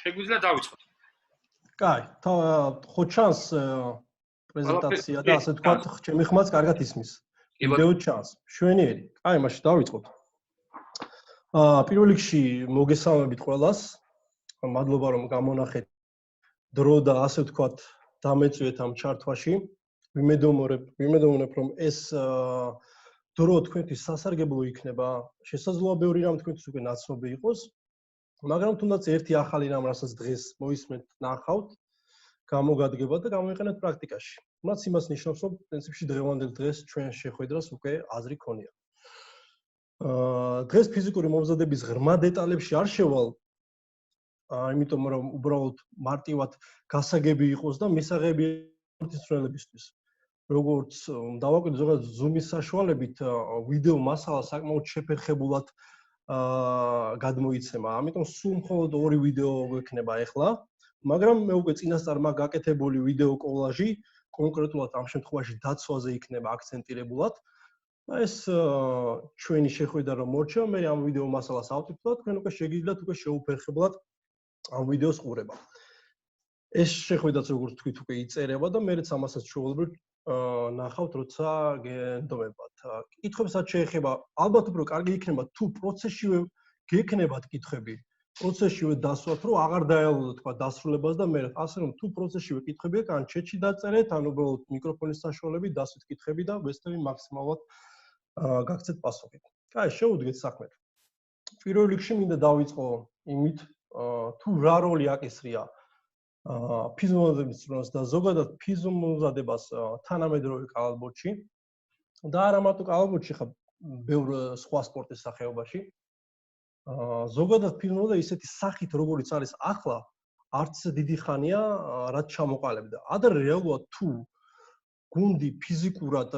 შეგვიძლია დავიწყოთ. კაი, ხო ჩანს პრეზენტაცია და ასე თქვა, ჩემი ხმაც კარგად ისმის. ვიდეო ჩანს. შვენიერი. კაი, მაშინ დავიწყოთ. პირველ რიგში მოგესალმებით ყველას. მადლობა რომ გამონახეთ დრო და ასე თქვა დამეწვიეთ ამ ჩართვაში. ვიმედოვნებ რომ ეს დრო თქვენთვის სასარგებლო იქნება. შესაძლოა ბევრი რამ თქვენთვის უკვე ნაცნობი იყოს. მაგრამ თუნდაც ერთი ახალი რამ, რასაც დღეს მოისმენთ, ნახავთ, გამოგადგება და გამოიყენეთ პრაქტიკაში. რაც იმას ნიშნავს, რომ პრინციპში დღევანდელ დღეს ჩვენ შეხვედრას უკვე აზრი ქონია. დღეს ფიზიკური მომზადების ღრმა დეტალებში არ შევალ, იმიტომ რომ უბრალოდ მარტივად გასაგები იყოს და მისაღები მწვრთნელებისთვის. როგორც დავაკვირდით ზოგადად Zoom-ის საშუალებით ვიდეო მასალა საკმაოდ შეფერხებულად გადმოიცემა. ამიტომ სულ მხოლოდ 2 ვიდეო გვექნება ახლა, მაგრამ მე უკვე წინასწარ მაგ გაკეთებული ვიდეო კოლაჟი კონკრეტულად ამ შემთხვევაში დაცვაზე იქნება აქცენტირებულად. და ეს ჩვენი შეხვედრა რომ მორჩა, მე ამ ვიდეო მასალას ავტვირთვით, თქვენ უკვე შეგიძლიათ უკვე შეუფერხებლად ამ ვიდეოს ყურება. ეს შეხვედრაც როგორც თქვით უკვე იწერება და მეც ამასაც ჩვეულებრივ ნახავთ, როცა გენდობებათ. კითხვებსაც შეეხება, ალბათ უფრო კარგი იქნება თუ პროცესშივე გექნებათ კითხვები, პროცესშივე დასვათ, რომ აღარ დაელოდოთ თქვა დასრულებას და მე ასე რომ თუ პროცესშივე კითხვები აქვს, ან ჩეტში დაწერეთ, ან უბრალოდ მიკროფონის საშუალებით დასვით კითხვები და ვესწრები მაქსიმალურად გაგცეთ პასუხი. კაი, შევუდგეთ საქმეთ. პირველ რიგში მინდა დავიწყო იმით, თუ რა როლი აკისრია ფიზმომზადების წვრთნელს და ზოგადად ფიზმომზადებას თანამედროვე კალათბურთში და არა მარტო კალათბურთში, ხა ბევრ სხვა სპორტის სახეობაში. ზოგადად ფიზმომზადება ისეთი სახით, როგორიც არის ახლა, არც დიდი ხანია რაც ჩამოყალიბდა. ადრე რეალურად თუ გუნდი ფიზიკურად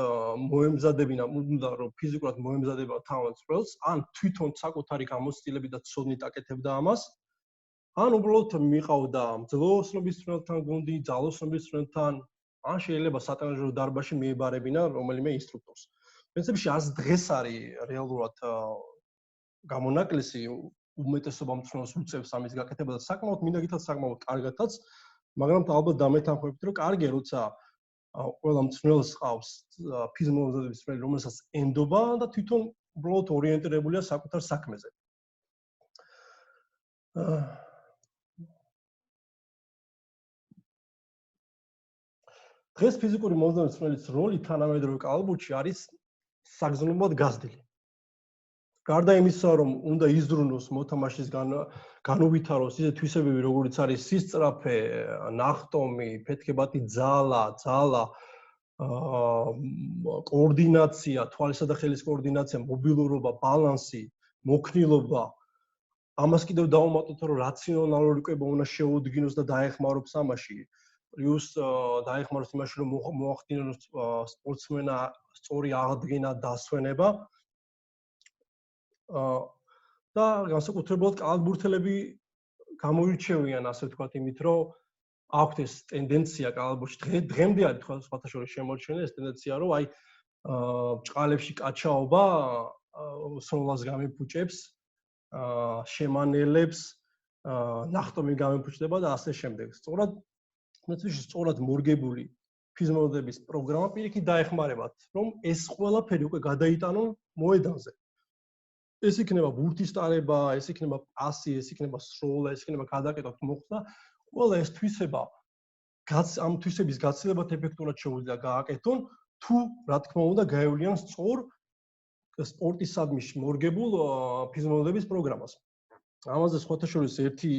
მოემზადებინა, უნდა რომ ფიზიკურად მოემზადება თავმოწვრთნელს, ან თვითონ საკუთარი გამოცდილებით და ცოდნით აკეთებდა ამას, ან უბრალოდ მიყავდა მძლოოსნობის მწვრთნელთან გუნდი, ძალოსნობის მწვრთნელთან, ან შეიძლება სატრენაჟო დარბაზში მიებარებინა რომელიმე ინსტრუქტორს. პრინციპში ას დღეს არის რეალურად გამონაკლისი უმეტესობა მწვრთნელს უწევს ამის გაკეთება და საკმაოდ მინდა გითხრათ საკმაოდ კარგადაც, მაგრამ ალბათ დამეთანხმებით, რომ კარგია, როცა ყველა მწვრთნელს ყავს ფიზმომზადების მწვრთნელი, რომელსაც ენდობა და თვითონ უბრალოდ ორიენტირებულია საკუთარ საქმეზე. დღეს ფიზიკური მომზადების მწვრთნელის როლი თანამედროვე კალათბურთში არის საგრძნობლად გაზრდილი. გარდა იმისა, რომ უნდა იზრუნოს მოთამაშის განუვითაროს ისე თვისებები, როგორიც არის სისწრაფე, ნახტომი, ფეთქებადი ძალა, კოორდინაცია, თვალისა და ხელის კოორდინაცია, მობილურობა, ბალანსი, მოქნილობა. ამას კიდევ დავუმატოთ, რომ რაციონალური კვება უნდა შეუდგინოს და დაეხმაროს ამაში. პლუს დაეხმაროს იმაში, რომ მოახდინოს სპორტსმენა სწორი აღდგენა, დასვენება. და განსაკუთრებულად კალათბურთელები გამოირჩევიან, ასე ვთქვათ, იმით, რომ აქვთ ეს ტენდენცია კალათბურთში დღემდე არის სხვათა შორის შემორჩენილი ეს ტენდენცია, რომ აი ბჭყალებში კაჩაობა სროლას გამიფუჭებს, შემანელებს, ნახტომი გამიფუჭდება და ასე შემდეგ. სწორად მორგებული ფიზმომზადების პროგრამა პირიქით დაეხმარებათ, რომ ეს ყველაფერი უკვე გადაიტანონ მოედანზე. ეს იქნება ბურთის ტარება, ეს იქნება პასი, ეს იქნება სროლა, ეს იქნება გადაკეტვა მოხდა. ყველა ეს თვისება ამ თვისების გაცილებით ეფექტურად შეუძლია გააკეთონ, თუ რა თქმა უნდა გაევლიან სწორ სპორტისადმი მორგებულ ფიზმომზადების პროგრამას. ამაზე სხვათა შორის ერთი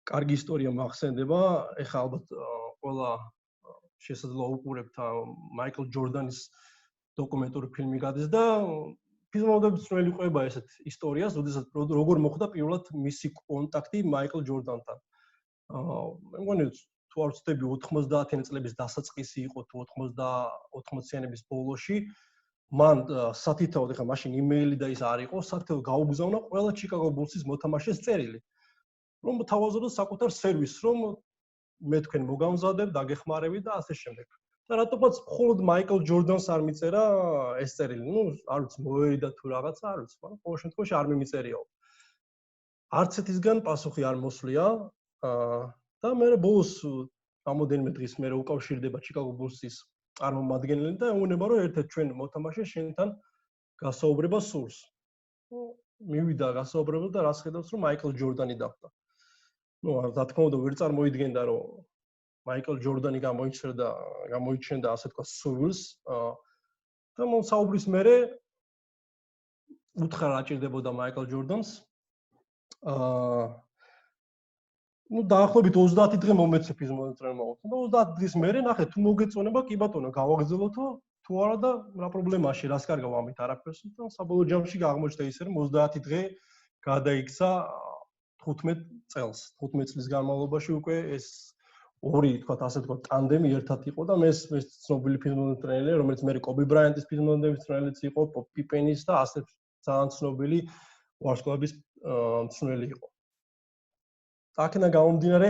კარგი ისტორია მახსენდება, ეხლა ალბათ ყველა შესაძლოა უყურებთ მაიკლ ჯორდანის დოკუმენტური ფილმი გადის და ფიზმომზადების მწვრთნელი ყვება ესეთ ისტორიას, როდესაც როგორ მოხდა პირველად მისი კონტაქტი მაიკლ ჯორდანთან. მე მგონი თუ არ ვცდები 90-იანი წლების დასაწყისი იყო თუ 80-იანების ბოლოში, მან სათითაოდ ეხლა მაშინ იმეილი და ის არ იყო, სათითაოდ გაუგზავნა ყველა ჩიკაგო ბულსის მოთამაშეს წერილი, რომ თავაზობდა საკუთარ სერვისს, რომ მე თქვენ მოგამზადებ, დაგეხმარებით და ასე შემდეგ. და რატომაც მხოლოდ მაიკლ ჯორდანს არ მიწერა ეს წერილი. არ ვიცი, მოერიდა თუ რაღაცა, არ ვიცი, მაგრამ ყოველ შემთხვევაში არ მიმიწერიაო. არც ერთისგან პასუხი არ მოსვლია და მე ბოლოს რამოდენიმე დღის მერე უკავშირდება ჩიკაგო ბულსის წარმომადგენელი და ეუბნება რომ ერთ-ერთ ჩვენ მოთამაშე შენთან გასაუბრება სურს. მივიდა გასაუბრება და რას ხედავს რომ მაიკლ ჯორდანი დახვდა. რა თქმა უნდა ვერ წარმოიდგენდა რომ მაიკლ ჯორდანი გამოიჩენდა ასე თქვა სურვილს და საუბრის მერე უთხრა რა ჭირდებოდა მაიკლ ჯორდანს. დაახლოებით 30 დღე მომეცე ფიზმომზადებლმა და 30 დღის მერე ნახე თუ მოგეწონება კი ბატონო გავაგრძელოთო თუ არა და რა პრობლემაში რას კარგავ ამით არაფერს და საბოლოო ჯამში აღმოჩნდა ისე რომ 30 დღე გადაიქცა 15 წელს 15 წლის განმავლობაში უკვე ეს ორი თქვათ ასე თქვათ ტანდემი ერთად იყო და მე ცნობილი ფიზმომზადებელი რომელიც მე კობი ბრაიანტის ფიზმომზადების მწვრთნელიც იყო პიპენის და ასე ძალიან ცნობილი ვარსკვლავების მწვრთნელი იყო. აქედან გამომდინარე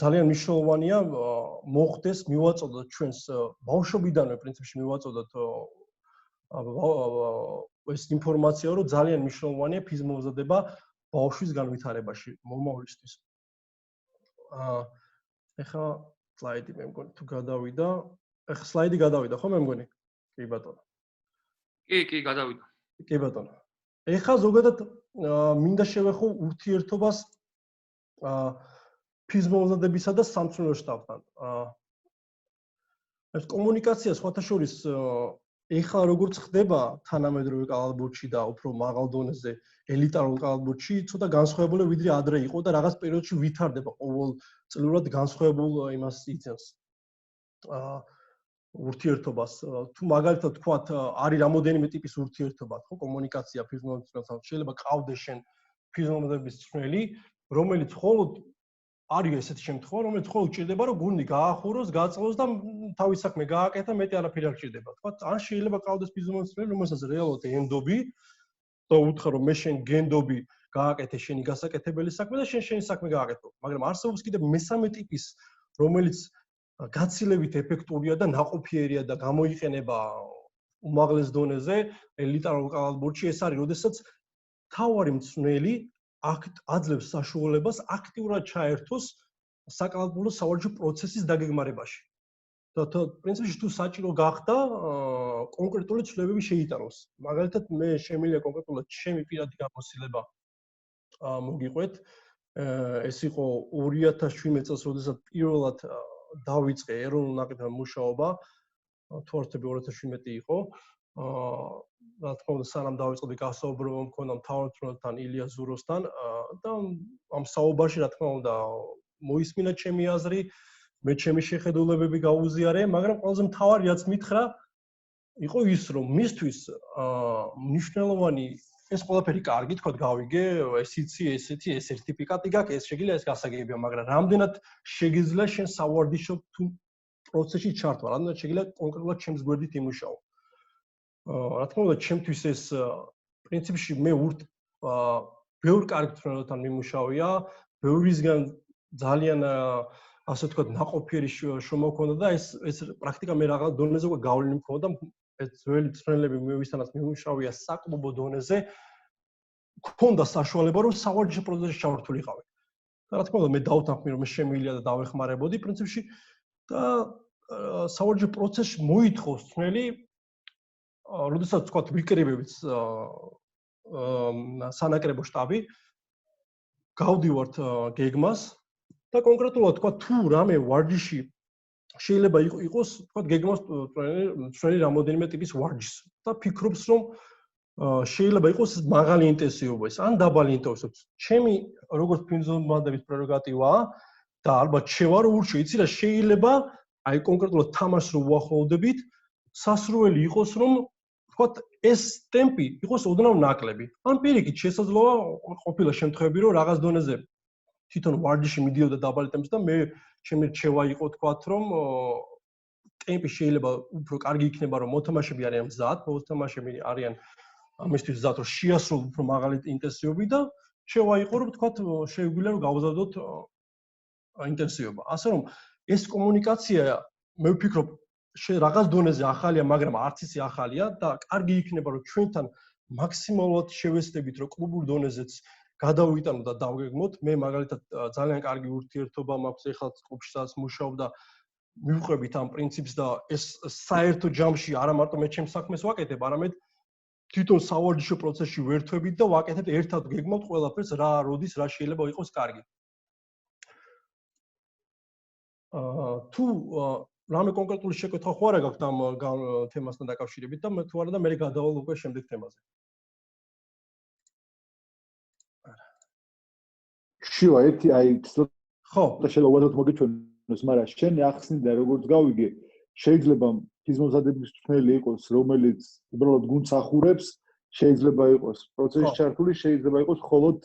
ძალიან მნიშვნელოვანია მოხდეს მივაწოდოთ ჩვენს ბავშვობიდანვე პრინციპში მივაწოდოთ ეს ინფორმაცია რომ ძალიან მნიშვნელოვანია ფიზმომზადება ბავშვის განვითარებაში მომავლისთვის. ეხლა სლაიდი მე მგონი თუ გადავიდა. ეხლა სლაიდი გადავიდა ხო მე მგონი? კი ბატონო. კი გადავიდა. კი ბატონო. ეხლა ზოგადად მინდა შევეხო ურთიერთობას ფიზმომზადებისა და სამწვრთნელო შტაბთან. ეს კომუნიკაცია სხვათა შორის ეხლა როგორც ხდება თანამედროვე კალათბურთში და უფრო მაღალ დონეზე ელიტარულ კალათბურთში ცოტა განსხვავებული ვიდრე ადრე იყო და რაღაც პერიოდში ვითარდება ყოველწლიურად განსხვავებულ იმას იწევს. ურთიერთობას თუ მაგალითად თქვათ არის რამოდენიმე ტიპის ურთიერთობა ხო კომუნიკაცია ფიზმომზადებლთან შეიძლება ყავდეს შენ ფიზმომზადების მწვრთნელი რომელიც მხოლოდ არის ესეთი შემთხვევა რომელიც მხოლოდ ჭირდება რომ გუნდი გაახუროს გაწევოს და თავის საქმე გააკეთა მეტი არაფერი არ ჭირდება თქვა ან შეიძლება ყავდეს ფიზმომზადებელი რომელსაც რეალურად ენდობი და უთხრა რომ მე შენ გენდობი გააკეთე შენი გასაკეთებელი საქმე და შენ შენი საქმე გააკეთო მაგრამ არსებობს კიდევ მესამე ტიპის რომელიც გაცილებით ეფექტურია და ნაყოფიერია და გამოიყენება უმაღლეს დონეზე ელიტარულ კალათბურთში ეს არის როდესაც თავარი მწვრთნელი აძლევს საშუალებას აქტიურად ჩაერთოს საკალათბურთო სავარჯიშო პროცესის დაგეგმარებაში. და პრინციპში თუ საჭირო გახდა კონკრეტული ცვლილებები შეიტანოს. მაგალითად მე შემიძლია კონკრეტულად ჩემი პირადი გამოცდილება მოგიყვეთ. ეს იყო 2017 წელს, როდესაც პირველად დავიწყე ეროვნულ ნაკრებთან მუშაობა. თუ არ ვთქვი 2017 იყო. რა თქმა უნდა სანამ დავიწყდი გასაუბრება მქონდა მთავარ მწვრთნელთან ილია ზუროსთან და ამ საუბარში რა თქმა უნდა მოისმინა ჩემი აზრი მე ჩემი შეხედულებები გაუზიარე მაგრამ ყველაზე მთავარი რაც მითხრა იყო ის რომ მისთვის მნიშვნელოვანი ეს ყველაფერი კარგი თქვა გავიგე ეს იცი ესეთი ეს სერტიფიკატი გაქვს ეს შეიძლება ეს გასაგებია მაგრამ რამდენად შეგიძლია შენ სავარჯიშო პროცესში ჩართვა რამდენად შეგიძლია კონკრეტულად ჩემს გვერდით იმუშაო რა თქმა უნდა ჩემთვის ეს პრინციპში მე ბევრ კარგ მწვრთნელთან მიმუშავია ბევრისგან ძალიან ასე ვთქვათ ნაყოფიერი შრომა მქონდა და ეს პრაქტიკა მე რაღაც დონეზე გავლენი მქონდა ეს ძველი მწვრთნელები ვისთანაც მიმუშავია საკლუბო დონეზე მქონდა საშუალება რომ სავარჯიშო პროცესში ჩავართულიყავი და რა თქმა უნდა მე დავთანხმდი რომ მე შემიძლია და დავეხმარებოდი პრინციპში და სავარჯიშო პროცესში მოითხოვს მწვრთნელი როდესაც ვთქვათ ვიკრიბებით სანაკრებო შტაბი გავდივართ გეგმას და კონკრეტულად თქვა თუ რამე ვარჯიში შეიძლება იყოს თქვა გეგმას მწვრთნელი რამოდენიმე ტიპის ვარჯიშს და ფიქრობს რომ შეიძლება იყოს მაღალი ინტენსივობა ის ან დაბალი ინტენსივობა ჩემი როგორც ფიზმომზადების პრეროგატივაა და ალბათ შევარო ურჩი იცი რა შეიძლება აი კონკრეტულად თამაშს რო უახლოვდებით სასურველი იყოს რომ თქვა ეს ტემპი იყოს ოდნავ ნაკლები ან პირიქით შესაძლოა ყოფილა შემთხვევები რომ რაღაც დონეზე თვითონ ვარჯიში მიდიოდა დაბალი ტემპით და მე ჩემი რჩევა იყო თქვათ რომ ტემპი შეიძლება უფრო კარგი იქნება რომ მოთამაშეები არიან მზად მოთამაშეები არიან ამისთვის მზად რომ შეასრულონ უფრო მაღალი ინტენსივობით და რჩევა იყო რომ თქვათ შეგვიძლია რომ გავზადოთ ინტენსივობა ასე რომ ეს კომუნიკაცია მე ვფიქრობ რაღაც დონეზე ახალია, მაგრამ არც ისე ახალია და კარგი იქნება რომ ჩვენთან მაქსიმალურად შევესწრებით რომ კლუბურ დონეზეც გადავიტანო და დავგეგმოთ. მე მაგალითად ძალიან კარგი ურთიერთობა მაქვს ეხლა კლუბში, სადაც მუშაობ და მივყვებით ამ პრინციპს და ეს საერთო ჯამში არა მარტო მე ჩემს საქმეს ვაკეთებ, არამედ თვითონ სავარჯიშო პროცესში ვერთვებით და ვაკეთებ ერთად გეგმავთ ყველაფერს რა როდის რა შეიძლება იყოს კარგი. თუ რამე კონკრეტული შეკითხვა ხო არა გაქვთ ამ თემასთან დაკავშირებით და თუ არა და მე გადავალ უკვე შემდეგ თემაზე. შიო, ერთი აი ხო, და შეიძლება მოგიჩვენოს, მაგრამ შენ ახსნიდა როგორც გავიგე, შეიძლება ფიზმომზადების მწვრთნელი იყოს, რომელიც უბრალოდ გუნდს ახურებს, შეიძლება იყოს პროცესში ჩართული, შეიძლება იყოს მხოლოდ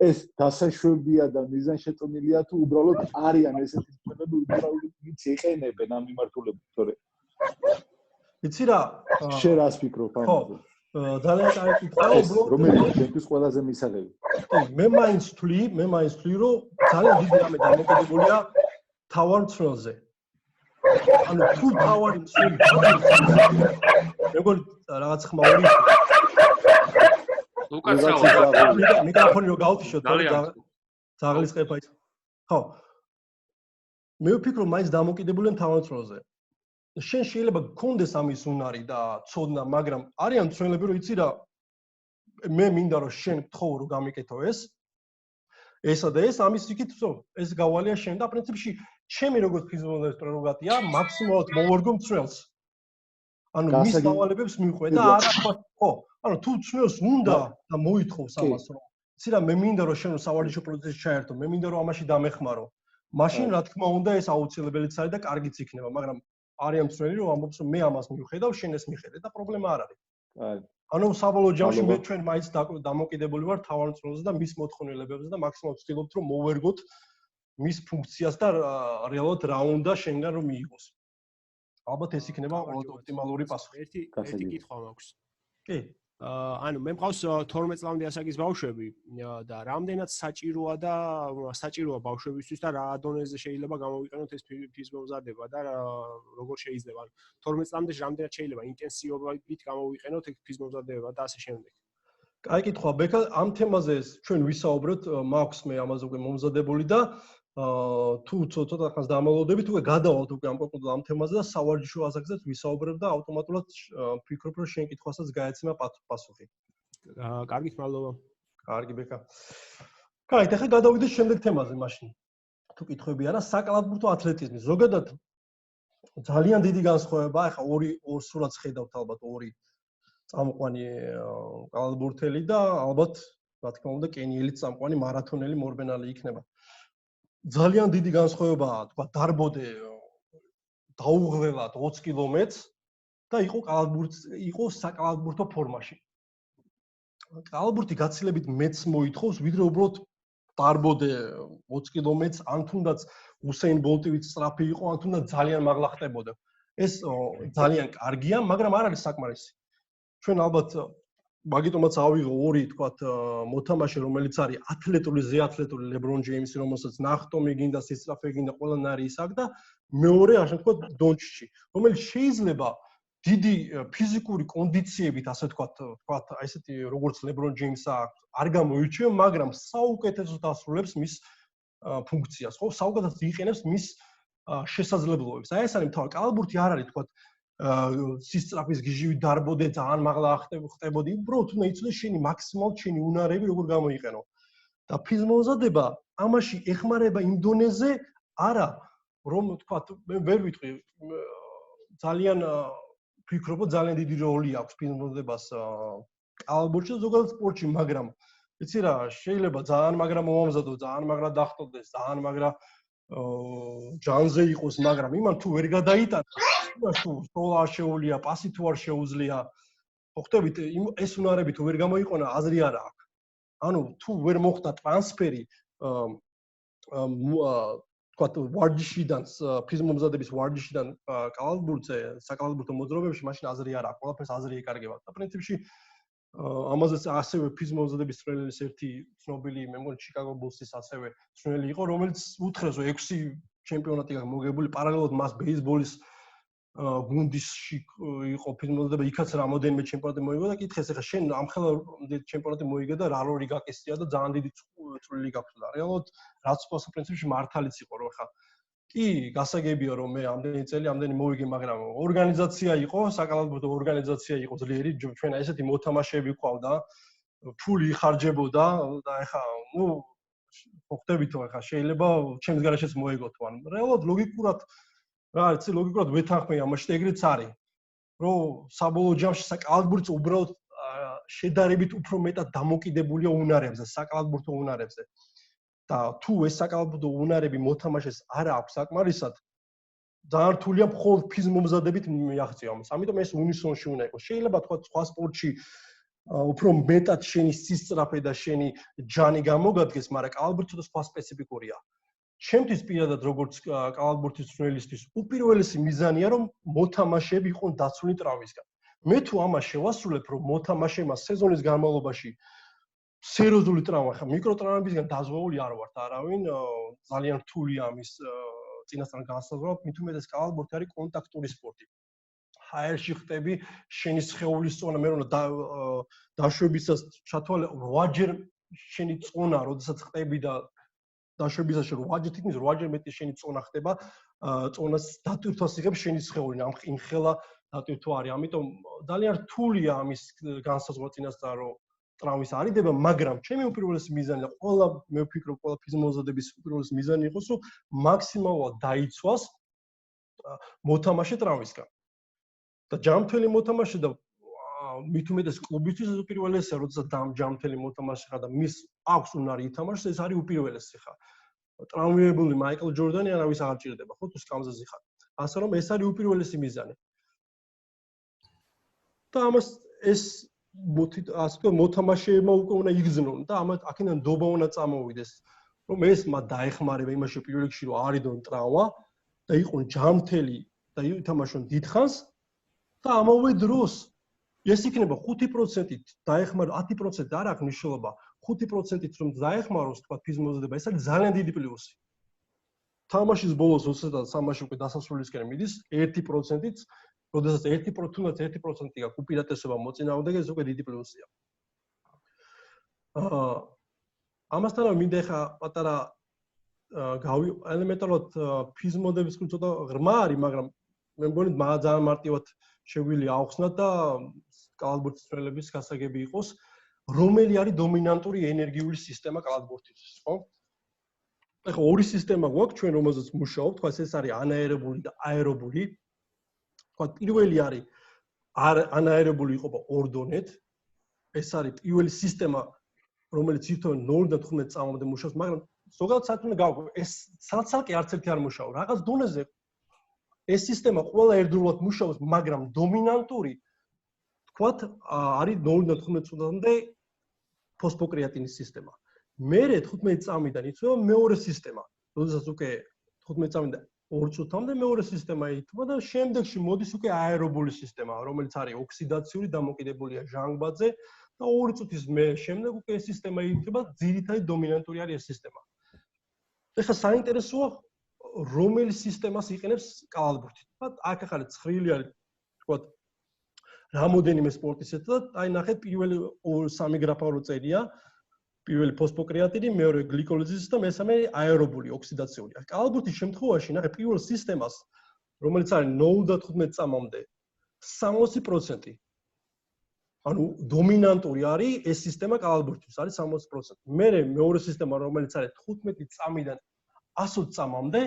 ეს დასაშვებია და მიზანშეწონილია თუ უბრალოდ არიან ესეთი მწვრთნელები, უბრალოდ ვინც იყენებენ ამ მიმართულებით, თორე იცი რა, შენ რას ფიქრობ ამაზე? ძალიან კარგი კითხვაა, რომელიც შენთვის ყველაზე მისაღები. მე მაინც ვთვლი, რომ ძალიან დიდი რამე დამოკიდებულია თავარ მწვრთნელზე. ანუ თუ თავარი მწვრთნელი მეგონი რაღაც ხმაური უკაცრავად მიკროფონი რო გავთიშოთ ძაღლის ყეფა ის ხო მე ვფიქრობ მაინც დამოკიდებულია თავარ მწვრთნელზე. შენ შეიძლება გქონდეს ამის უნარი და ცოდნა, მაგრამ არიან მწვრთნელები რომ იცი რა მე მინდა რომ შენ გთხოვ რომ გამიკეთო ესა და ეს ამის იქით ეს გავალია შენ და პრინციპში ჩემი როგორც ფიზმომზადების პრეროგატია მაქსიმალურად მოვარგო მწვრთნელს. ანუ მის დავალებებს მივყვე და არა ხო ანუ თუ მწვრთნელს უნდა და მოითხოვს ამას რომ იცი რა მე მინდა რომ შენ სავარჯიშო პროცესში ჩაერთო, მე მინდა რომ ამაში დამეხმარო. მაშინ რა თქმა უნდა ეს აუცილებელიც არის და კარგიც იქნება, მაგრამ არიან მწვრთნელი რომ ამბობს რომ მე ამას მივხედავ, შენ ეს მიხედე და პრობლემა არ არის. ანუ საბოლოო ჯამში მე ჩვენ მაინც დამოკიდებული ვარ თავარ მწვრთნელზე და მის მოთხოვნილებებზე და მაქსიმალურად ვცდილობთ რომ მოვერგოთ მის ფუნქციას და რეალურად რა უნდა შენგან რომ მიიღოს. ალბათ ეს იქნება ყველაზე ოპტიმალური პასუხი. ერთი კითხვა მაქვს. კი. ანუ მე მყავს 12 წლამდე ასაკის ბავშვები და რამდენად საჭიროა ბავშვებისთვის და რა დონეზე შეიძლება გამოვიყენოთ ეს ფიზმომზადება და როგორ შეიძლება 12 წლამდე რამდენად შეიძლება ინტენსივობით გამოვიყენოთ ეს ფიზმომზადება და ასე შემდეგ. კაი კითხვა, ბექა, ამ თემაზე ჩვენ ვისაუბროთ, მაქვს მე ამაზე უკვე მომზადებული და თუ ცოტა ხანს დამალოდებით უკვე გადავალთ უკვე ამ კონკრეტულ ამ თემაზე და სავარჯიშო ასაკზეც ვისაუბრებ და ავტომატურად ვფიქრობ რომ შენ კითხვასაც გაეცემა პასუხი. კარგით, მადლობა. კარგი ბექა. კაი, ახლა გადავიდეთ შემდეგ თემაზე მაშინ. თუ კითხვები არა, საკალათბურთო ათლეტიზმი. ზოგადად ძალიან დიდი განსხვავებაა, ახლა ორი სურათს ხედავთ ალბათ ორი წამყვანი კალათბურთელი და ალბათ რა თქმა უნდა კენიელი წამყვანი მარათონელი მორბენალი იქნება. ძალიან დიდი განსხვავებაა, თქვა დარბოდე დაუღრელად 20 კილომეტრს და იყო საკალათბურთო ფორმაში. კალათბურთი გაცილებით მეც მოითხოვს, ვიდრე უბრალოდ დარბოდე 20 კილომეტრს, ან თუნდაც უსეინ ბოლტივით სწრაფი იყო, ან თუნდაც ძალიან მაღლა ხტებოდა. ეს ძალიან კარგია, მაგრამ არ არის საკმარისი. ჩვენ ალბათ მაგიტომაც ავიღო ორი თქვათ მოთამაშე რომელიც არის ათლეტური ზეათლეტური ლებრონ ჯეიმსი რომელსაც ნახტომი გინდა სისწრაფე გინდა ყველანაირი ის აქვს და მეორე ასე თქვათ დონჩიჩი რომელიც შეიძლება დიდი ფიზიკური კონდიციებით ასე თქვათ ესეთი როგორც ლებრონ ჯეიმსს აქვს არ გამოირჩევა მაგრამ საუკეთესოდ ასრულებს მის ფუნქციას ხო საუკეთესოდ იყენებს მის შესაძლებლობებს აი ეს არის მთავარი კალათბურთი არ არის თქვათ სისწრაფის გიჟივი დარბოდე ძალიან მაღლა ხტებოდი უბრალოდ უნდა იცოდე შენი მაქსიმალ შენი უნარები როგორ გამოიყენო და ფიზმომზადება ამაში ეხმარება იმ დონეზე არა რომ თქვა მე ვერ ვიტყვი ძალიან ფიქრობ ძალიან დიდი როლი აქვს ფიზმომზადებას კალათბურთში ზოგადად სპორტში მაგრამ იცი რა შეიძლება ძალიან მაგრა მომამზადო ძალიან მაგრა დახტოვდეს ძალიან მაგრა ჯანზე იყოს მაგრამ იმან თუ ვერ გადაიტანოს თუ სოლა არ შეუძლია, პასი თუ არ შეუძლია, ხო ხტებით ეს უნარები თუ ვერ გამოიყონა, აზრი არ აქვს. ანუ თუ ვერ მოხდა ტრანსფერი თქვათ ვარჯიშიდან, ფიზმომზადების ვარჯიშიდან კალათბურთზე, საკალათბურთო მოძრაობებში, მაშინ აზრი არ აქვს, ყველაფერს აზრი ეკარგება. და პრინციპში ამაზეც ასევე ფიზმომზადების მწვრთნელის ერთი ცნობილი, მე მგონი ჩიკაგო ბულსის ასევე მწვრთნელი იყო, რომელიც უთხრეს რომ 6 ჩემპიონატი აქვს მოგებული, პარალელურად მას ბეისბოლის გუნდში იყო ფიზმომზადება, იქაც რამოდენიმე ჩემპიონატი მოიგო და კითხეს, ეხლა შენ ამხელა ჩემპიონატი მოიგე და რა როლი გაკისრია და ძალიან დიდი წვლილი გაქვს და რეალურად რაც თქოს პრინციპში მართალიც იყო, რომ ეხლა კი, გასაგებია რომ მე ამდენი წელი ამდენი მოვიგე, მაგრამ ორგანიზაცია იყო, საკალათბურთო ორგანიზაცია იყო ძლიერი, ჩვენ ესეთი მოთამაშეები ყავდა, ფული იხარჯებოდა და ეხლა, ხვდებითო ეხლა შეიძლება ჩემს გარშეც მოიგოთ, ან რეალურად ლოგიკურად რა არის, ლოგიკურად ვეთანხმე ამაში და ეგრეც არის, რომ საბოლოო ჯამში საკალათბურთო უბრალოდ შედარებით უფრო მეტად დამოკიდებულია უნარებზე, საკალათბურთო უნარებზე. და თუ ეს საკალათბურთო უნარები მოთამაშეს არ აქვს საკმარისად, ძალიან რთულია მხოლოდ ფიზმომზადებით მიაღწია ამას. ამიტომ ეს უნისონში უნდა იყოს. შეიძლება თქვა სხვა სპორტში უფრო მეტად შენი სისწრაფე და შენი ჯანი გამოგადგეს, მაგრამ კალათბურთი სხვა სპეციფიკურია. ჩემთვის პირადად როგორც კალათბურთის მწვრთნელისთვის უპირველესი მიზანია რომ მოთამაშეები იყვნენ დაცული ტრავმისგან. მე თუ ამას შევასრულებ რომ მოთამაშემა სეზონის განმავლობაში სერიოზული ტრავმა ხა მიკროტრაუმებისგან დაზღვეული არ ვართ არავინ ძალიან რთულია ამის წინასწარ განსაზღვრა მით უმეტეს კალათბურთი არის კონტაქტური სპორტი. ჰაერში ხტები შენი სხეულის წონა მე რომ დაშვებისას ჩათვალე 8ჯერ შენი წონა როდესაც ხტები და დაშვებისას 8ჯერ თითქმის 8ჯერ მეტი შენი წონა ხდება წონას დატვირთვას იღებს შენი სხეული ამ იმხელა დატვირთვა არის ამიტომ ძალიან რთულია ამის განსაზღვრა წინასწარ რომ ტრავმის არიდება მაგრამ ჩემი უპირველესი მიზანი და ყველა მე ვფიქრობ ყველა ფიზმომზადების უპირველესი მიზანი იყოს რომ მაქსიმალურად დაიცვას მოთამაშე ტრავმისგან და ჯამთველი მოთამაშე და მით უმეტეს კლუბისთვის ეს უპირველესია როდესაც ჯამთველი მოთამაშე ხარ და მის აქვს უნარი ითამაშოს ეს არის უპირველესი ხა ტრავმირებული მაიკლ ჯორდანი არავის აღარ ჭირდება ხო თუ სკამზაზე ხარ ასე რომ ეს არის უპირველესი მიზანი და ამას ეს ასე მოთამაშეებმა უკვე უნდა იგრძნონ და ამათ აქედან დობა უნდა წამოვიდეს რომ ეს მათ დაეხმარება იმაში პირველ რიგში რომ არიდონ ტრავმა და იყვნენ ჯამთელი და ითამაშონ დიდხანს და ამავე დროს ეს იქნება 5%-ით დაეხმარო 10% არ აქვს მნიშვნელობა 5%-ით რომ დაეხმაროს თქვა ფიზმომზადება ეს არის ძალიან დიდი პლუსი თამაშის ბოლოს ოცდადა თამაში უკვე დასასრულისკენ მიდის 1%-ით როდესაც 1% გაქვს უპირატესობა მოწინააღმდეგეს უკვე დიდი პლუსია ამასთანავე მინდა ხა პატარა ელემენტარულად ფიზმომზადების კურსი ცოტა ღრმა არის მაგრამ მე მგონი ძალიან მარტივად შეგვიძლია ავხსნათ და კალათბურთის მწვრთნელების გასაგები იყოს რომელი არის დომინანტური ენერგიული სისტემა კალათბურთისთვის ხო ეხლა ორი სისტემა გვაქვს ჩვენ რომელზეც მუშაობთ თქვა ეს არის ანაერობული და აერობული თქვა პირველი არის ანაერობული იყოფა ორ დონედ ეს არის პირველი სისტემა რომელიც თვითონ 0.15 წამამდე მუშაობს მაგრამ ზოგადად საერთოდ გავგო ეს ცალ-ცალკე არც ერთი არ მუშაობს რაღაც დონეზე ეს სისტემა ყველა ერთდროულად მუშაობს მაგრამ დომინანტური თქვათ არის 0.15 წუთამდე ფოსფოკრეატინის სისტემა მერე 15 წამიდან იწვევა მეორე სისტემა როდესაც უკვე 15 წამიდან 2 წუთამდე მეორე სისტემა იწვევა და შემდეგში მოდის უკვე აერობული სისტემა რომელიც არის ოქსიდაციური დამოკიდებულია ჟანგბადზე და 2 წუთის შემდეგ უკვე ეს სისტემა იწვევა ძირითადად დომინანტური არის ეს სისტემა ეხლა საინტერესოა რომელი სისტემას იყენებს კალათბურთი აქ ახალი ცხრილი არის თქვათ რამოდენიმე სპორტისეც და აი ნახეთ პირველი 3 გრაფა რო წერია პირველი ფოსფოკრეატინი, მეორე გლიკოლიზის და მესამე აერობული ოქსიდაციური. კალათბურთის შემთხვევაში ნახე პირველ სისტემას, რომელიც არის 0.15 წამამდე 60%. ანუ დომინანტური არის ეს სისტემა კალათბურთის არის 60%. მერე მეორე სისტემა, რომელიც არის 15 წამიდან 120 წამამდე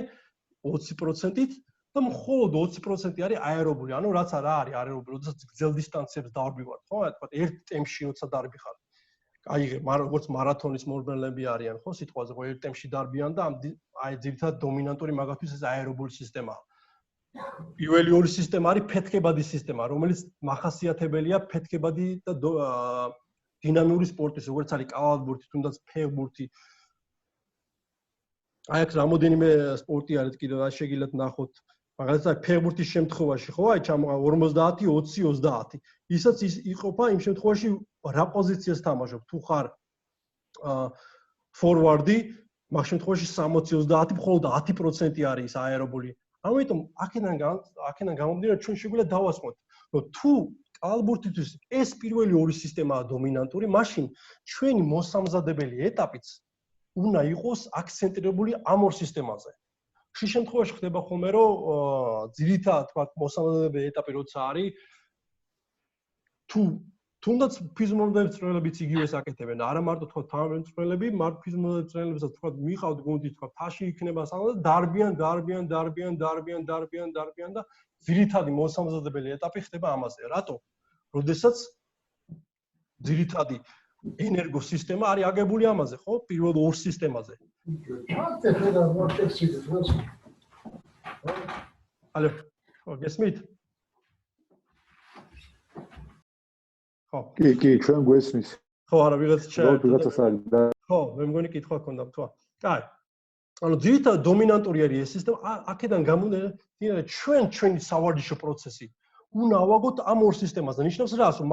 20%-ით და მხოლოდ 20% არის აერობული. ანუ რაც რა არის აერობული, როდესაც გრძელ დისტანციებს დავარბივართ, ხო? თქვა ერთ ტემპში როცა დარბიხარ. აიღე, როგორც მარათონის მომბნელები არიან, ხო, სიტყვაზე, ხო, ერთ ტემპში დარბიან და აი ძირითადად დომინანტური მაგათთვის ეს აერობული სისტემაა. პირველი ორი სისტემა არის ფეთქებადი სისტემა, რომელიც მახასიათებელია ფეთქებადი და დინამიური სპორტის, როგორც არის კალათბურთი, თუნდაც ფეხბურთი. აი აქ რამოდენიმე სპორტი არის კიდევ და შეგიძლიათ ნახოთ. მაგალითად ფეხბურთის შემთხვევაში, ხო, აი ჩამოღა 50, 20, 30. ისაც იყოფა იმ შემთხვევაში რა პოზიციას თამაშობ. თუ ხარ ფორვარდი, მაგ შემთხვევაში 60-30 მხოლოდ 10% არის აერობული. ამიტომ აქედან გამომდინარე ჩვენ შეგვიძლია დავასწროთ, რომ თუ კალათბურთისთვის ეს პირველი ორი სისტემაა დომინანტური, მაშინ ჩვენი მოსამზადებელი ეტაპიც უნდა იყოს აქცენტირებული ამ ორ სისტემაზე. ხშირ შემთხვევაში ხდება ხოლმე, რომ ძირითადად თქვა მოსამზადებელი ეტაპი როცა არის, თუნდაც ფიზმომზადების მწვრთნელებიც იგივეს აკეთებენ და არა მარტო თქვა თანამედროვე მწვრთნელები, მარტო ფიზმომზადების მწვრთნელებსაც თქვა მიყავთ გუნდი თქვა თაში იქნება საღამო და დარბიან და ძირითადი მოსამზადებელი ეტაპი ხდება ამაზე. რატო? როდესაც ძირითადი ენერგო სისტემა არის აგებული ამაზე, ხო? პირველ ორ სისტემაზე. ალო, გესმით? კი, ჩვენ გვესმის. ხო, არა, ვიღაცას არის და ხო, მე მგონი კითხვა ქონდა თქვა. კაი. ანუ ძირითადად დომინანტური არის ეს სისტემა, აქედან გამომდინარე, ჩვენი სავარჯიშო პროცესი უნდა ავაგოთ ამ ორ სისტემაზე. ნიშნავს რას, რომ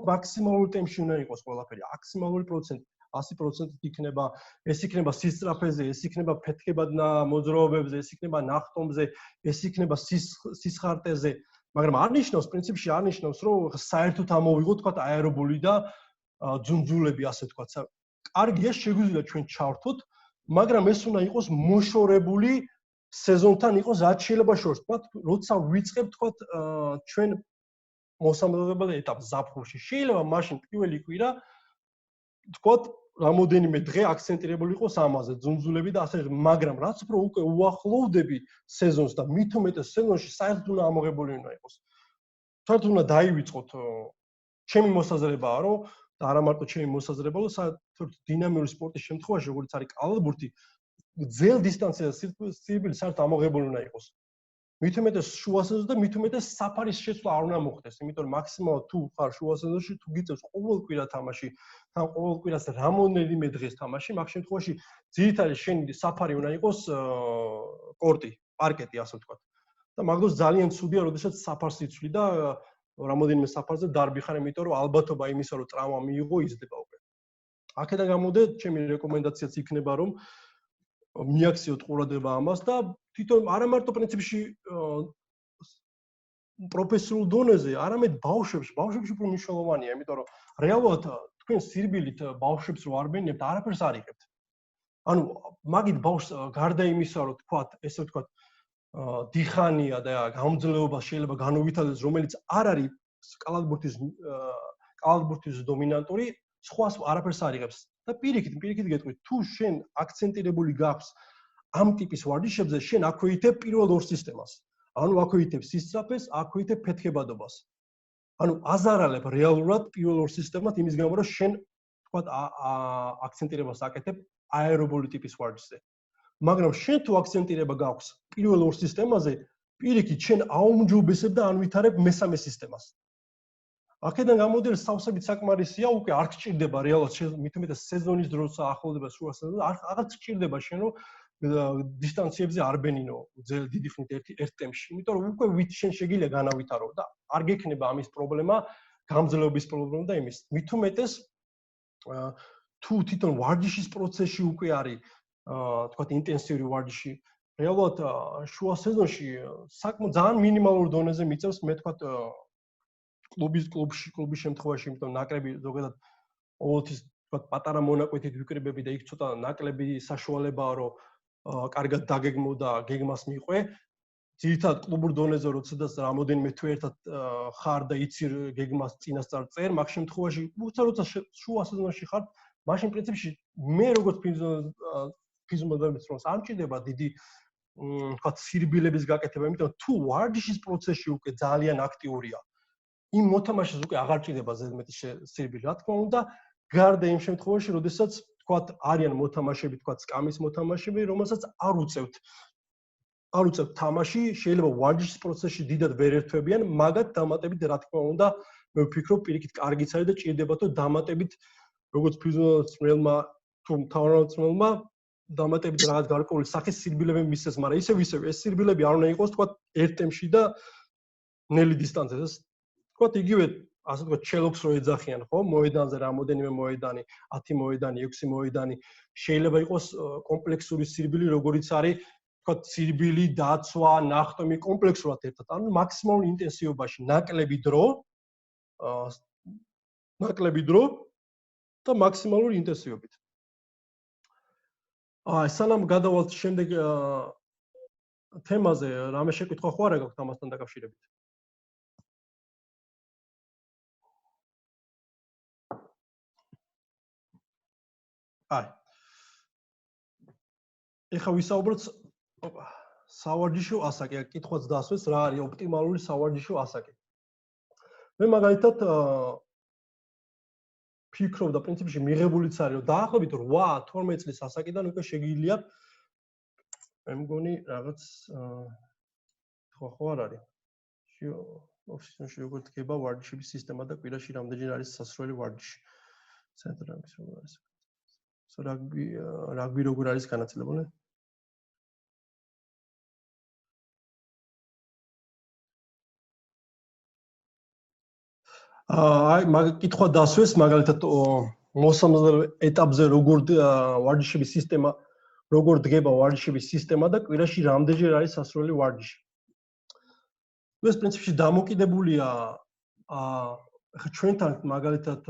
მაქსიმალურ ტემპში უნდა იყოს ყველაფერი, მაქსიმალური პროცენტი, 100% იქნება, ეს იქნება სისწრაფეზე, ეს იქნება ფეთქებად მოძრაობებზე, ეს იქნება ნახტომზე, ეს იქნება სისხარტეზე. მაგრამ არ ნიშნავს, პრინციპში არ ნიშნავს, რომ საერთოდ ამოვიღოთ თქვა აერობული და ძუნძულები, ასე თქვა. კარგია, შეგვიძლია ჩვენ ჩავრთოთ, მაგრამ ეს უნდა იყოს მოშორებული სეზონთან იყოს რაც შეიძლება შორს, თქვა, როცა ვიწყებ თქვა ჩვენ მოსამზადებელ ეტაპს ზაფხულში. შეიძლება მაშინ პირველი კვირა თქვა რამოდენიმე დღე აქცენტირებული იყოს ამაზე, ძუნძულები და ასე, მაგრამ რაც უფრო უკვე უახლოვდები სეზონს და მით უმეტეს სეზონში საერთოდ უნდა ამოღებული უნდა იყოს. საერთოდ უნდა დაივიწყოთ ჩემი მოსაზრებაა, რომ და არა მარტო ჩემი მოსაზრება, რომ საერთოდ დინამიური სპორტის შემთხვევაში, როგორც არის კალათბურთი, ძელ დისტანციაზე სირბილი საერთოდ ამოღებული უნდა იყოს. მით უმეტეს შუა სეზონში და მით უმეტეს საფარის შეცვლა არ უნდა მოხდეს, იმიტომ რომ მაქსიმალურად თუ ხარ შუა სეზონში, თუ გიწევს ყოველ კვირა თამაში, თან ყოველ კვირას რამოდენიმე დღეს თამაში, მაგ შემთხვევაში ძირითადად შენი საფარი უნდა იყოს კორტი, პარკეტი, ასე ვთქვათ. და მაგ დროს ძალიან ცუდია, როდესაც საფარს იცვლი და რამოდენიმე საფარზე დარბი ხარ, იმიტომ რომ ალბათობა იმისა, რომ ტრავმა მიიღო, იზრდება უკვე. აქედან გამომდინარე, ჩემი რეკომენდაციაც იქნება, რომ მიაქციოთ ყურადღება ამას და თვითონ არა მარტო პრინციპში პროფესიულ დონეზე, არამედ ბავშვებში უფრო მნიშვნელოვანია, იმიტომ რომ რეალურად თქვენ სირბილით ბავშვებს რო არ ბენებთ, არაფერს არ იღებთ. ანუ მაგით ბავშვს გარდა იმისა, რომ თქვათ, ესე ვთქვათ, დიხანია და გამძლეობა შეიძლება განუვითარდეს, რომელიც არ არის კალათბურთის დომინანტური, სხვას არაფერს არ იღებს. და პირიქით გეტყვით, თუ შენ აქცენტირებული გაქვს ამ ტიპის ვარჯიშებზე, შენ აქვეითებ პირველ ორ სისტემას. ანუ აქვეითებ სისწრაფეს, აქვეითებ ფეთქებადობას. ანუ აზარალებ რეალურად პირველ ორ სისტემას იმის გამო, რომ შენ თქვა აქცენტირებას აკეთებ აერობული ტიპის ვარჯიშზე. მაგრამ შენ თუ აქცენტირება გაქვს პირველ ორ სისტემაზე, პირიქით შენ აუმჯობესებ და ანვითარებ მესამე სისტემას. აქედან გამომდინარე, სავსებით საკმარისია, უკვე არ გჭირდება რეალურად მით უმეტეს სეზონის დროს ახლოვდება შუა სეზონი, აღარ გჭირდება შენ რომ დისტანციებზე არ ბენინო ძელ დიდი ხნით ერთ ტემპში, იმიტომ რომ უკვე შენ შეგიძლია განავითარო და არ გექნება ამის პრობლემა, გამძლეობის პრობლემა და იმის. მით უმეტეს თუ თვითონ ვარჯიშის პროცესში უკვე არის თქვა ინტენსიური ვარჯიში, რეალურად შუა სეზონში საკმაოდ ძალიან მინიმალურ დონეზე მიწევს, მე თქვა კლუბის შემთხვევაში, იმიტომ ნაკრები ზოგადად ყოველთვის თქვა პატარა მონაკვეთით ვიკრიბები და იქ ცოტა ნაკლები საშუალებაა, რომ კარგად დაგეგმო და გეგმას მიყვე. ძირითადად კლუბურ დონეზე როდესაც რამოდენიმე თუ ერთად ხარ და იცი გეგმას წინასწარ წერ, მაგ შემთხვევაში როცა შუა სეზონში ხარ, მაშინ პრინციპში მე როგორც ფიზმომზადების დროს არ მჭირდება დიდი თქვა სირბილების გაკეთება, იმიტომ თუ ვარჯიშის პროცესში უკვე ძალიან აქტიურია. იმ მოთამაშეს უკვე აღარ ჭირდება ზედმეტი სირბილი, რა თქმა უნდა, გარდა იმ შემთხვევაში, როდესაც თქვათ არიან მოთამაშეები, თქვათ სკამის მოთამაშეები, რომელსაც არ უწევთ თამაში, შეიძლება ვარჯიშის პროცესში დიდად ვერ ერთვებიან, მაგათ დამატებით რა თქმა უნდა, მე ვფიქრობ, პირიქით კარგიც არის და ჭირდებათო დამატებით როგორც ფიზმომზადებლმა თუ მთავრმწვრთნელმა დამატებით რაღაც გარკვეული სახის სირბილები მისცეს, მაგრამ ისევ ეს სირბილები არ უნდა იყოს თქვათ ერთ ტემპში და ნელი დისტანციაზე. თქვათ იგივე ასე ვთქვათ, ჩელოქს რო ეძახიან, ხო? მოედანზე რამოდენიმე მოედანი, 10 მოედანი, 6 მოედანი, შეიძლება იყოს კომპლექსური სირბილი, როგორიც არის, ვთქვათ, სირბილი, დაცვა, ნახტომი კომპლექსურად ერთად. ანუ მაქსიმალურ ინტენსივობაში ნაკლები დრო და მაქსიმალური ინტენსივობით. სანამ გადავალთ შემდეგ თემაზე, რამე შეკითხვა ხო არა გაქვთ ამასთან დაკავშირებით? ეხლა ვისაუბროთ სავარჯიშო ასაკი, კითხვაც დასვეს, რა არის ოპტიმალური სავარჯიშო ასაკი. მე მაგალითად ფიქრობ და პრინციპში მიღებულიც არის, რომ დაახლოებით 8-12 წლის ასაკიდან უკვე შეგიძლია მე მგონი რაღაც ხო არ არის. ოფისში როგორ დგება ვარჯიშების სისტემა და კვირაში რამდენჯერ არის სასროლი ვარჯიში. ცენტრების როგორ არის. რაგბი როგორ არის განაწილებული? მაგ კითხვა დასვეს, მაგალითად მოსამზადებელი ეტაპზე როგორ ვარჯიშების სისტემა, როგორ დგება ვარჯიშების სისტემა და კვირაში რამდენჯერ არის სასროლი ვარჯიში. ეს პრინციპში დამოკიდებულია ახლა ჩვენთან მაგალითად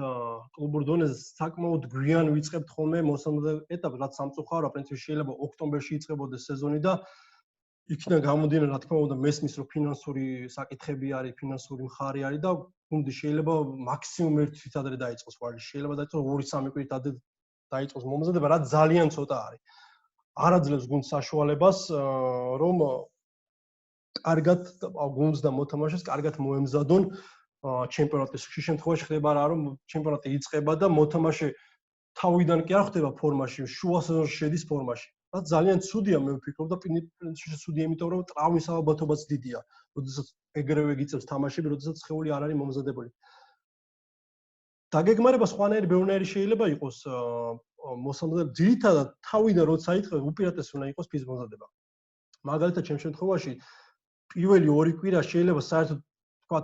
კლუბურ დონეზე საკმაოდ გვიან ვიწყებთ ხოლმე მოსამზადებელი ეტაპს, რაც სამწუხაროა, პრინციპში შეიძლება ოქტომბერში იწყებოდეს სეზონი და იქიდან გამომდინარე, რა თქმა უნდა, მესმის რომ ფინანსური საკითხები არის, ფინანსური მხარე არის და გუნდი შეიძლება მაქსიმუმ ერთ თვით ადრე დაიწყოს ვარჯიში, შეიძლება დაიწყოს 2-3 კვირით ადრე დაიწყოს მომზადება, რაც ძალიან ცოტა არის. არ აძლევს გუნდს საშუალებას, რომ კარგად გუნდს და მოთამაშეს კარგად მოემზადონ ჩემპიონატის. ხშირ შემთხვევაში ხდება რა, რომ ჩემპიონატი იწყება და მოთამაშე თავიდან კი არ ხდება ფორმაში, შუა სეზონში შედის ფორმაში. რაც ძალიან ცუდია, მე ვფიქრობ და პრინციპში ცუდია, იმიტომ რომ ტრავმის ალბათობაც დიდია. როდესაც ეგრევე გიწევს თამაშები, როდესაც სხეული არ არის მომზადებული. დაგეგმარება სხვანაირი ბევრნაირი შეიძლება იყოს მოსამზადებელი. ძირითადად თავიდან როცა იწყება, უპირატესი უნდა იყოს ფიზმომზადება. მაგალითად, ჩემ შემთხვევაში პირველი 2 კვირა შეიძლება საერთოდ თქვა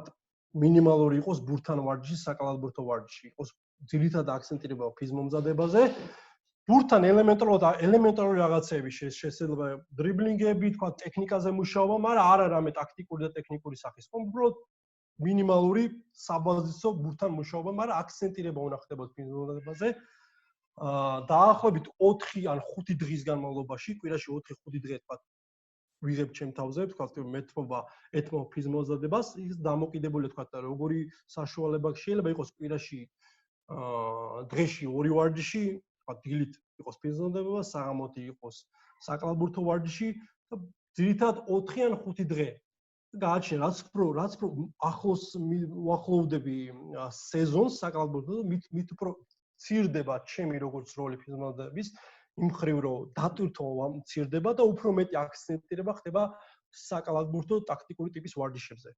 მინიმალური იყოს ბურთთან ვარჯიში, საკალათბურთო ვარჯიში. იყოს ძირითადად აქცენტირება ფიზმომზადებაზე. ბურთთან ელემენტარული რაღაცები შესაძლოა დრიბლინგები, თქვა ტექნიკაზე მუშაობა, მაგრამ არა რამე ტაქტიკური და ტექნიკური სახის. უბრალოდ მინიმალური საბაზისო ბურთთან მუშაობა, მაგრამ აქცენტირება უნდა ხდებოდეს ფიზმომზადებაზე. დაახლოებით 4 ან 5 დღის განმავლობაში, კვირაში 4-5 დღე თქვა ვიღებ ჩემ თავზე, თქვა ეთმობა ფიზმომზადებას, ის დამოკიდებულია თქვა როგორი საშუალება შეიძლება იყოს კვირაში დღეში 2 ვარჯიში, თქვა დილით იყოს ფიზმომზადება, საღამოთი იყოს საკალათბურთო ვარჯიში და ძირითადად 4 ან 5 დღე. გააჩნია რაც უფრო ახლოს უახლოვდები სეზონს საკალათბურთო, მით უფრო ცირდება ჩემი როგორც როლი ფიზმომზადების იმ ხრივ რომ დატვირთო მცირდება და უფრო მეტი აქცენტირება ხდება საკალათბურთო ტაქტიკური ტიპის ვარჯიშებზე.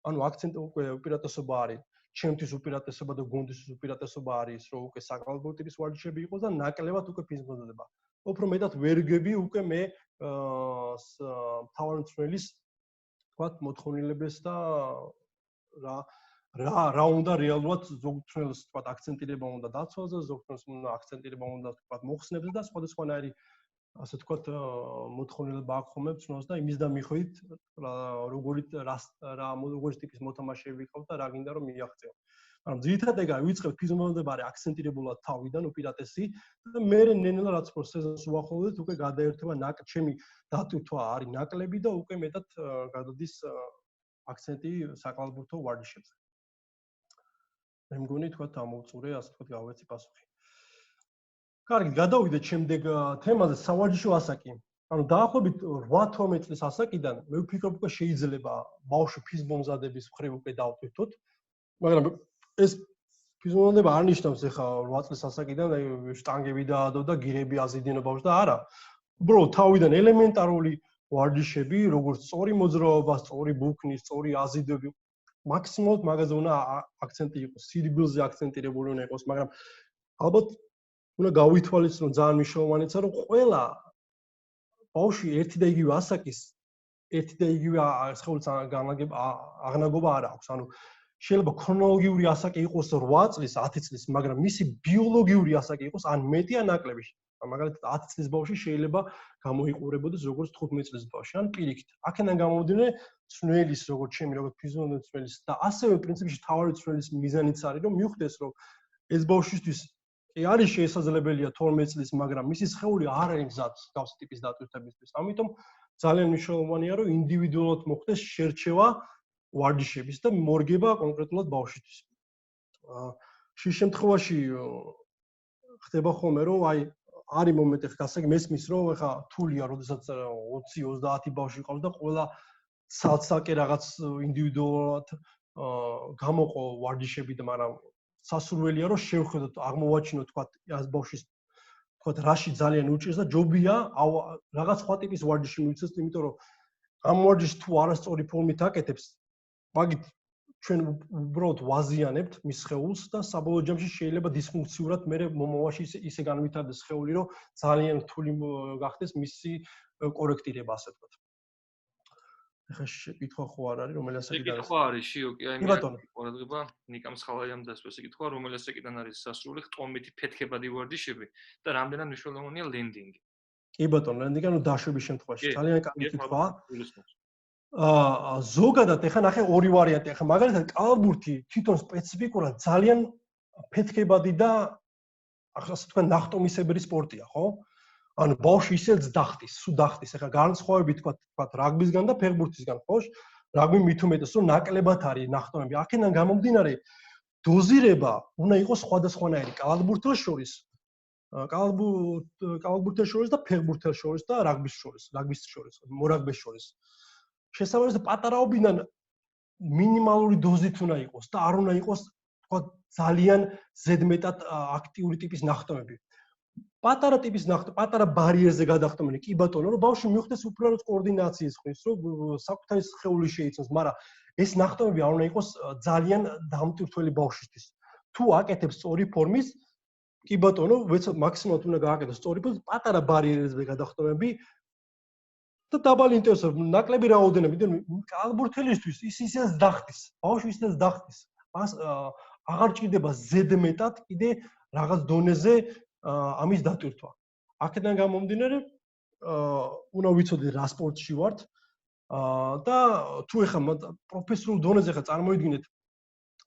ანუ აქცენტი უკვე უპირატესობა არის, ჩემთვის უპირატესობა და გუნდის უპირატესობა არის, რომ უკვე საკალათბურთო ტიპის ვარჯიშები იყოს და ნაკლებად უკვე ფიზმომზადება. უფრო მეტად ვერგები უკვე მე მთავარი მწვრთნელის თქვათ მოთხოვნილებას და რა უნდა რეალურად ზოგ მწვრთნელს თქვათ აქცენტირება უნდა დაცვაზე, ზოგ მწვრთნელს უნდა აქცენტირება უნდა თქვათ მოხსნებზე და სხვადასხვანაირი ასე თქვათ მოთხოვნილება აქვს ხოლმე მწვრთნელს და იმის და მიხედვით როგორი ტიპის მოთამაშეები ყავს და რა გინდა რომ მიაღწიო. ანუ ძირითადად ეგ არის ვიწყებთ ფიზმომზადება არის აქცენტირებულად თავიდან უპირატესი და მე ნენელა რაც უფრო სეზონს უახლოვდეთ უკვე გადაერთება ჩემი დატვირთვა არის ნაკლები და უკვე მეტად გადადის აქცენტი საკალათბურთო ვარჯიშებზე. მე მგონი თქვა ამოვწურე, ასე თქვა გავეცი პასუხი. კარგი, გადავიდეთ შემდეგ თემაზე სავარჯიშო ასაკი. ანუ დაახლოებით 8-12 წლის ასაკიდან მე ვფიქრობ უკვე შეიძლება ბავშვი ფიზმომზადების მხრივ უკვე დავტვირთოთ. მაგრამ ეს ფიზმომზადება არ ნიშნავს ეხა 8 წლის ასაკიდან შტანგები დაადო და გირები აზიდინო ბავშვს და არა. უბრალოდ თავიდან ელემენტარული ვარჯიშები, როგორც სწორი მოძრაობა, სწორი ბუქნი, სწორი აზიდები, მაქსიმალურად მაგაზე უნდა აქცენტი იყოს, სირბილზე აქცენტირებული უნდა იყოს, მაგრამ ალბათ უნდა გავითვალისწინოთ ძალიან მნიშვნელოვანია, რომ ყველა ბავშვი ერთი და იგივე ასაკის, ერთი და იგივე სხეულის აღნაგობა არ აქვს. ანუ შეიძლება ქრონოლოგიური ასაკი იყოს 8 წლის, 10 წლის, მაგრამ მისი ბიოლოგიური ასაკი იყოს ან მეტი ან ნაკლები. მაგალითად 10 წლის ბავშვი შეიძლება გამოიყურებოდეს როგორც 15 წლის ბავშვი, ან პირიქით. აქედან გამომდინარე, ცვლილის როგორც ჩემი, როგორც ფიზიოლოგიის ცვლილის და ასევე პრინციპში თავარი ცვლილის მიზანიც არის, რომ მიხვდეს, რომ ეს ბავშვისთვის კი არის შესაძლებელია 12 წლის, მაგრამ მისი სხეული არ არის მზად გავსი ტიპის დატვირთებისთვის. ამიტომ ძალიან მნიშვნელოვანია, რომ ინდივიდუალურად მოხდეს შერჩევა ვარჯიშების და მორგება კონკრეტულად ბავშვისთვის. შის შემთხვევაში ხდება ხოლმე, რომ არის მომენტი, ხა ასაკი მესმის, რომ ხა თულია, როდესაც 20-30 ბავშვი ყავს და ყველა ცალ-ცალკე რაღაც ინდივიდუალურად გამოყო ვარჯიშები და მაგრამ სასურველია, რომ შევხედოთ, აღმოვაჩინოთ, თქვა, ეს ბავშვის თქვა, რაში ძალიან უჭირს და ჯობია რაღაც სხვა ტიპის ვარჯიში მივიცეს, იმიტომ რომ ამ ვარჯიშს თუ არასწორი ფორმით აკეთებს, მაგით ჩვენ უბრალოდ ვაზიანებთ მის სხეულს და საბოლოო ჯამში შეიძლება დისფუნქციურად მე მომავალში ისე განვითარდეს სხეული, რომ ძალიან რთული გახდეს მისი კორექტირება, ასე ვთქვათ. ეხლა შეკითხვა ხო არ არის, რომელი ასაკიდან არის? შეკითხვა არის, შიოკი, აი მე ყურადღება ნიკამ სხალაიამ დასვეს შეკითხვა, რომელი ასაკიდან არის სასრული ხტომითი ფეთქებადი ვარჯიშები და რამდენად მნიშვნელოვანია ლენდინგი. კი ბატონო, ლენდინგი ანუ დაშვების შემთხვევაში ძალიან კარგი კითხვაა. ზოგადად ეხლა ნახე ორი ვარიანტი, ეხლა მაგალითად კალათბურთი თვითონ სპეციფიკურად ძალიან ფეთქებადი და ასე თქვა ნახტომისებრი სპორტია, ხო? ანუ ბავშვი ისე დახტის, სულ დახტის. ეხლა განსხვავებით თქვა რაგბისგან და ფეხბურთისგან, ხო? რაგბი მით უმეტეს რომ ნაკლებად არის ნახტომები. აქედან გამომდინარე დოზირება უნდა იყოს სხვადასხვანაირი კალათბურთელს შორის, კალათბურთელს შორის და ფეხბურთელს შორის და რაგბის შორის, მორაგბეს შორის. შესაბამისად პატარაობიდან მინიმალური დოზით უნდა იყოს და არ უნდა იყოს თქვა ძალიან ზედმეტად აქტიური ტიპის ნახტომები. პატარა ტიპის პატარა ბარიერზე გადახტომილი კი ბატონო, რომ ბავშვი მიხვდეს უბრალოდ კოორდინაციის ხმის, რომ საკუთარი სხეული შეიცნოს, მაგრამ ეს ნახტომები არ უნდა იყოს ძალიან დამტვირთველი ბავშვისთვის. თუ აკეთებს სწორი ფორმის, კი ბატონო, მაქსიმალურად უნდა გააკეთოს სწორი ფორმის, პატარა ბარიერებზე გადახტომები და დაბალი ინტერესები, ნაკლები რაოდენობით, კალათბურთელისთვის ის ისეც დახტის, ბავშვი ისეც დახტის. აღარ ჭირდება ზედმეტად კიდე რაღაც დონეზე ამის დატვირთვა. აქედან გამომდინარე, უნდა ვიცოდეთ რა სპორტში ვართ და თუ ეხლა პროფესიულ დონეზე ხა წარმოიდგინეთ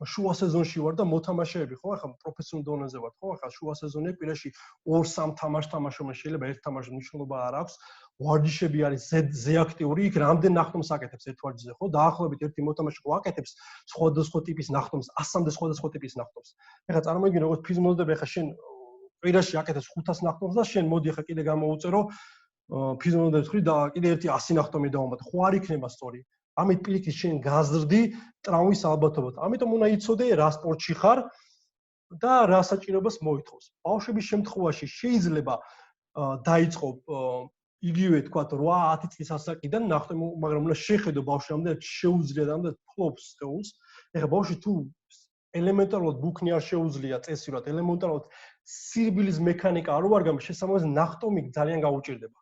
შუა სეზონში ვარ და მოთამაშეები, ხო, ახლა პროფესიულ დონეზე ვარ, ხო, ახლა შუა სეზონია, კვირაში 2-3 თამაშს თამაშობ, შეიძლება ერთ თამაშს მნიშვნელობა არ აქვს. ვარჯიშები არის ზე აქტიური, იქ რამდენ ნახტომს აკეთებს ერთ ვარჯიშზე, ხო? დაახლოებით ერთი მოთამაშე ხო აკეთებს სხვადასხვა ტიპის ნახტომს, 100-მდე სხვადასხვა ტიპის ნახტომს. ეხლა წარმოიდგინე, როგორც ფიზმომზადები, ეხლა შენ კვირაში აკეთებს 500 ნახტომს და შენ მოდი ეხლა კიდე გამოუწერო ფიზმომზადების ხრი და კიდე ერთი 100 ნახტომი დავამატე. ხო არ იქნება სწორი. ამით პირიქით შენ გაზრდი ტრავმის ალბათობად. ამიტომ უნდა იცოდე რა სპორტში ხარ და რა საჭიროებას მოითხოვს. ბავშვების შემთხვევაში შეიძლება დაიწყო იგივე თქვა 8-10 წლის ასაკიდან ნახტომი, მაგრამ უნდა შეხედო ბავშვი რამდენად შეუძლია და რამდენად ფლობს სხეულს. ეხლა ბავშვი თუ ელემენტარულად ბუქნი არ შეუძლია წესიურად, ელემენტარულად სირბილის მექანიკა არ უარგამს, შესაბამისად ნახტომი ძალიან გაუჭირდება.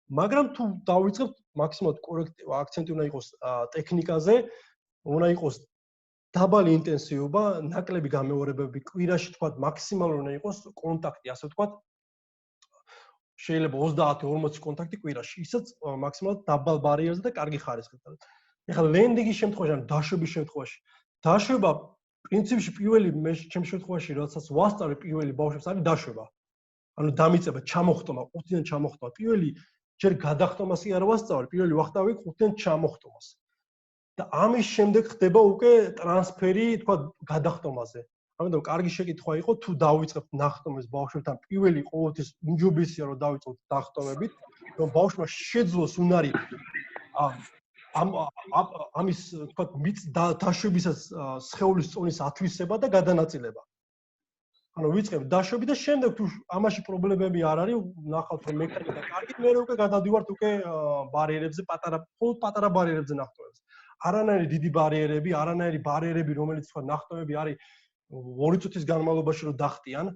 მაგრამ თუ დავიწყებთ მაქსიმალურად კორექტი აქცენტი უნდა იყოს ტექნიკაზე, უნდა იყოს დაბალი ინტენსივობა, ნაკლები გამეორებები, კვირაში თქვა მაქსიმალური უნდა იყოს კონტაქტი, ასე ვთქვათ. შეიძლება 30-40 კონტაქტი კვირაში, ისიც მაქსიმალურად დაბალ ბარიერზე და კარგი ხარისხით. ეხლა ლენდინგის შემთხვევაში, ან დაშვების შემთხვევაში, დაშვება პრინციპში პირველი მე ჩემ შემთხვევაში, როდესაც ვასწავლე პირველი ბავშვებს არის დაშვება. ანუ დამიწება, ჩამოხტომა, ყუთიდან ჩამოხტომა. პირველი ჯერ გადახტომას კი არ ვასწავლე, პირველი ვახტავი ყუთიდან ჩამოხტომას. და ამის შემდეგ ხდება უკვე ტრანსფერი, თქვა, გადახტომაზე. ამიტომ კარგი შეკითხვა იყო, თუ დავიწყებთ ნახტომის ბავშვებთან, პირველი ყოველთვის უმჯობესია, რომ დავიწყოთ ნახტომებით, რომ ბავშვმა შეძლოს უნარი ამის, თქვა, დაშვებისას სხეულის წონის ათვისება და გადანაწილება. ანუ ვიწყებთ დაშვები და შემდეგ თუ ამაში პრობლემები არ არის, ნახავთ რომ მექანიკა კარგი, მე უკვე გადავდივართ უკვე ბარიერებზე, პატარა ბარიერებზე ნახტომებს. არანაირი დიდი ბარიერები, არანაირი ბარიერები, რომელიც თქვა ნახტომები არის 2 წუთის განმავლობაში რომ დახტიან,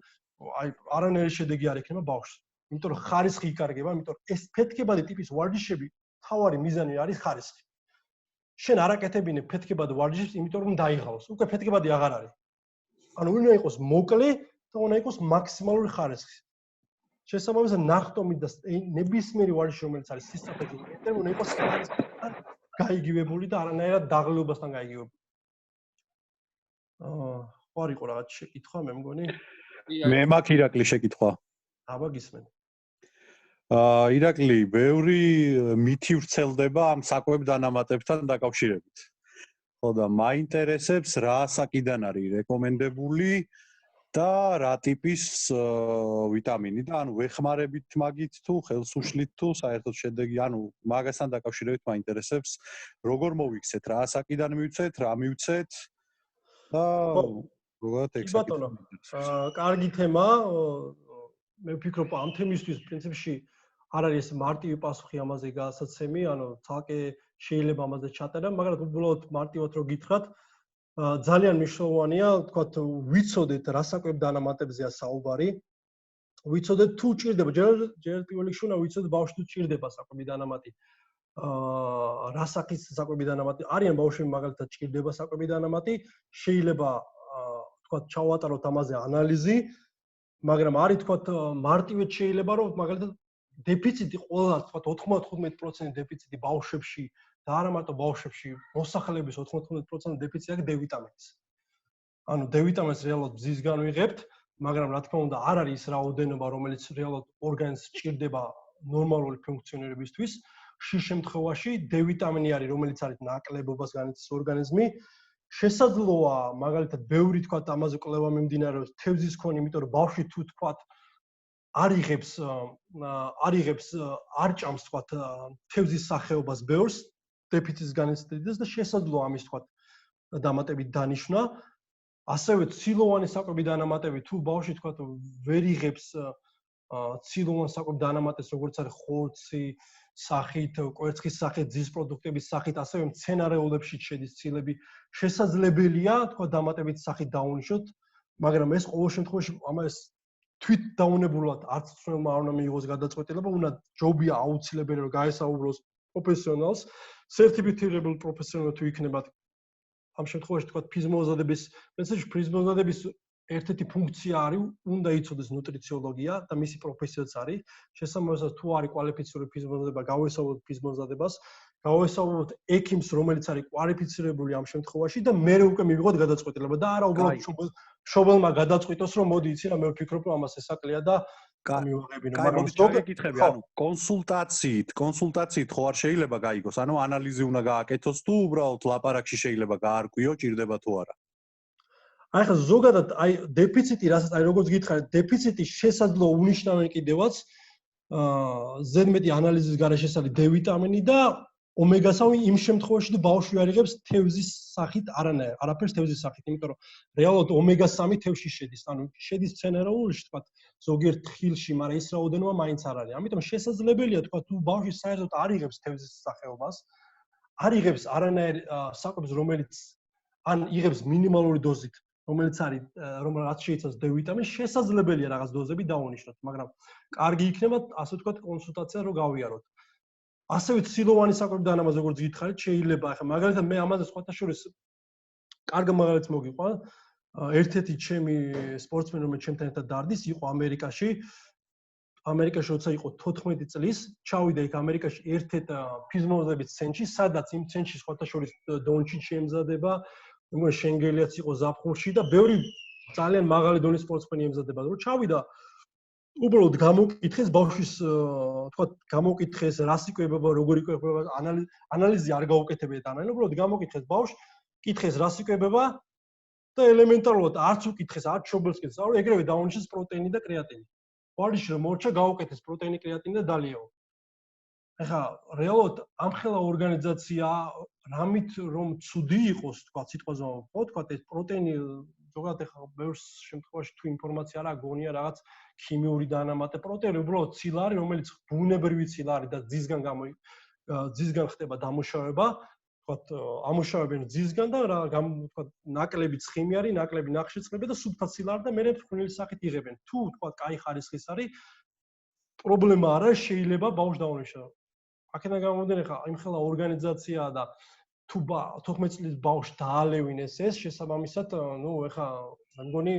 აი არანაირი შედეგი არ ექნება ბავშვს. იმიტომ რომ ხარისხი იკარგება, იმიტომ რომ ეს ფეთქებადი ტიპის ვარჯიშები თავარი მიზანი არის ხარისხი. შენ არ აკეთებინე ფეთქებადი ვარჯიშებს, იმიტომ რომ დაიღალოს. უკვე ფეთქებადი აღარ არის. ანუ უნდა იყოს მოკლე და უნდა იყოს მაქსიმალური ხარისხი. შესაბამისად ნახტომი და ნებისმიერი ვარჯიში რომელიც არის სისწრაფეზე მეტი უნდა იყოს სპეციალისტთან გაიგივებული და არანაირად დაღლილობასთან გაიგივებული. ხო არ იყო რაღაც შეკითხვა მე მგონი? მე მაქვს ირაკლი შეკითხვა. აბა გისმენ. ირაკლი, ბევრი მითი ვრცელდება ამ საკვებ დანამატებთან დაკავშირებით. ხო და მაინტერესებს რა ასაკიდან არის რეკომენდებული და რა ტიპის ვიტამინი და ანუ ვეხმარებით მაგით თუ ხელს უშლით თუ საერთოდ შედეგი, ანუ მაგასთან დაკავშირებით მაინტერესებს როგორ მოვიქცეთ, რა ასაკიდან მივცეთ, რა მივცეთ და როგორ ექსპერტი. კარგი თემა. მე ვფიქრობ ამ თემისთვის პრინციპში არ არის მარტივი პასუხი ამაზე გადასაცემი, ანუ თალკე შეიძლება ამაზე ჩატარდა, მაგრამ უბრალოდ მარტივად რო გითხრათ, ძალიან მნიშვნელოვანია, თქვათ, ვიცოდეთ რა საკვებ დანამატებზეა საუბარი. ვიცოდეთ თუ ჭირდება, ჯერ პირველ რიგში უნდა ვიცოდეთ ბავშვს თუ ჭირდება საკვები დანამატი. რა სახის საკვები დანამატი? არიან ბავშვები მაგალითად ჭირდება საკვები დანამატი, შეიძლება თქვათ ჩავატაროთ ამაზე ანალიზი, მაგრამ არის თქვათ მარტივად შეიძლება რომ მაგალითად დეფიციტი ყველა თქვათ 95% დეფიციტი ბავშვებში და არა მარტო ბავშვებში, მოსახლეობის 95% დეფიციტი აქვს დ-ვიტამინის. ანუ დ-ვიტამინს რეალურად მზისგან ვიღებთ, მაგრამ რა თქმა უნდა არ არის ის რაოდენობა, რომელიც რეალურად ორგანიზმს ჭირდება ნორმალური ფუნქციონირებისთვის. ხშირ შემთხვევაში დ-ვიტამინი არის, რომელიც არის ნაკლებობას განიცდის ორგანიზმი. შესაძლოა მაგალითად ბევრი თქვათ ამაზე კვლევა მიმდინარეობს თევზის ქონი, იმიტომ რომ ბავშვი თუ თქვათ არ ჭამს თქვათ თევზის სახეობას ბევრს დეფიციტის განიცდიდეს და შესაძლოა ამის თქვათ დამატებით დანიშნა. ასევე ცილოვანი საკვები დანამატები თუ ბავშვი თქვათ ვერ იღებს ცილოვან საკვებ დანამატებს, როგორც არის ხორცი სახით, კვერცხის სახით, ძის პროდუქტების სახით, ასევე მცენარეულებში შედის ცილები, შესაძლებელია თქვა დამატებით სახით დაუნიშნოთ, მაგრამ ეს ყოველ შემთხვევაში ამას თვით დაუნებურად არც მწვრთნელმა არ უნდა მიიღოს გადაწყვეტილება, უნდა ჯობია აუცილებელი რომ გაესაუბროს პროფესიონალს, სერტიფიცირებულ პროფესიონალს თუ იქნებათ. ამ შემთხვევაში თქვა ფიზმომზადების, პრინციპში ფიზმომზადების ერთ-ერთი ფუნქცია არის, უნდა იცოდეს ნუტრიციოლოგია და მისი პროფესიაც არის. შესაბამისად, თუ არის კვალიფიციური ფიზმომზადება, გავესაუბროთ ფიზმომზადებას, გავესაუბროთ ექიმს, რომელიც არის კვალიფიცირებული ამ შემთხვევაში და მე უკვე მივიღოთ გადაწყვეტილება და არა უბრალოდ მშობელმა გადაწყვიტოს, რომ მოდი იცი რა, მე ვფიქრობ, რომ ამას ესაკლია და მივაღებინო. მაგრამ შეგეკითხები, ანუ კონსულტაციით ხო არ შეიძლება გაიგოს, ანუ ანალიზი უნდა გააკეთოს თუ უბრალოდ ლაპარაკში შეიძლება გაარკვიო, ჭირდება თუ არა. აი ხა ზოგადად აი დეფიციტი რასაც აი როგორც გითხარით დეფიციტი შესაძლოა უნიშნავენ კიდევაც ზედმეტი ანალიზის გარეშე არის დ-ვიტამინი და ომეგა-3 იმ შემთხვევაში თუ ბავშვი არ იღებს თევზის სახით არაფერს თევზის სახით, იმიტომ რომ რეალურად ომეგა-3 თევზში შედის, ანუ შედის მცენარეულში თქვა ზოგიერთ ხილში, მაგრამ ის რაოდენობა მაინც არ არის. ამიტომ შესაძლებელია თქვა თუ ბავშვი საერთოდ არ იღებს თევზის სახეობას, არ იღებს არანაირ საკვებს, რომელიც ან იღებს მინიმალური დოზით რომელიც არის რაც შეიცავს დ-ვიტამინს, შესაძლებელია რაღაც დოზები დაუნიშნოთ, მაგრამ კარგი იქნება ასე ვთქვათ კონსულტაცია რომ გავიაროთ. ასევე ცილოვანი საკვები დანამატი როგორც გითხარით, შეიძლება ახლა მაგალითად მე ამაზე სხვათა შორის კარგი მაგალითს მოგიყვა. ერთ-ერთი ჩემი სპორტსმენი რომელიც ჩემთან ერთად დარდის, იყო ამერიკაში. ამერიკაში როცა იყო 14 წლის, ჩავიდა იქ ამერიკაში ერთ-ერთ ფიზმომზადების ცენტრში, სადაც იმ ცენტრში სხვათა შორის დონჩიჩი ემზადება მგონი შენგელიაც იყო ზაფხულში და ბევრი ძალიან მაღალი დონის სპორტსმენი ემზადება. რომ ჩავიდა უბრალოდ გამოკითხეს ბავშვის თქვა გამოკითხეს რას იკვებება, როგორ იკვებება, ანალიზი არ გაუკეთებია და უბრალოდ გამოკითხეს ბავშვს, კითხეს რას იკვებება და ელემენტარულად არც უკითხეს, არც შობელს კითხეს, რა ეგრევე დაუნიშნეს პროტეინი და კრეატინი. ვარჯიში რომ მორჩა გაუკეთეს პროტეინი, კრეატინი და დალიეო. ეხლა რეალურად ამხელა ორგანიზაცია რამით რომ ცუდი იყოს თქვა სიტყვაზე ხო თქვა ეს პროტეინი ზოგადად ეხლა ბევრ შემთხვევაში თუ ინფორმაცია არა გონია რაღაც ქიმიური დანამატი პროტეინი უბრალოდ ცილა არის რომელიც ბუნებრივი ცილა არის და ძისგან ხდება დამუშავება თქვა ამუშავებენ ძისგან და რა თქვა ნაკლები ცხიმი არის ნაკლები ნახშირწყლები და სუფთა ცილა არის და მერე ფრქნილის სახით იღებენ თუ თქვა კაი ხარისხის არის პრობლემა არა შეიძლება ბავშვს დაუნიშნოს აქედან გამომდინარე ხა იმ ხელა ორგანიზაცია და თუ 14 წლის ბავშვს დაალევინეს ეს შესაბამისად ნუ ეხა მე მგონი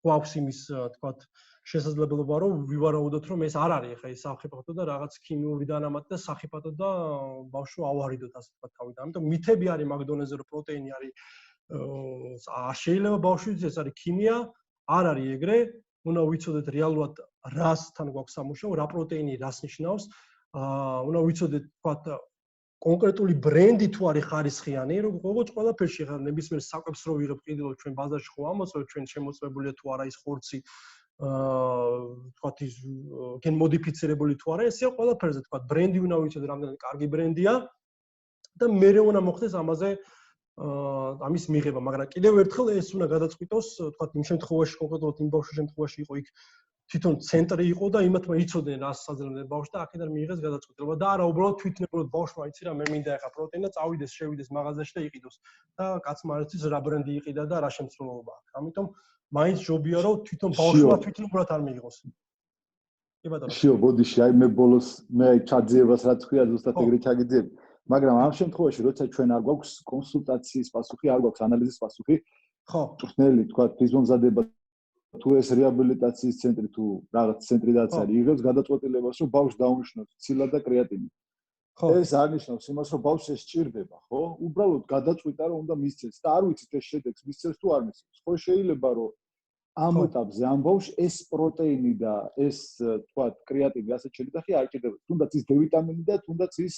გვაქვს იმის თქვა შესაძლებლობა რომ ვივარაუდოთ რომ ეს არ არის ხა ის სახიფათო და რაღაც ქიმიური დანამატი და სახიფათო და ბავშვო ავარიდოთ ასე თქვა თავიდან. ამიტომ მითები არის მაგ დონეზე რომ პროტეინი არის შეიძლება ბავშვიც ეს არის ქიმია, არ არის ეგრე, უნდა ვიცოდეთ რეალურად რასთან გვაქვს სამუშაო, რა პროტეინი რას ნიშნავს. უნდა ვიცოდეთ თქვა კონკრეტული ბრენდი თუ არის ხარისხიანი, როგორც ყველაფერში ხარ ნებისმიერ საკვებს რო ვიღებ კიდევ ჩვენ ბაზარში ხო ამოწევთ ჩვენ შემოწმებულია თუ არა ის ხორცი თქვა ის გენ მოდიფიცირებული თუ არა, ესეა ყველაფერზე თქვა ბრენდი უნდა ვიცოდეთ რამდენად კარგი ბრენდია და მერე უნდა მოხდეს ამაზე ამის მიღება, მაგრამ კიდევ ერთხელ ეს უნდა გადაწყვიტოს, თქვა იმ შემთხვევაში კონკრეტულად იმ ბავშვის შემთხვევაში იყო იქ თვითონ ცენტრი იყო და იმათმა იცოდნენ რას საძლევდნენ ბავშვს და აქედან მიიღეს გადაწყვეტილება და არა უბრალოდ თვითნებურად ბავშვმა იცი რა მე მინდა ეხა პროტეინი და წავიდეს შევიდეს მაღაზიაში და იყიდოს და კაცმა არ იცის რა ბრენდი იყიდა და რა შემცველობა აქვს. ამიტომ მაინც ჯობია რომ თვითონ ბავშვმა თვითნებურად არ მიიღოს. კი ბატონო. შიო ბოდიში აი მე ბოლოს მე აი ჩაძიებას რაც ქვია ზუსტად ეგრე ჩაგიძიებ. მაგრამ ამ შემთხვევაში როცა ჩვენ არ გვაქვს კონსულტაციის პასუხი, არ გვაქვს ანალიზის პასუხი, ხო, მწვრთნელი თქვა ფიზმომზადება თუ ეს რეაბილიტაციის ცენტრი თუ რაღაც ცენტრიდაც არის, იღებს გადაწყვეტილებას, რომ ბავშვს დაუნიშნოს ცილა და კრეატინი. ეს არ ნიშნავს იმას, რომ ბავშვს ეს სჭირდება, ხო? უბრალოდ გადაწყვიტა, რომ უნდა მისცეს და არ ვიცით ეს შედეგს მისცეს თუ არ მისცეს. ხო შეიძლება რომ ამ ეტაპზე ამ ბავშვს ეს პროტეინი და ეს თქვა კრეატინი ასე შეიძლება ხი არ ჭირდება. თუნდაც ის დ-ვიტამინი და თუნდაც ის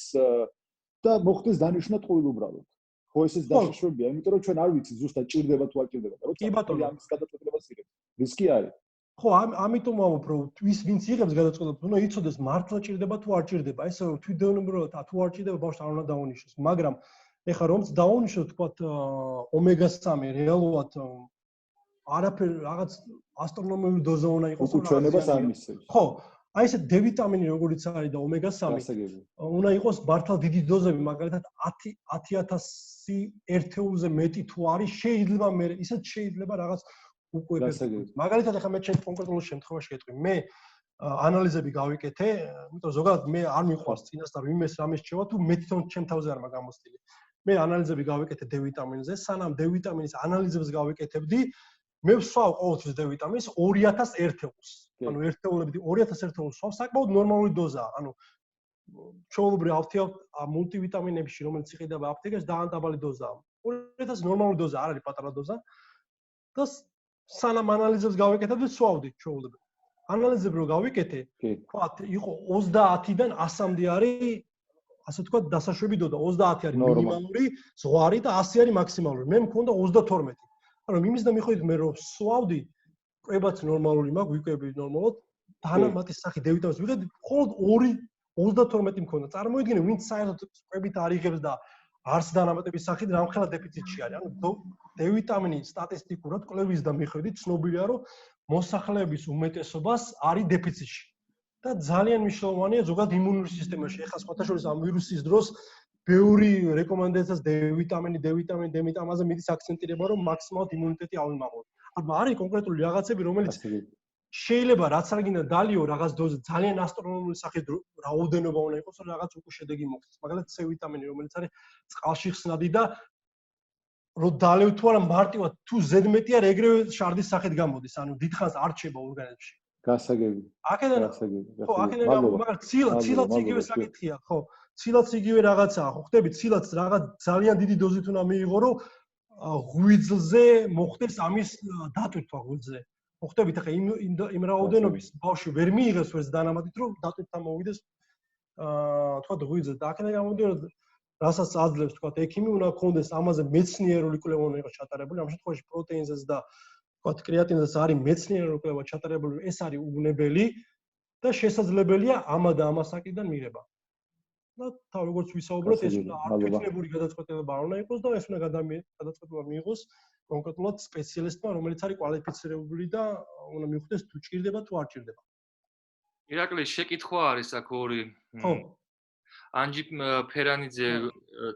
და მოხდეს დანიშნა ტყუილ უბრალოდ. ხო ესეც დაშოშებია, იმიტომ რომ ჩვენ არ ვიცით ზუსტად ჭირდება თუ არ ჭირდება და როცა ამის გადაწყვეტილებას იღებს, რისკი არის. ხო, ამიტომ ვამბობ, რომ ის ვინც იღებს გადაწყვეტილებას, უნდა იცოდეს მართლა ჭირდება თუ არ ჭირდება. ესე რომ თვითდევნებურად თუ არ ჭირდება, ბავშვს არ უნდა დაუნიშნოს. მაგრამ ეხლა რომც დაუნიშნოს, თქვათ ომეგა-3 რეალურად არაფერ რაღაც ასტრონომიული დოზა უნდა იყოს, რომ ჩვენებას არ მისცემს. ხო, აი ეს დ-ვიტამინი როგორიც არის და ომეგა-3 უნდა იყოს მართლა დიდი დოზები, მაგალითად 10000 ერთეულზე მეტი თუ არის, შეიძლება მე ისეთ შეიძლება რაღაც უკვე ეფექტური. მაგალითად ახლა მე ჩემ კონკრეტულ შემთხვევაში გეტყვი, მე ანალიზები გავიკეთე, იმიტომ ზოგადად მე არ მიყვარს წინასწარ ვიმეს რამე შევა თუ მე თვითონ ჩემ თავზე არ მაქვს გამოსტილი. მე ანალიზები გავიკეთე დ-ვიტამინზე, სანამ დ-ვიტამინის ანალიზებს გავიკეთებდი, მე ვსვავ ყოველთვის დ-ვიტამინს 2000 ერთეულს. ანუ ერთეულები 2000 ერთეულს ვსვავ, საკმაოდ ნორმალური დოზაა. ანუ ჩვეულებრივ მულტივიტამინებში, რომელიც იყიდება აპტეკაში, ძალიან დაბალი დოზაა. 2000 ნორმალური დოზა არ არის პატარა დოზა. და სანამ ანალიზებს გავიკეთებდი, ვსვავდი ჩვეულებრივ. ანალიზები რო გავიკეთე, ვთქვათ, იყო 30-დან 100-მდე არის, ასე ვთქვათ, დასაშვები დოდა. 30 არის მინიმალური, ზღვარი და 100 არის მაქსიმალური. მე მქონდა 32. ანუ იმის და მიხედვით მე რო ვსვავდი, კვებაც ნორმალური მაქვს, ვიკვები ნორმალურად, დანამატის სახით დ-ვიტამინს ვიღებ, მხოლოდ 32 მქონდა. წარმოიდგინე, ვინც საერთოდ კვებით არ იღებს და არც დანამატების სახით რამხელა დეფიციტში არის. ანუ დ-ვიტამინი სტატისტიკურად კვლევის და მიხედვით ცნობილია, რომ მოსახლეების უმეტესობას არის დეფიციტში. და ძალიან მნიშვნელოვანია ზოგადად იმუნური სისტემაში. ეხლა სხვათა შორის ამ ვირუსის დროს ბევრი რეკომენდაციას დ-ვიტამინი, ამაზე მიდის აქცენტირება, რომ მაქსიმალურად იმუნიტეტი ავიმაღოთ. ანუ არის კონკრეტული რაღაცები, რომელიც შეიძლება რაც არ გინდა დალიო რაღაც დოზა, ძალიან ასტრონომიული სახით რაოდენობა უნდა იყოს, რომ რაღაც უკვე შედეგი მოხდეს. მაგალითად C ვიტამინი, რომელიც არის წყალში ხსნადი და რომ დალევ თუ არა მარტივად თუ ზედმეტი არ ეგრევე შარდის სახით გამოდის, ანუ დიდხანს არ რჩება ორგანიზმში. გასაგები. აქედან ხო, აქედან მაგრამ ცილაც იგივე საკითხია, ხო. ცილაც იგივე რაღაცაა, ხო ხტები, ცილაც რაღაც ძალიან დიდი დოზით უნდა მიიღო, რომ ღვიძლზე მოხდეს ამის დატვირთვა ღვიძლზე. ხო ხტებით, ახლა იმ რაოდენობის ბავშვი ვერ მიიღებს ვერც დანამატით, რომ დატვირთვა მოვიდეს თქვა ღვიძლზე. და აქედან გამომდინარე, რასაც აძლევს თქვა ექიმი, უნდა გქონდეს ამაზე მეცნიერული კვლევა უნდა იყოს ჩატარებული. ამ შემთხვევაში პროტეინზეც და თქვა კრეატინზეც არის მეცნიერული კვლევა ჩატარებული, ეს არის უნებელი და შესაძლებელია ამა და ამ ასაკიდან მიღება. და თავ როგორც ვისაუბრეთ, ეს უნდა არტიკლებული გადაწყვეტილება არ უნდა იყოს და ეს უნდა გადაწყვეტილება მიიღოს კონკრეტულად სპეციალისტმა, რომელიც არის კვალიფიცირებული და უნდა მიხვდეს თუ ჭირდება თუ არ ჭირდება. ირაკლი, შეკითხვა არის აქ ორი. ხო. ანჯი ფერანიძე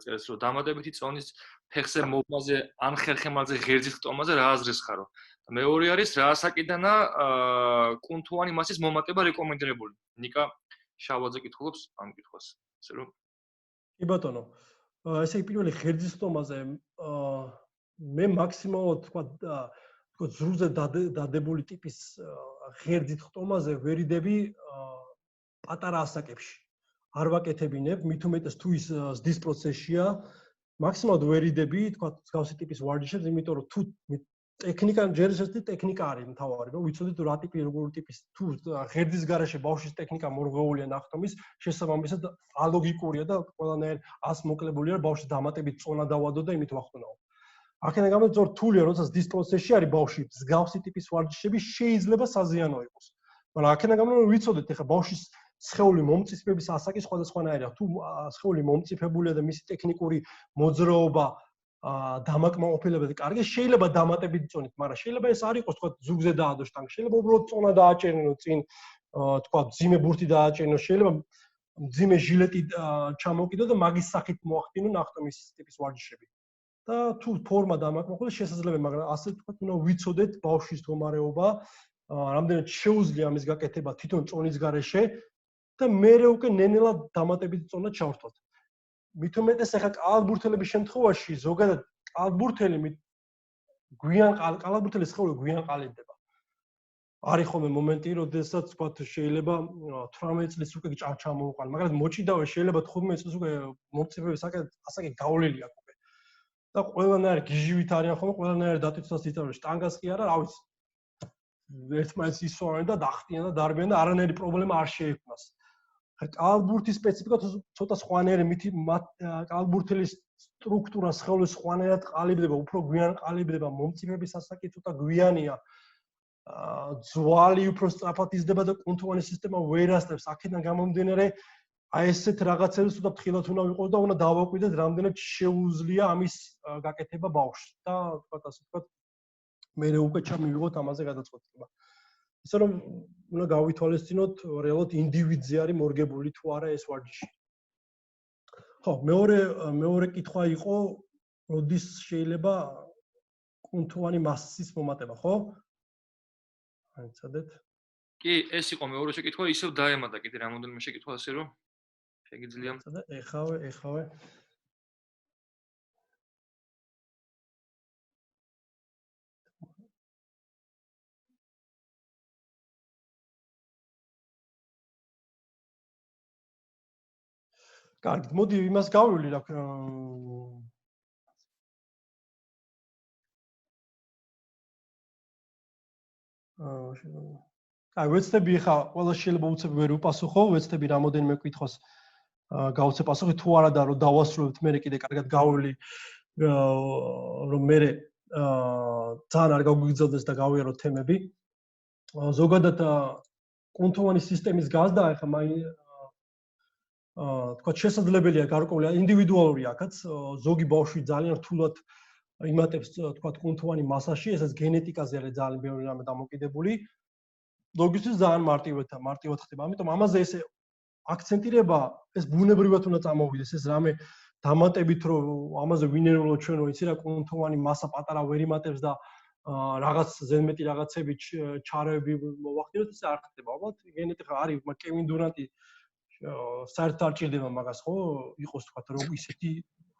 წერს, რომ დამატებითი წონის ფეხზე მოვმაზე ან ხერხემალზე ღერძის ხტომაზე რა აზრის ხარო? და მეორე არის რა ასაკიდანა კუნთოვანი მასის მომატება რეკომენდებული. ნიკა შავაძე კითხულობს ამ კითხვას. ესე რომ კი ბატონო. ესე იგი პირველი ღერძის ხტომაზე მე მაქსიმალურად თქვა თქო ზრუზე დადებული ტიპის ღერძით ხტომაზე ვერიდები პატარა ასაკებში. არ ვაკეთებინებ, მით უმეტეს თუ ის ზრდის პროცესია, მაქსიმალურად ვერიდები, თქვა მსგავსი ტიპის ვარჯიშებს, იმიტომ რომ თუ ტექნიკა ჯერ ერთი ტექნიკა არის მთავარი, რომ ვიცოდეთ რა ტიპი როგორი ტიპის თუ ღერძის გარეშე ბავშვის ტექნიკა მორღვეულია ნახტომის, შესაბამისად ალოგიკურია და ყველანაირ ას მოკლებულია ბავშვის დამატებით წონა დავადო და იმით ვახტუნაო. აქედან გამოდის რომ რთულია, როცა ზრდის პროცესში არის ბავშვი, მსგავსი ტიპის ვარჯიშები შეიძლება საზიანო იყოს. მაგრამ აქედან გამოდის ვიცოდეთ ეხლა ბავშვის სხეული მომწიფების ასაკი სხვადასხვანაირია. თუ სხეული მომწიფებულია და მისი ტექნიკური მოძრაობა დამაკმაყოფილებელი კარგი, შეიძლება დამატებით წონით, მაგრამ შეიძლება ეს არ იყოს, თქვა ზუგზე დაადო შტანგ, შეიძლება უბრალოდ წონა დააჭერინო წინ, თქვა ძიმე ბურთი დააჭერინო, შეიძლება ძიმე ჟილეტი ჩამოკიდო და მაგის სახით მოახდინო ნახტომის ტიპის ვარჯიშები. და თუ ფორმა დამაკმაყოფილებს შესაძლებელია, მაგრამ ასე თქვა უნდა ვიცოდეთ ბავშვის მდგომარეობა, რამდენად შეუძლია ამის გაკეთება თვითონ წონის გარეშე და მერე უკვე ნენელად დამატებით წონა ჩავრთოთ. მით უმეტეს ახლა კალათბურთელების შემთხვევაში ზოგადად კალათბურთელის სხეული გვიან ყალიბდება. არის ხოლმე მომენტი, როდესაც თქვა შეიძლება 18 წლის უკვე ჩამოუყალიბდეს, მაგრამ მოჭიდავე შეიძლება 15 წლის უკვე მომწიფების ასაკი გავლილი აქვს უკვე. და ყველანაირ გიჟივით არიან ხოლმე, ყველანაირ დატვირთვას იწევენ, შტანგას კი არა, რა ვიცი. ერთმანეთს ისვავენ და დახტიან და დარბიან და არანაირი პრობლემა არ შეექმნას. კალათბურთის სპეციფიკა ცოტა სხვანაირი, კალათბურთელის სტრუქტურა სხეულის სხვანაირად ყალიბდება, უფრო გვიან ყალიბდება, მომწიფების ასაკი ცოტა გვიანია. ძვალი უფრო სწრაფად იზრდება და კუნთოვანი სისტემა ვერასწრებს. აქედან გამომდინარე, აი ესეთ რაღაცებს ცოტა ფრთხილად უნდა ვიყოს და უნდა დავაკვირდეთ, რამდენად შეუძლია ამის გაკეთება ბავშვს. და თქვა ასე ვთქვათ, მე უკვე ჩამივიღოთ ამაზე გადაწყვეტილება. ისე რომ უნდა გავითვალისწინოთ რეალურად ინდივიდზე არის მორგებული თუ არა ეს ვარჯიში. ხო, მეორე კითხვა იყო, როდის შეიძლება კუნთოვანი მასის მომატება, ხო? აი, ცადეთ. კი, ეს იყო მეორე შეკითხვა, ისევ დაემატა კიდე რამოდენიმე შეკითხვა ასე რომ შეგიძლია. ეხავე. კარგი, მოდი იმას გავივლი რა. აი, ვეცდები ხა, ყველა შეიძლება უცებ ვერ უპასუხო, ვეცდები რამოდენიმე კითხვას გავუცე პასუხი, თუ არა და რომ დავასრულებთ, მე კიდე კარგად გავივლი, რომ მე ძალიან არ გაგვიგრძელდეს და გავიაროთ თემები. ზოგადად კუნთოვანი სისტემის გაზდა ახლა თქვა შესაძლებელია გარკვეული ინდივიდუალური აქაც ზოგი ბავშვი ძალიან რთულად იმატებს თქვა კუნთოვანი მასაში, ესაც გენეტიკაზე არის ძალიან ბევრი რამე დამოკიდებული. ლოგისთვის ძალიან მარტივად ხდება. ამიტომ ამაზე ესე აქცენტირება ეს ბუნებრივად უნდა წამოვიდეს, ეს რამე დამატებით რომ ამაზე ვინეროლო ჩვენო იცი რა კუნთოვანი მასა პატარა ვერ იმატებს და რაღაც ზედმეტი რაღაცები ჩარევები მოვახდინოთ, ეს არ ხდება. ალბათ გენეტიკა არის, მაგრამ კევინ დურანტი საერთოდ არ ჭირდება მაგას, ხო? იყოს თქვა რომ ისეთი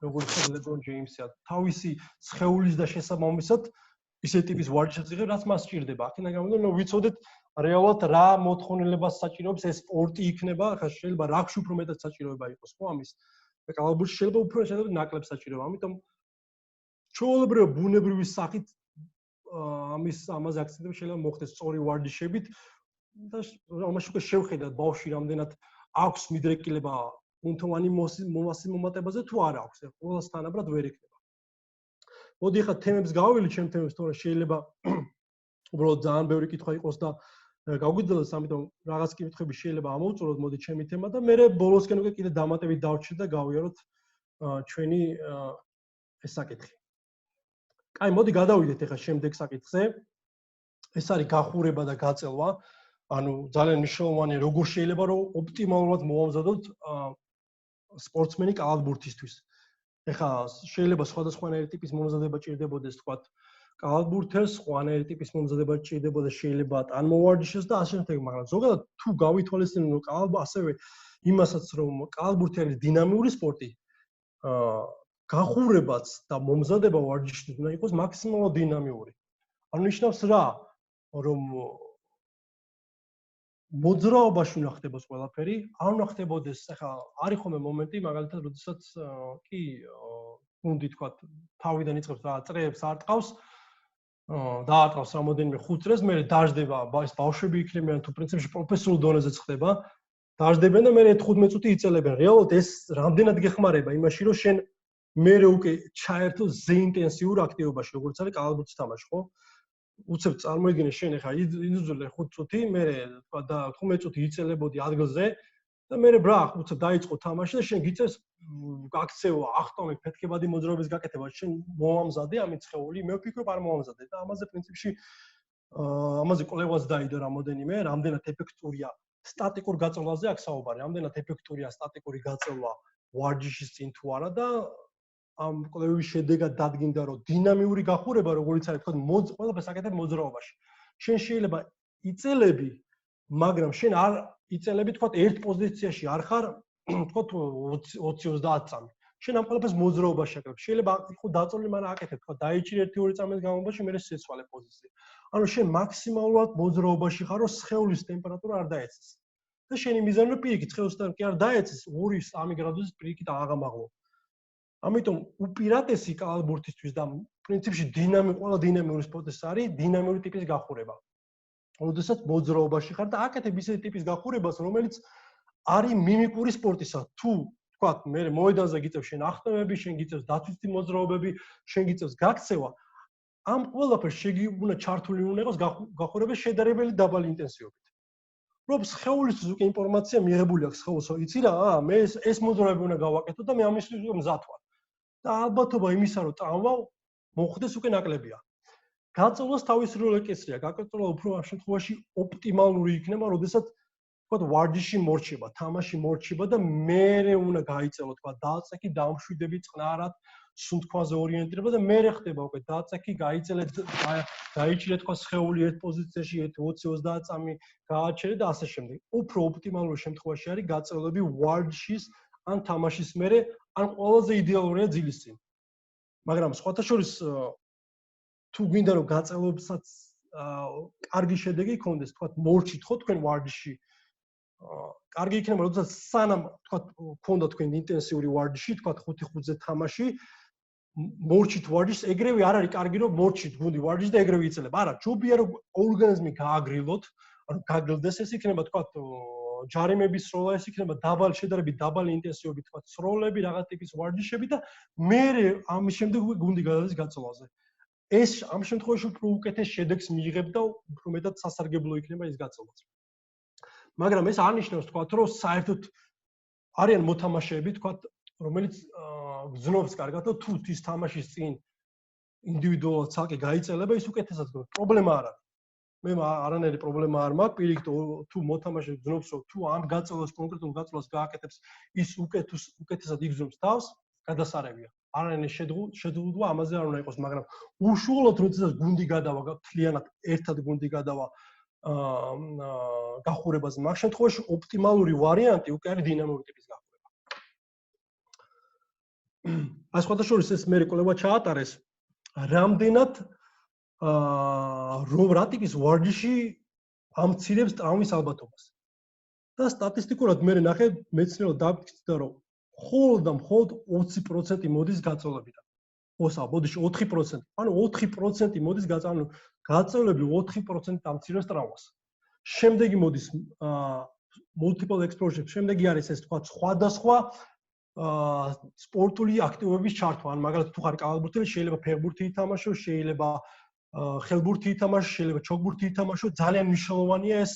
როგორც ლებრონ ჯეიმსია, თავისი სხეულის და შესაბამისად ისეთი ტიპის ვარჯიშებს იღებს, რაც მას ჭირდება. აქედან გამომდინარე, ვიცოდეთ რეალურად რა მოთხოვნილებას საჭიროებს ეს სპორტი იქნება, ხა შეიძლება რაგბში უფრო მეტად საჭიროება იყოს, ხო ამის. კალათბურთში შეიძლება უფრო ნაკლებ საჭიროება. ამიტომ ჩვეულებრივი ბუნებრივი სახით ამაზე აქცენტები შეიძლება მოხდეს სწორი ვარჯიშებით და ამაში უკვე შევხედათ ბავშვი რამდენად აქვს მიდრეკილება კუნთოვანი მასის მომატებაზე თუ არ აქვს. ყველას თანაბრად ვერ ექნება. მოდი ახლა თემებს გავივლი, ჩემ თემებს, თორე შეიძლება უბრალოდ ძალიან ბევრი კითხვა იყოს და გაგვიძლიათ, ამიტომ რაღაც კითხვები შეიძლება ამოვწუროთ, მოდი ჩემი თემა და მე ბოლოსკენ უკვე კიდე დამატებით დავჩერ და გავიაროთ ჩვენი ეს საკითხი. აი, მოდი გადავიდეთ ახლა შემდეგ საკითხზე. ეს არის გახურება და გაწელვა. ანუ ძალიან მნიშვნელოვანია, როგორ შეიძლება რომ ოპტიმალურად მოვამზადოთ სპორტსმენი კალათბურთისთვის. ეხლა შეიძლება სხვადასხვანაირი ტიპის მომზადება ჭირდებოდეს, თქვათ, კალათბურთელს, სხვანაირი ტიპის მომზადება ჭირდებოდეს, შეიძლება ტანმოვარჯიშეს და ასე შემდეგ, მაგრამ ზოგადად თუ გავითვალისწინებთ, რომ კალათბურთი ასევე იმასაც, რომ კალათბურთი არის დინამიური სპორტი, გახურებაც და მომზადება ვარჯიშისთვის უნდა იყოს მაქსიმალურად დინამიური. ანუ ნიშნავს რა, რომ მოძრაობაში უნდა ხდებოს ყველაფერი, არ უნდა ხდებოდეს, ახლა არის ხოლმე მომენტი, მაგალითად, როდესაც კი გუნდი თქვა თავიდან იწყებს რა წრეებს არტყავს, დაარტყავს რამოდენიმე 5 წრეს, მე დაждდება, ეს ბავშვები იქნებიან თუ პრინციპში პროფესიულ დონეზეც ხდება, დაждდებიან და მე 15 წუთი იწელებენ. რეალურად ეს რამდენად გეხმარება იმაში, რომ შენ მე უკვე ჩაერთო ზეინტენსიურ აქტივობაში, როგორც არის კალათბურთის თამაში, ხო? უცებ წარმოიდგინე შენ ახლა იძულე 5 წუთი, მე თქვა და 15 წუთი იწელებოდი ადგილზე და მე ბრა უცებ დაიწყო თამაში და შენ გიწევს გაქცევა, ახტომი, ფეთქებადი მოძრაობის გაკეთება, შენ მომამზადე ამით ხეული, მე ვფიქრობ არ მომამზადე და ამაზე პრინციპში ამაზე კვლევაც დაიდო რამოდენიმე, რამდენად ეფექტურია სტატიკურ გაწევლაზე აქ საუბარი, რამდენად ეფექტურია სტატიკური გაწევლა ვარჯიშის წინ თუ არა და ამ კვლევის შედეგად დადგინდა, რომ დინამიური გახურება, როგორც არის თქვა, ყველაფერს აკეთებ მოძრაობაში. შენ შეიძლება იწელები, მაგრამ შენ არ იწელები თქვა ერთ პოზიციაში არ ხარ, თქვა 20-30 წამი. შენ ამ ყველაფერს მოძრაობაში აკეთებ. შეიძლება იყო დაწოლილი, მაგრამ აკეთებ, თქვა დაიჭირე 1-2 წამის განმავლობაში, მე შეცვალე პოზიცია. ანუ შენ მაქსიმალურად მოძრაობაში ხარ, რომ სხეულის ტემპერატურა არ დაეცეს. და შენი მიზანი რომ პირიქით სხეულთან კი არ დაეცეს 2-3 გრადუსის პირიქით აღამაღლო. ამიტომ უპირატესი კალათბურთისთვის და პრინციპში ყველა დინამიური სპორტის არის დინამიური ტიპის გახურება. როდესაც მოძრაობაში ხარ და აკეთებ ისეთი ტიპის გახურებას, რომელიც არის მიმიკური სპორტისა. თუ თქვათ, მე მოედანზე გიწევს შენ ახტომები, შენ გიწევს დაცვითი მოძრაობები, შენ გიწევს გაქცევა, ამ ყველაფერს უნდა ჩართული უნდა იყოს გახურების შედარებელი დაბალი ინტენსივობით. რომ სხეულისთვის უკვე ინფორმაცია მიღებული აქვს სხეულს, იცი რა, მე ეს მოძრაობები უნდა გავაკეთო და მე ამისთვის უკვე მზად ვარ. და ალბათობა იმისა, რომ ტრავმა მოხდეს უკვე ნაკლებია. გაწევლას თავის როლი კისრია, გაწევლა უფრო ამ შემთხვევაში ოპტიმალური იქნება, როდესაც თქვა ვარჯიში მორჩება, თამაში მორჩება და მერე უნდა გაიწელო თქვა დაწექი, დამშვიდები წყნარად, სუნთქვაზე ორიენტირება და მერე ხდება უკვე დაწექი, გაიწელე, გაიჭირე თქვა სხეული ერთ პოზიციაში 20-30 წამი გააჩერე და ასე შემდეგ. უფრო ოპტიმალური შემთხვევაში არის გაწევლები ვარჯიშის ან თამაშის მერე, ან ყველაზე იდეალურია ძილის წინ. მაგრამ სხვათა შორის თუ გვინდა რომ გაწევლობსაც კარგი შედეგი იქონდეს, თქვა მორჩით ხო თქვენ ვარჯიში. კარგი იქნება, როდესაც სანამ თქვა გქონდა თქვენ ინტენსიური ვარჯიში, თქვა 5-5-ზე თამაში, მორჩით ვარჯიშს, ეგრევე არ არის კარგი რომ მორჩით გუნდი ვარჯიშს და ეგრევე იწელებ. არა, ჯობია რომ ორგანიზმი გააგრილოთ, ანუ გაგრილდეს, ეს იქნება თქვა ჯარიმების სროლა, ეს იქნება შედარებით დაბალი ინტენსივობით თქვა სროლები, რაღაც ტიპის ვარჯიშები და მერე ამის შემდეგ გუნდი გადადის გაწევლაზე. ეს ამ შემთხვევაში უფრო უკეთეს შედეგს მიიღებ და უფრო მეტად სასარგებლო იქნება ის გაწევლაც. მაგრამ ეს არ ნიშნავს თქვა რომ საერთოდ არიან მოთამაშეები თქვა რომელიც გზნობს კარგად და თუ ის თამაშის წინ ინდივიდუალურად ცალკე გაიწელება ის უკეთესად გქონდა. პრობლემა არ არის. მე არანაირი პრობლემა არ მაქვს, პირიქით თუ მოთამაშე გზნობს რომ თუ ამ გაწევლას კონკრეტულ გაწევლას გააკეთებს ის უკეთესად იგზნობს თავს, გადასარევია. არანაირი შეძლება ამაზე არ უნდა იყოს, მაგრამ უშუალოდ როდესაც გუნდი გადავა, მთლიანად ერთად გუნდი გადავა გახურებაზე, მაგ შემთხვევაში ოპტიმალური ვარიანტი უკვე არის დინამიური ტიპის გახურება. აი სხვათა შორის ეს მე კვლევა ჩაატარეს, რამდენად რა ტიპის ვარჯიში ამცირებს ტრავმის ალბათობას. და სტატისტიკურად მე ნახე მეცნიერულად დაგვიქცდა, რომ მხოლოდ 20% მოდის გაწევლებიდან. ოსა, ბოდიში 4%. ანუ 4% მოდის გაწევლები 4% ამცირებს ტრავმას. შემდეგი მოდის multiple exposure, შემდეგი არის ეს თქვა სხვადასხვა სპორტული აქტივობების ჩართვა. ან მაგალითად თუ ხარ კალათბურთელი, შეიძლება ფეხბურთი ითამაშო, შეიძლება ხელბურთი ითამაშო, შეიძლება ჩოგბურთი ითამაშო, ძალიან მნიშვნელოვანია ეს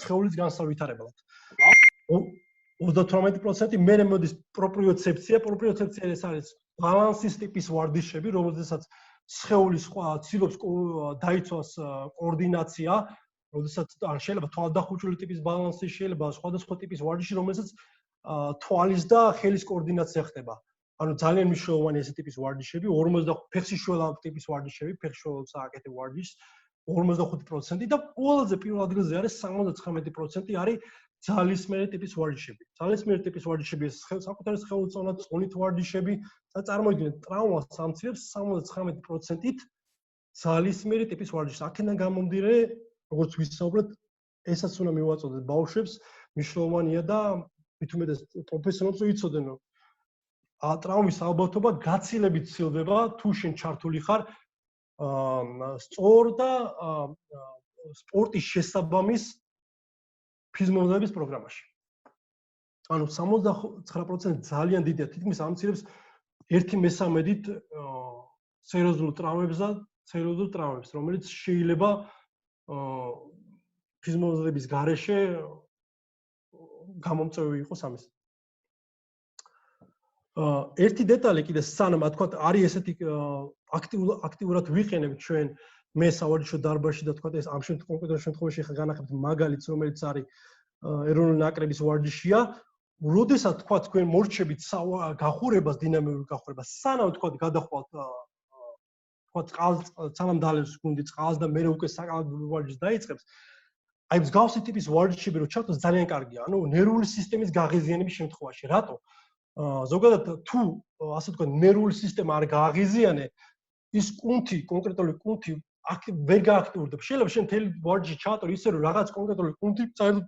სხეულის განსავითარებლად. 38% მერე მოდის პროპრიოცეფცია, ეს არის ბალანსის ტიპის ვარჯიშები, რომელზეც სხეულის ცდილობს დაიცვას კოორდინაცია, როდესაც შეიძლება თვალდახუჭული ტიპის ბალანსი, შეიძლება სხვადასხვა ტიპის ვარჯიში, რომელზეც თვალის და ხელის კოორდინაცია ხდება. ანუ ძალიან მნიშვნელოვანია ეს ტიპის ვარჯიშები, 45 ფეხშიშველა ტიპის ვარჯიშები, ფეხშველებს ააკეთებ ვარჯიშს 45% და ყველაზე პირველ ადგილზე არის 79% არის ძალისმიერი ტიპის ვარჯიშები. ძალისმიერი ტიპის ვარჯიშები საკუთარი სხეულწონად წონით ვარჯიშები და წარმოიდგინეთ ტრავმას ამცირებს 79%-ით ძალისმიერი ტიპის ვარჯიშს. აქედან გამომდინარე, როგორც ვისაუბრეთ, ესაც უნდა მივაწოდეთ ბავშვებს, მნიშვნელოვანია და მით უმეტეს პროფესიონალებს იცოდნენ, რომ ტრაუმის ალბათობა გაცილებით ცილდება, თუ შენ ჩართული ხარ სწორ და სპორტის შესაბამის ფიზმომზადების პროგრამაში. ანუ 79% ძალიან დიდია, თითქმის ამცირებს 1/3-ით სერიოზულ ტრავმებს, რომელიც შეიძლება ფიზმომზადების გარეშე გამომწვევი იყოს ამის. ერთი დეტალი კიდე სანამ თქვა არის ესეთი აქტიურად ვიყენებთ ჩვენ მე სავარჯიშო დარბაზში და თქვა ეს ამ კონკრეტულ შემთხვევაში ხა განახებთ მაგალითს რომელიც არის ეროვნული ნაკრების ვარჯიშია. როდესაც თქვა თქვენ მორჩებით გახურებას, დინამიური გახურებას, სანამ თქვა გადახვალთ თქვა სანამ დალევს გუნდი წყალს და მე უკვე საკალათბურთო ვარჯიშს დაიწყებს. აი მსგავსი ტიპის ვარჯიშები რო ჩართოს ძალიან კარგია. ანუ ნერვული სისტემის გაღიზიანების შემთხვევაში. რატო? ზოგადად თუ ასე ვთქვათ ნერვული სისტემა არ გააღიზიანე, ის კუნთი, კონკრეტული კუნთი ვერ გააქტიურდება. შეიძლება შენ მთელი ვარჯიში ჩაატარო ისე რომ რაღაც კონკრეტული კუნთი საერთოდ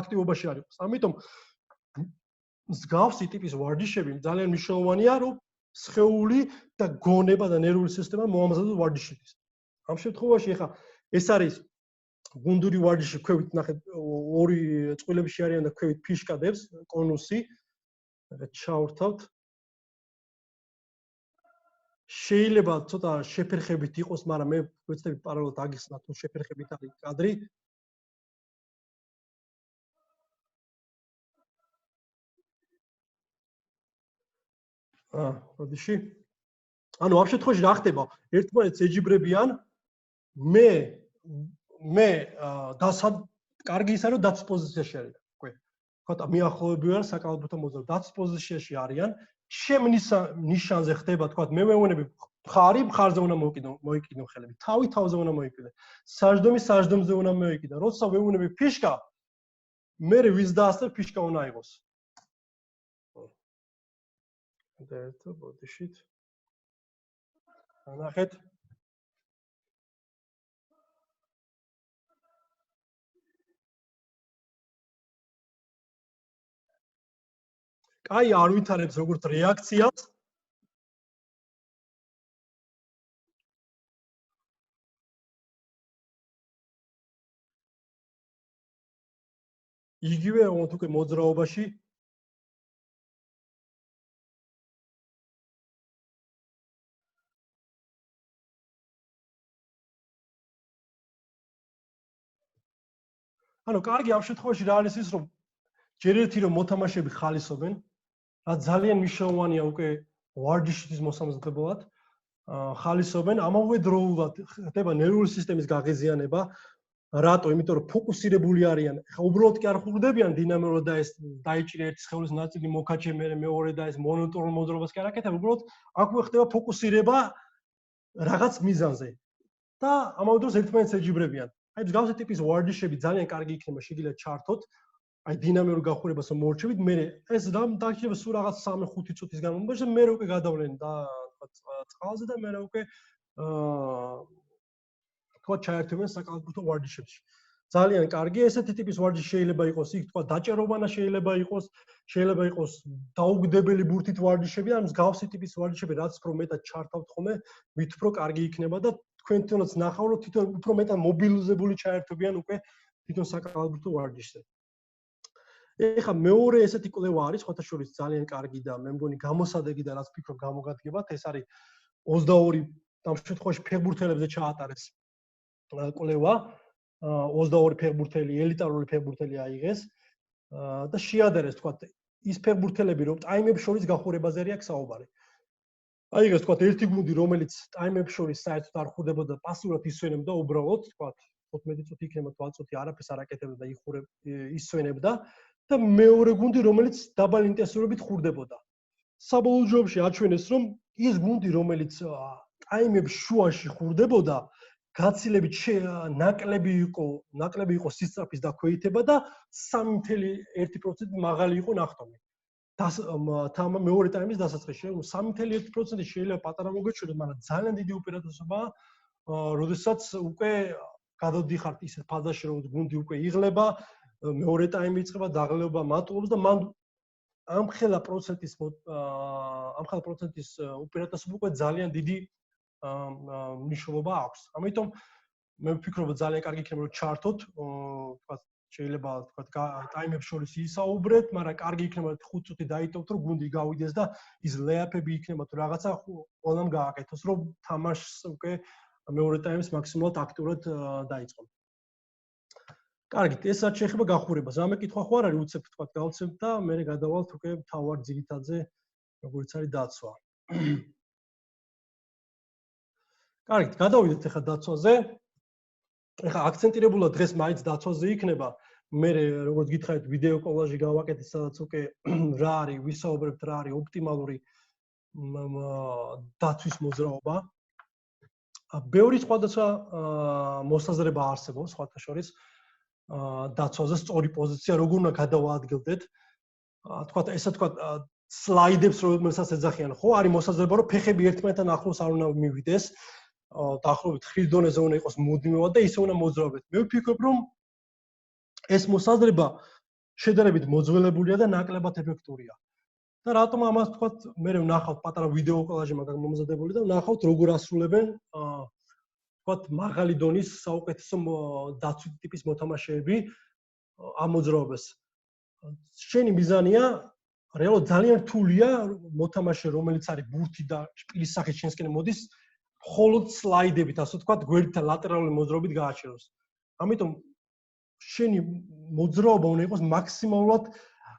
აქტივობაში არ იყოს. ამიტომ მსგავსი ტიპის ვარჯიშები ძალიან მნიშვნელოვანია, რომ სხეული და გონება და ნერვული სისტემა მოამზადოს ვარჯიშისთვის. ამ შემთხვევაში ახლა ეს არის გუნდური ვარჯიში, ქვევით ნახეთ ორი წყვილებში არიან და ქვევით ფიშკადებს, კონუსი. ჩავრთავთ. შეიძლება ცოტა შეფერხებით იყოს, მაგრამ მე ვეცდები პარალელურად აგიხსნათ, თუ შეფერხებით არის კადრი. ვარჯიში. ანუ ამ შემთხვევაში რა ხდება? ერთმანეთს ეჯიბრებიან. მე კარგი ისაა, რომ დაცვის პოზიციაში არის. ხოთა მიახლოები ვარ საკალათბურთო მოძრაობა დაცვის პოზიციაში არიან. ჩემ ნიშანზე ხდება, თქვა მე ვეუბნები მხარზე უნდა მოიკიდო ხელები. თავზე უნდა მოიკიდო. საჯდომზე უნდა მოიკიდო. როცა ვეუბნები ფიშკა, მე ვის დაასწრებ ფიშკა უნდა იყოს. და ერთო ბოდიშით. ნახეთ. კაი არ ვითარებს როგორც რეაქციას. იგივე უკვე მოძრაობაში. ანუ კარგი ამ შემთხვევაში რა არის ის რომ ჯერ ერთი რომ მოთამაშეები ხალისობენ, რაც ძალიან მნიშვნელოვანია უკვე ვარჯიშის მოსამზადებლად. ხალისობენ, ამავე დროულად ხდება ნერვული სისტემის გაღიზიანება. რატო? იმიტომ რომ ფოკუსირებული არიან. ხა უბრალოდ კი არ ხვდებიან დინამიურად და ეს დაიჭირა ერთი სხეულის ნაწილი მოკაჩე მეორე და ეს მონოტორულ მოძრაობას კი არ აკეთებ, უბრალოდ აქვე ხდება ფოკუსირება რაღაც მიზანზე. და ამავე დროს ერთმანეთს ეჯიბრებიან. აი მსგავსი ტიპის ვარჯიშები ძალიან კარგი იქნება შეგიძლიათ ჩართოთ. აი დინამიურ გახურებას მორჩებით, მე ეს რამ დაგჭირება სულ რაღაც 3-5 წუთის განმავლობაში და მე უკვე გადავლენ და წყალზე და მე უკვე თქვა ჩაერთვენ საკალათბურთო ვარჯიშებში. ძალიან კარგი ესეთი ტიპის ვარჯიში შეიძლება იყოს, იქ თქვა დაჭეროვანა შეიძლება იყოს დაუგდებელი ბურთით ვარჯიშები, ან მსგავსი ტიპის ვარჯიშები, რაც უფრო მეტად ჩართავთ ხოლმე, მით უფრო კარგი იქნება და თქვენ თვითონაც ნახავთ, რომ თვითონ უფრო მეტად მობილიზებული ჩაერთვებიან უკვე თვითონ საკალათბურთო ვარჯიშზე. ეხლა მეორე ესეთი კვლევა არის, ხოთაშორის ძალიან კარგი და მე მგონი გამოსადეგი და რაც ფიქრობ გამოგადგებათ, ეს არის 22 ამ შემთხვევაში ფეხბურთელებზე ჩაატარეს კვლევა. 22 ფეხბურთელი, ელიტარული ფეხბურთელი აიღეს და შეადარეს, თქვა, ის ფეხბურთელები, რომ ტაიმებს შორის გახურებაზე არის საუბარი. აიღეს, თქვა, ერთი გუნდი, რომელიც ტაიმებს შორის საერთოდ არ ხურდებოდა, პასიურად ისვენებდა უბრალოდ, თქვა, 15 წუთი იქნება, 20 წუთი არაფერს არ აკეთებდა და ისვენებდა და მეორე გუნდი, რომელიც დაბალი ინტენსივობით ხურდებოდა. საბოლოო ჯამში აჩვენეს, რომ ის გუნდი, რომელიც ტაიმებს შუაში ხურდებოდა, გაცილებით ნაკლები იყო სისწრაფის დაქვეითება და 3.1% მაღალი იყო ნახტომი. მეორე ტაიმის დასაწყისში 3.1% შეიძლება პატარა მოგეჩვენოს, მაგრამ ძალიან დიდი უპირატესობაა როდესაც უკვე გადავდიხართ ისეთ ფაზაში, რომ გუნდი უკვე იღლება, მეორე ტაიმი იწყება, დაღლება მატულობს და მან ამ ხელა პროცენტის უპირატესობა უკვე ძალიან დიდი მნიშვნელობა აქვს. ამიტომ მე ვფიქრობ, ძალიან კარგი იქნება რომ ჩართოთ, თქვა შეიძლება თქვა ტაიმებს შორის ისაუბრეთ, მაგრამ კარგი იქნება 5 წუთი დაიტოვოთ, რომ გუნდი გავიდეს და ის ლეაფები იქნება თუ რაღაცა ყველამ გააკეთოს, რომ თამაშს უკვე მეორე ტაიმს მაქსიმალურად აქტიურად დაიწყონ. კარგით, ეს რაც შეეხება გახურებას. რამე კითხვა ხო არ არის, უცებ თქვა გავცემთ და მე გადავალთ უკვე თავარ ძირითადზე, როგორც არის დაცვა. კარგით, გადავიდეთ ახლა დაცვაზე. ახლა აქცენტირებულად დღეს მაინც დაცვაზე იქნება. მე როგორც გითხარით, ვიდეო კოლაჟი გავაკეთე, სადაც უკვე რა არის, ვისაუბრებთ რა არის ოპტიმალური დაცვის მოძრაობა. ბევრი სხვადასხვა მოსაზრება არსებობს, სხვათა შორის დაცვაზე სწორი პოზიცია როგორ უნდა გადავაადგილდეთ. თქვა ესა თქვა სლაიდებს რომელსაც ეძახიან, ხო, არის მოსაზრება, რომ ფეხები ერთმანეთთან ახლოს არ უნდა მივიდეს. დაახლოებით ხის დონეზე უნდა იყოს მუდმივად და ისე უნდა მოძრაობდეთ. მე ვფიქრობ, რომ ეს მოსაზრება შედარებით მოძველებულია და ნაკლებად ეფექტურია. და რატომ ამას თქვა, მე ვნახავთ პატარა ვიდეო კოლაჟი მაგალითად მომზადებული და ვნახავთ როგორ ასრულებენ თქვა მაღალი დონის საუკეთესო დაცვითი ტიპის მოთამაშეები ამ მოძრაობას. შენი მიზანია რეალურად ძალიან რთულია მოთამაშე რომელიც არის ბურთი და შპილის სახით შენსკენ მოდის მხოლოდ სლაიდებით, ასე ვთქვათ, გვერდითა ლატერალური მოძრაობით გააჩეროს. ამიტომ შენი მოძრაობა უნდა იყოს მაქსიმალურად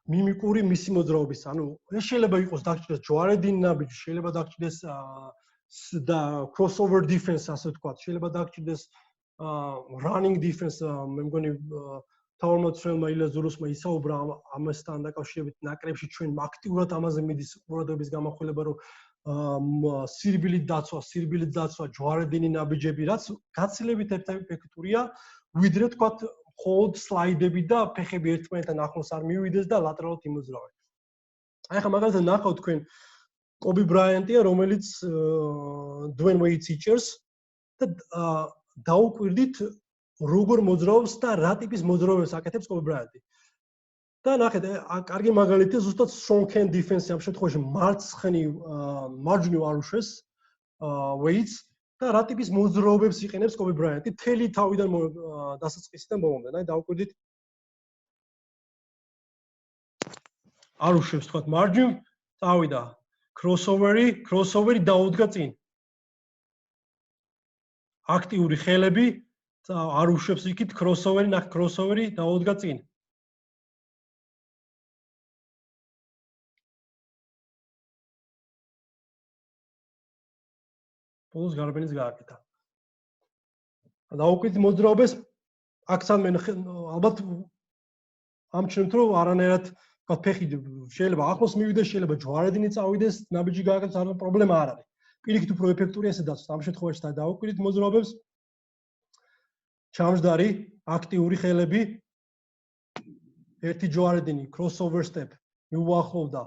მიმიკური მისი მოძრაობის. ანუ ეს შეიძლება იყოს დაგჭირდეს ჯვარედინი ნაბიჯი, შეიძლება დაგჭირდეს და crossover defense, ასე ვთქვათ, შეიძლება დაგჭირდეს running defense, მე მგონი თავმოწმელმა ილაზურუსმა ისაუბრა ამასთან დაკავშირებით ნაკრებში ჩვენ აქტიურად ამაზე მიდის ყურადღების გამახვილება, რომ სირბილით დაცვა, ჯვარედინი ნაბიჯები, რაც გაცილებით ეფექტურია, ვიდრე თქვათ მხოლოდ სლაიდები და ფეხები ერთმანეთთან ახლოს არ მივიდეს და ლატერალურად იმოძრავენ. აი ახლა მაგალითად ნახავთ თქვენ კობი ბრაიანტია, რომელიც Dwayne Wade teachers და დაუკვირდით როგორ მოძრაობს და რა ტიპის მოძრაობებს აკეთებს კობი ბრაიანტი. და ნახეთ, კარგი მაგალითია ზუსტად strong hand defense ამ შემთხვევაში მარჯვნივ არუშეს Wade და რა ტიპის მოძრაობებს იყენებს კობი ბრაიანტი მთელი თავიდან დასაწყისიდან მომამდე. აი დაუკვირდით არუშებს თქვათ მარჯვნივ, წავიდა crossover-ი დაუდგა წინ. აქტიური ხელები არუშებს იქით crossover-ი დაუდგა წინ. ბოლოს გარბენის გააკეთა. დაუკვირდით მოძრაობებს აქცან მე ალბათ ამჩნევთ რომ არანაირად თქვა ფეხი შეიძლება ახლოს მივიდეს, შეიძლება ჯვარედინი წავიდეს, ნაბიჯი გააკეთოს, არა პრობლემა არ არის. პირიქით უფრო ეფექტურია ესე დაცვა. ამ შემთხვევაში დაუკვირდით მოძრაობებს ჩამჯდარი, აქტიური ხელები, ერთი ჯვარედინი, crossover step, მიუახლოვდა.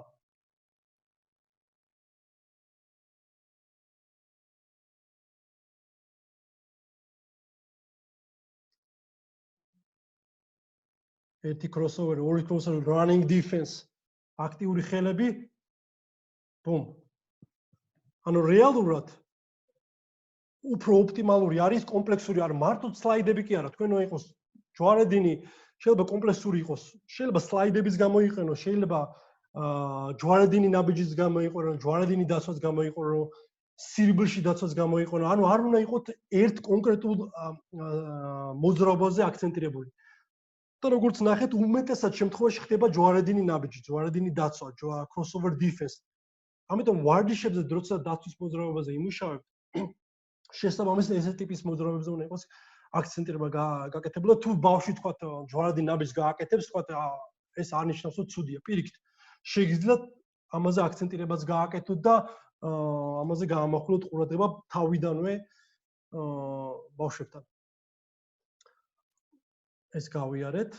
ერთი crossover, ორი crossover, running defense, აქტიური ხელები. ბუმ. ანუ რეალურად უფრო ოპტიმალური არის კომპლექსური, არ მარტო სლაიდები კი არა, თქვენ უნდა იყოს ჯვარედინი, შეიძლება კომპლექსური იყოს, შეიძლება სლაიდების გამოიყენო, შეიძლება ჯვარედინი ნაბიჯის გამოიყენო, ჯვარედინი დაცვას გამოიყენო, სირბილში დაცვას გამოიყენო, ანუ არ უნდა იყოს ერთ კონკრეტულ მოძრაობაზე აქცენტირებული. და როგორც ნახეთ, უმეტესად შემთხვევაში ხდება ჯვარედინი ნაბიჯი, ჯვარედინი დაცვა, crossover defense. ამიტომ ვარჯიშებზე როცა დაცვის მოძრაობაზე იმუშავებთ, შესაბამისად ესეთ ტიპის მოძრაობებზე უნდა იყოს აქცენტირება გაკეთებული. თუ ბავშვი თქვა ჯვარედინი ნაბიჯს გააკეთებს, თქვა ეს არ ნიშნავს რომ ცუდია. პირიქით, შეგიძლიათ ამაზე აქცენტირებაც გააკეთოთ და ამაზე გაამახვილოთ ყურადღება თავიდანვე ბავშვებთან. ეს გავიარეთ,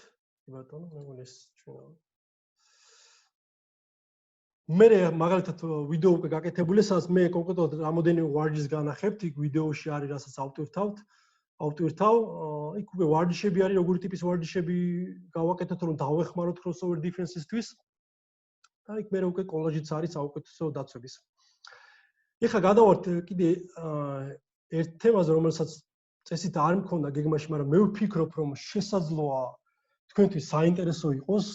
ბატონო, მე მგონი ეს ჩვენ მე მაგალითად ვიდეო უკვე გაკეთებული, სადაც მე კონკრეტულად რამოდენიმე ვარჯიშს განახებთ, იქ ვიდეოში არის, რასაც ავტვირთავ, იქ უკვე ვარჯიშები არის, როგორი ტიპის ვარჯიშები გავაკეთოთ, რომ დავეხმაროთ crossover defense-ისთვის. და იქ მე უკვე კოლაჟიც არის საუკეთესო დაცვების. ეხლა გადავართ კიდე ერთ თემაზე, რომელსაც წესით არ მქონდა გეგმაში, მაგრამ მე ვფიქრობ, რომ შესაძლოა თქვენთვის საინტერესო იყოს.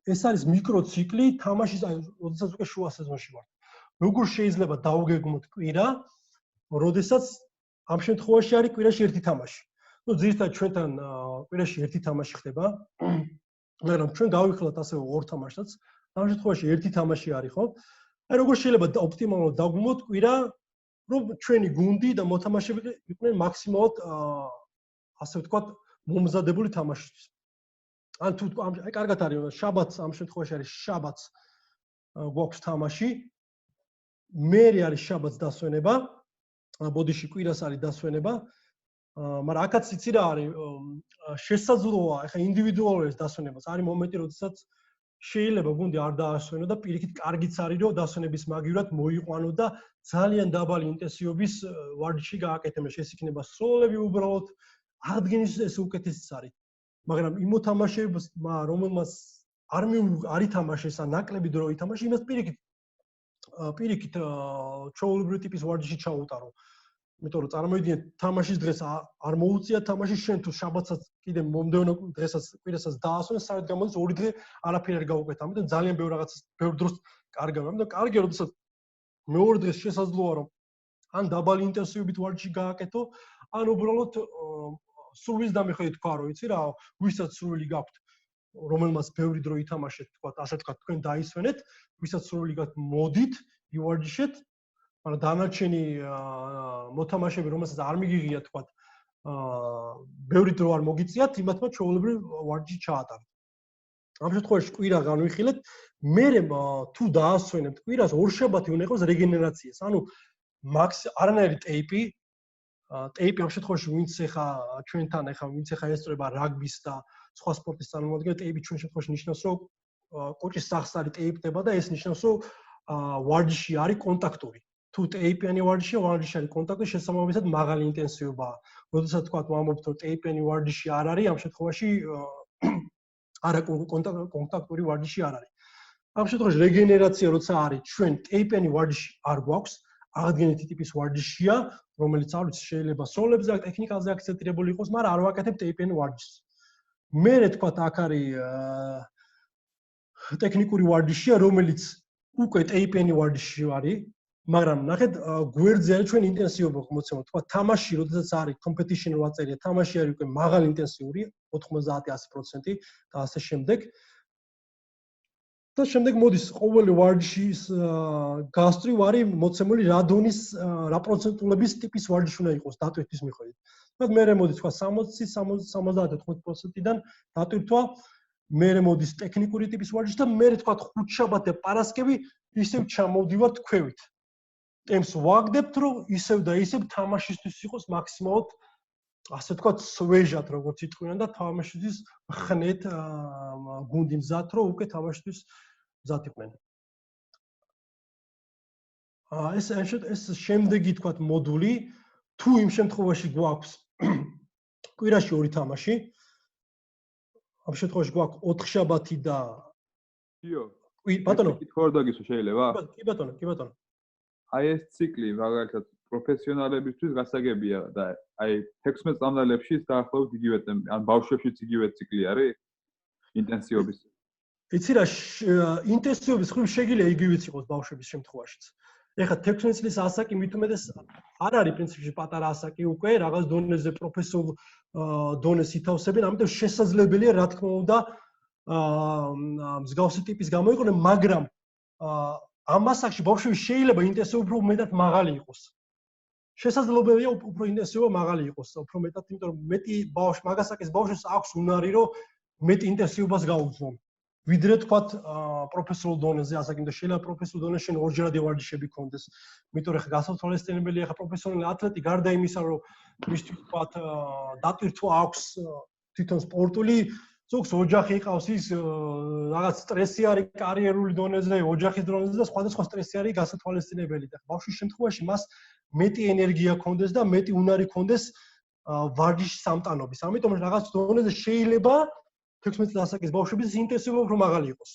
ეს არის მიკროციკლი თამაშის, როდესაც უკვე შუა სეზონში ვართ. როგორ შეიძლება დავგეგმოთ კვირა, როდესაც ამ შემთხვევაში არის კვირაში ერთი თამაში. ძირითადად ჩვენთან კვირაში ერთი თამაში ხდება, მაგრამ ჩვენ გავიხილოთ ასევე ორ თამაშსაც. ამ შემთხვევაში ერთი თამაში არის, ხო? აი როგორ შეიძლება ოპტიმალურად დავგმოთ კვირა, რომ ჩვენი გუნდი და მოთამაშეები იყვნენ მაქსიმალურად ასე ვთქვათ, მომზადებული თამაშისთვის. ან თუ აი კარგად არის, შაბათს ამ შემთხვევაში არის შაბათს გვაქვს თამაში. მერე არის შაბათს დასვენება, ბოდიში კვირას არის დასვენება. მაგრამ აქაც იცი რა არის, შესაძლოა, ეხა ინდივიდუალურ დასვენებას არის მომენტი, როდესაც შეიძლება გუნდი არ დაასვენო და პირიქით კარგიც არის, რომ დასვენების მაგივრად მოიყვანო და ძალიან დაბალი ინტენსივობის ვარჯიში გააკეთებინე. ეს იქნება სროლები უბრალოდ აღდგენის ეს უკეთესიც არის. მაგრამ იმ მოთამაშეებს, რომელმაც არ ითამაშეს ან ნაკლები დრო ითამაშეს, იმას პირიქით ჩაულებრივი ტიპის ვარჯიში ჩაუტარო. იმიტომ რომ წარმოიდგინეთ, თამაშის დღეს არ მოუწია თამაში, შენ თუ შაბათსაც კიდე მომდევნო დღესაც კვირასაც დაასვენ, საერთოდ გამოდის ორი დღე არაფერი არ გაუკეთე. ამიტომ ძალიან ბევრ რაღაცას ბევრ დროს კარგავ. ამიტომ კარგია, როდესაც მეორე დღეს შესაძლოა რომ ან დაბალი ინტენსივობით ვარჯიში გააკეთო, ან უბრალოდ სრულის დამეხედით თქვა, რომ იცი რა, ვისაც სრული გაქვთ, რომელმაც ბევრი დრო ითამაშეთ, თქვა, ასე თქვა, თქვენ დაისვენეთ, ვისაც სრული გაქვთ, მოდით, ივარჯიშეთ. მაგრამ დანარჩენი მოთამაშეები, რომელსაც არ მიგიღია, თქვა, ბევრი დრო არ მოგიწიათ, იმათმა ჩვეულებრივ ვარჯიში ჩაატარეთ. ამ შემთხვევაში კვირა განვიხილეთ, მერე თუ დაასვენებთ კვირას, ორშაბათი უნდა იყოს რეგენერაციას. ანუ არანაირი ტეიპი ამ შემთხვევაში ვინც ეხა ჩვენთან ვინც ეხა ესწრება რაგბის და სხვა სპორტის წარმომადგენლებს, ტეიპი ჩვენ შემთხვევაში ნიშნავს, რომ კოჭის სახსარი ტეიპდება და ეს ნიშნავს, რომ ვარჯიში არის კონტაქტური. თუ ტეიპიანი ვარჯიშია, ვარჯიში არის კონტაქტური, შესაბამისად მაღალი ინტენსივობაა. როდესაც თქვა ვამბობთ, რომ ტეიპიანი ვარჯიში არ არის, ამ შემთხვევაში არა კონტაქტური ვარჯიში არ არის. ამ შემთხვევაში რეგენერაცია როცა არის, ჩვენ ტეიპიანი ვარჯიში არ გვაქვს, აღდგენითი ტიპის ვარჯიშია, რომელიც არ ვიცი შეიძლება სროლებზე და ტექნიკაზე აქცენტირებული იყოს, მაგრამ არ ვაკეთებ ტეიპიანი ვარჯიშს. მერე თქვა აქ არის ტექნიკური ვარჯიშია, რომელიც უკვე ტეიპიანი ვარჯიში არის, მაგრამ ნახეთ, გვერდზე არის ჩვენ ინტენსივობა მოცემა. თქვა თამაში, როდესაც არის competition ვაწერია, თამაში არის უკვე მაღალი ინტენსიური, 90-100% და ასე შემდეგ. და შემდეგ მოდის ყოველი ვარჯიშის გასწრივ არის მოცემული რა დონის რა პროცენტულების ტიპის ვარჯიში უნდა იყოს დატვირთვის მიხედვით. და მერე მოდის თქვა 60-70-80%-დან დატვირთვა, მერე მოდის ტექნიკური ტიპის ვარჯიში და მერე თქვა ხუთშაბათი და პარასკევი ისევ ჩამოვდივართ ქვევით. ტემპს ვაგდებთ, რომ ისევ და ისევ თამაშისთვის იყოს მაქსიმალურად ასე თქვა სვეჟად, როგორც იტყვიან და თამაშისთვის ხნეთ გუნდი მზად, რომ უკვე თამაშთვის მზად იყვნენ. ეს შემდეგი თქვა მოდული, თუ იმ შემთხვევაში გვაქვს კვირაში ორი თამაში, ამ შემთხვევაში გვაქვს 4 შაბათი და ბატონო, კითხვა დაგისვა შეიძლება? კი ბატონო. აი ეს ციკლი მაგალითად პროფესიონალებისთვის გასაგებია და აი 16 წამლებში დაახლოებით იგივე ან ბავშვებშიც იგივე ციკლი არის ინტენსივობის. იცი რა, ინტენსივობის ხრივ შეგიძლია იგივეც იყოს ბავშვების შემთხვევაშიც. ეხლა 16 წლის ასაკი მithumedes არ არის პრინციპში პატარა ასაკი უკვე რაღაც დონეზე პროფესიულ დონეს ითავსებენ, ამიტომ შესაძლებელია რა თქმა უნდა მსგავსი ტიპის გამოიყენონ, მაგრამ ამ ასაკში ბავშვები შეიძლება ინტენსივობა უფრო მეტად მაღალი იყოს. შესაძლებელია უფრო ინტენსივობა მაღალი იყოს, უფრო მეტად, იმიტომ რომ მეტი ბავშვი, მაგასაკის ბავშვს აქვს უნარი, რომ მეტი ინტენსივობას გაუძლონ. ვიდრე თქვათ პროფესიულ დონეზე ასაკი და შეიძლება პროფესიულ დონეზე შენ ორჯერადი ვარჯიშები გქონდეს. იმიტომ რომ გასათვალისწინებელია ხა პროფესიონალი ათლეტი გარდა იმისა, რომ მისთვის თქვათ დატვირთვა აქვს თვითონ სპორტული, ზოგს ოჯახი ყავს ის რაღაც სტრესი არის კარიერული დონეზე, ოჯახის დონეზე და სხვადასხვა სტრესი არის გასათვალისწინებელი და ბავშვის შემთხვევაში მას მეტი ენერგია ჰქონდეს და მეტი უნარი ჰქონდეს ვარჯიშის სამტანობის. ამიტომ რაღაც დონეზე შეიძლება 16 წლის ასაკის ბავშვების ინტენსივობა უფრო მაღალი იყოს.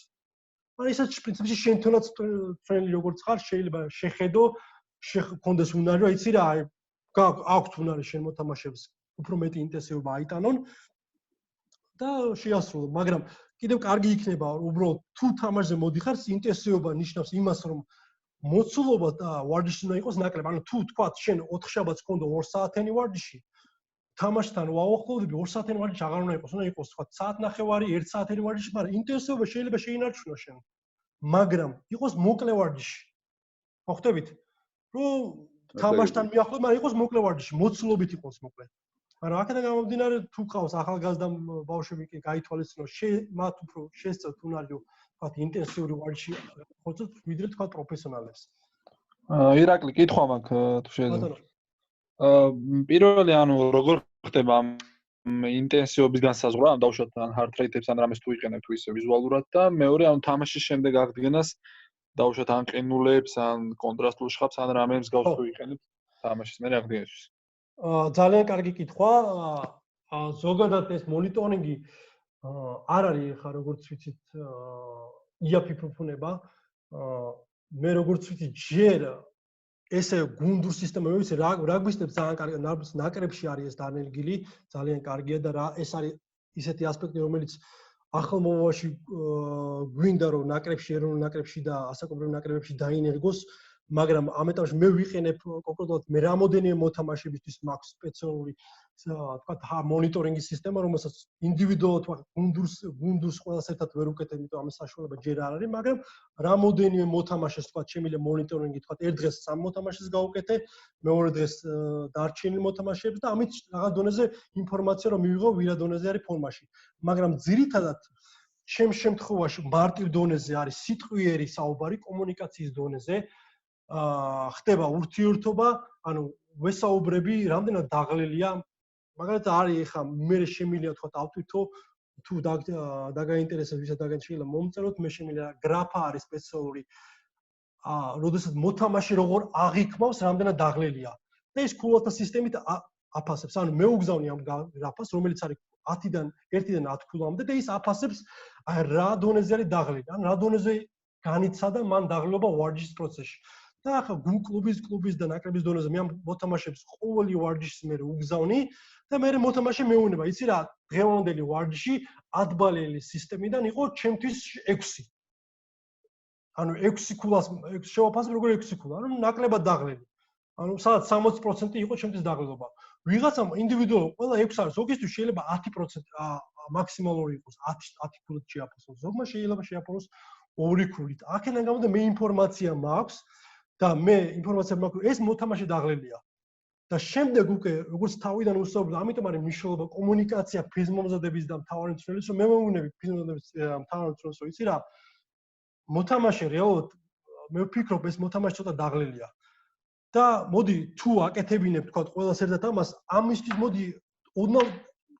ან ისაც პრინციპში შენ თუნდაც ტრენერი როგორც ხარ, შეიძლება შეხედო, ჰქონდეს უნარი, რა იცი რა, აქვს უნარი შენ მოთამაშეებს უფრო მეტი ინტენსივობა აიტანონ და შეასრულო, მაგრამ კიდევ კარგი იქნება უბრალოდ თუ თამაშზე მოდიხარ, ინტენსივობა ნიშნავს იმას, რომ მოცულობა და ვარჯიში უნდა იყოს ნაკლები. ანუ თუ თქვა შენ 4 შაბათს გქონდა 2 საათიანი ვარჯიში, თამაშთან ვაუახლოვდები 2 საათიანი ვარჯიში აღარ უნდა იყოს, უნდა იყოს თქვა საათნახევარი, 1 საათიანი ვარჯიში, მაგრამ ინტენსივობა შეიძლება შეინარჩუნო შენ. მაგრამ იყოს მოკლე ვარჯიში. მოხდებით? რომ თამაშთან მიახლოვე, მაგრამ იყოს მოკლე ვარჯიში, მოცულობით იყოს მოკლე. მაგრამ აქედან გამომდინარე თუ ყავს ახალგაზრდა ბავშვები კი გაითვალისწინო, მათ უფრო შესწევთ უნარი, თქვა ინტენსიური ვარჯიში ხოცოთ, ვიდრე თქვა პროფესიონალებს. ირაკლი, კითხვა მაქვს თუ შეიძლება. პირველი ანუ როგორ ხდება ამ ინტენსივობის განსაზღვრა, ან დავუშვათ ან hard rate-ებს ან რამეს თუ იყენებთ თუ ისე ვიზუალურად და მეორე ანუ თამაშის შემდეგ აღდგენას დავუშვათ ან ყინულებს, ან კონტრასტულ შხაპს, ან რამებს გავს თუ იყენებთ თამაშის მერე აღდგენისთვის. ძალიან კარგი კითხვა. ზოგადად ეს მონიტორინგი არ არის ხა როგორც ვიცით იაფიფუფუნება. მე როგორც ვიცით ჯერ ესე გუნდურ სისტემა მე ვიცი რაგბისტებს ძალიან კარგი ნაკრებში არის ეს დანერგილი, ძალიან კარგია და რა ეს არის ისეთი ასპექტი რომელიც ახალ მომავალში გვინდა რომ ნაკრებში ეროვნულ ნაკრებში და ასაკობრივ ნაკრებებში დაინერგოს, მაგრამ ამ ეტაპში მე ვიყენებ კონკრეტულად მე რამოდენიმე მოთამაშებისთვის მაქვს სპეციალური თქვა მონიტორინგის სისტემა, რომელსაც ინდივიდუალურად თქვა გუნდურს ყველას ერთად ვერ უკეთებ, იმიტომ ამის საშუალება ჯერ არ არის, მაგრამ რამოდენიმე მოთამაშეს თქვა შემიძლია მონიტორინგი თქვა ერთ დღეს 3 მოთამაშეს გავუკეთე, მეორე დღეს დარჩენილ მოთამაშეებს და ამით რაღაც დონეზე ინფორმაცია რომ მივიღო ვირა დონეზე არის ფორმაში. მაგრამ ძირითადად ჩემ შემთხვევაში მარტივ დონეზე არის სიტყვიერი საუბარი კომუნიკაციის დონეზე. ხდება ურთიერთობა, ანუ ვესაუბრები, რამდენად დაღლილია, მაგალითად არის ხა მე შემიძლია თქვა ავტვირთო თუ დაგაინტერესებს ვისაც შეიძლება მომწეროთ, მე შემიძლია გრაფა არის სპეციალური. როდესაც მოთამაშე როგორ აღიქმავს, რამდენად დაღლილია. და ეს ქულათა სისტემით აფასებს. ანუ მე უგზავნი ამ გრაფას, რომელიც არის 1-დან 10 ქულამდე და ის აფასებს რა დონეზე არის დაღლილი. ან რა დონეზე განიცადა მან დაღლილობა ვარჯიშის პროცესში. და ახლა კლუბის და ნაკრების დონეზე მე ამ მოთამაშეებს ყოველი ვარჯიშის მე უგზავნი და მე მოთამაშე მეუნება, იცი რა, დღევანდელი ვარჯიში 10 ბალელი სისტემიდან იყო ჩემთვის 6. ანუ 6 ქულას შევაფასებ როგორ 6 ქულა, ანუ ნაკლებად დაღლილი. ანუ სადაც 60% იყო ჩემთვის დაღლილობა. ვიღაცამ ინდივიდუალურად ყველა 6 არის, ზოგისთვის შეიძლება 10% მაქსიმალური იყოს, 10 ქულით შეაფასოს. ზოგმა შეიძლება შეაფასოს 2 ქულით. აქედან გამომდინარე მე ინფორმაცია მაქვს და მე ინფორმაცია მაქვს ეს მოთამაშე დაღლილია. და შემდეგ უკვე როგორც თავიდან უსაუბრობ, ამიტომ არის მნიშვნელობა კომუნიკაცია ფიზმომზადების და მთავარი მწვრთნელის, რომ მე მოვუნები ფიზმომზადების მთავარი მწვრთნელის, რომ იცი რა, მოთამაშე რეალურად მე ვფიქრობ ეს მოთამაშე ცოტა დაღლილია. და მოდი თუ აკეთებინებ თქვა ყველას ერთად ამას, ამისთვის მოდი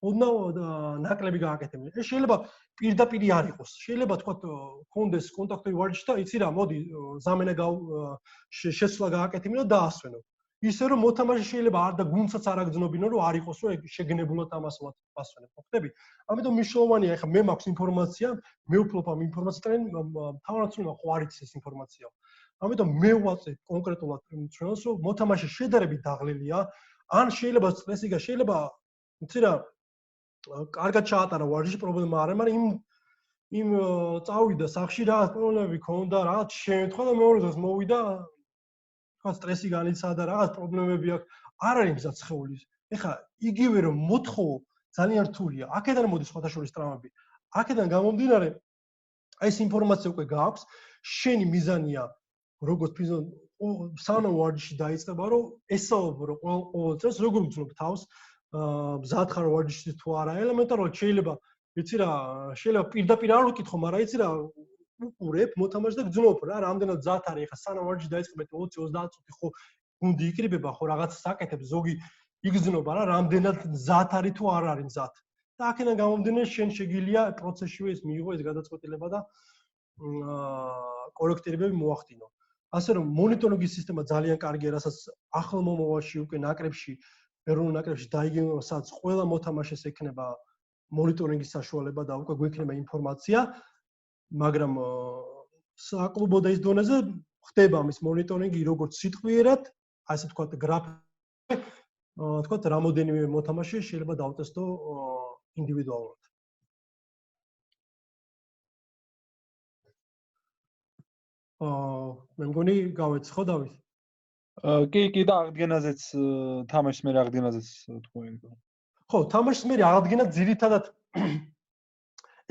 ოდნავ ნაკლები გააკეთებინებ. ეს შეიძლება პირდაპირ არ იყოს. შეიძლება თქვა კონდეს კონტაქტური ვარჯიში და იცი რა, მოდი ზამენა შეცვლა გააკეთებინო და დაასვენო. ისე რომ მოთამაშე შეიძლება არ და გუნდსაც არ აგზნობინო რომ არ იყოს რომ შეგნებულად ამას ვასვენებ. ხდები? ამიტომ მნიშვნელოვანია ახლა მე მაქვს ინფორმაცია, მე ვფლობ ამ ინფორმაციას, თავადაც რომ ხო არ იცის ეს ინფორმაცია. ამიტომ მე ვაწევ კონკრეტულად მწვრთნელს რომ მოთამაშე შედარებით დაღლილია, ან შეიძლება სტრესიგა, შეიძლება იცი რა, კარგად ჩაატარა ვარჯიში, პრობლემა არ არის, მაგრამ იმ წავიდა სახში რაღაც პრობლემები ქონდა, რაღაც შემთხვევა და მეორე დღეს მოვიდა თქვა სტრესი განიცადა, რაღაც პრობლემები აქვს, არ არის მზად სხეულის. ეხლა იგივე რომ მოთხოვო ძალიან რთულია. აქედან მოდის სხვადასხვა ტრამვები. აქედან გამომდინარე ეს ინფორმაცია უკვე გააქვს, შენი მიზანია როგორც სანამ ვარჯიში დაიწყება, რომ ესაუბრო ყოველ წელს როგორ გძნობ თავს, მზად ხარ ვარჯიშის თუ არა, ელემენტარულად შეიძლება, იცი რა, შეიძლება პირდაპირ არ ვკითხო, მაგრამ იცი რა, უყურებ მოთამაშეს და გძნობ რა, რამდენად მზად არის, ეხლა სანამ ვარჯიში დაიწყება 20-30 წუთი ხო გუნდი იკრიბება, ხო რაღაც საკეთებს, ზოგი იგზნობა რა, რამდენად მზად არის თუ არ არის მზად. და აქედან გამომდინარე შენ შეგიძლია პროცესშივე ეს მიიღო ეს გადაწყვეტილება და კორექტირებები მოახდინო. ასე რომ მონიტორინგის სისტემა ძალიან კარგია, რასაც ახალ მომავალში უკვე ნაკრებში, ეროვნულ ნაკრებში დაიგემება, სადაც ყველა მოთამაშეს ექნება მონიტორინგის საშუალება და უკვე გვექნება ინფორმაცია, მაგრამ საკლუბო და ის დონეზე ხდება ამის მონიტორინგი როგორც სიტყვიერად, ასე ვთქვათ, გრაფიკი, ვთქვათ, რამოდენიმე მოთამაშე შეიძლება დავტესტო ინდივიდუალურად. მე მგონი გავეც ხო დავით? კი და აღდგენაზეც თამაშის მერე აღდგენაზეც თქვი. ხო, თამაშის მერე აღდგენა ძირითადად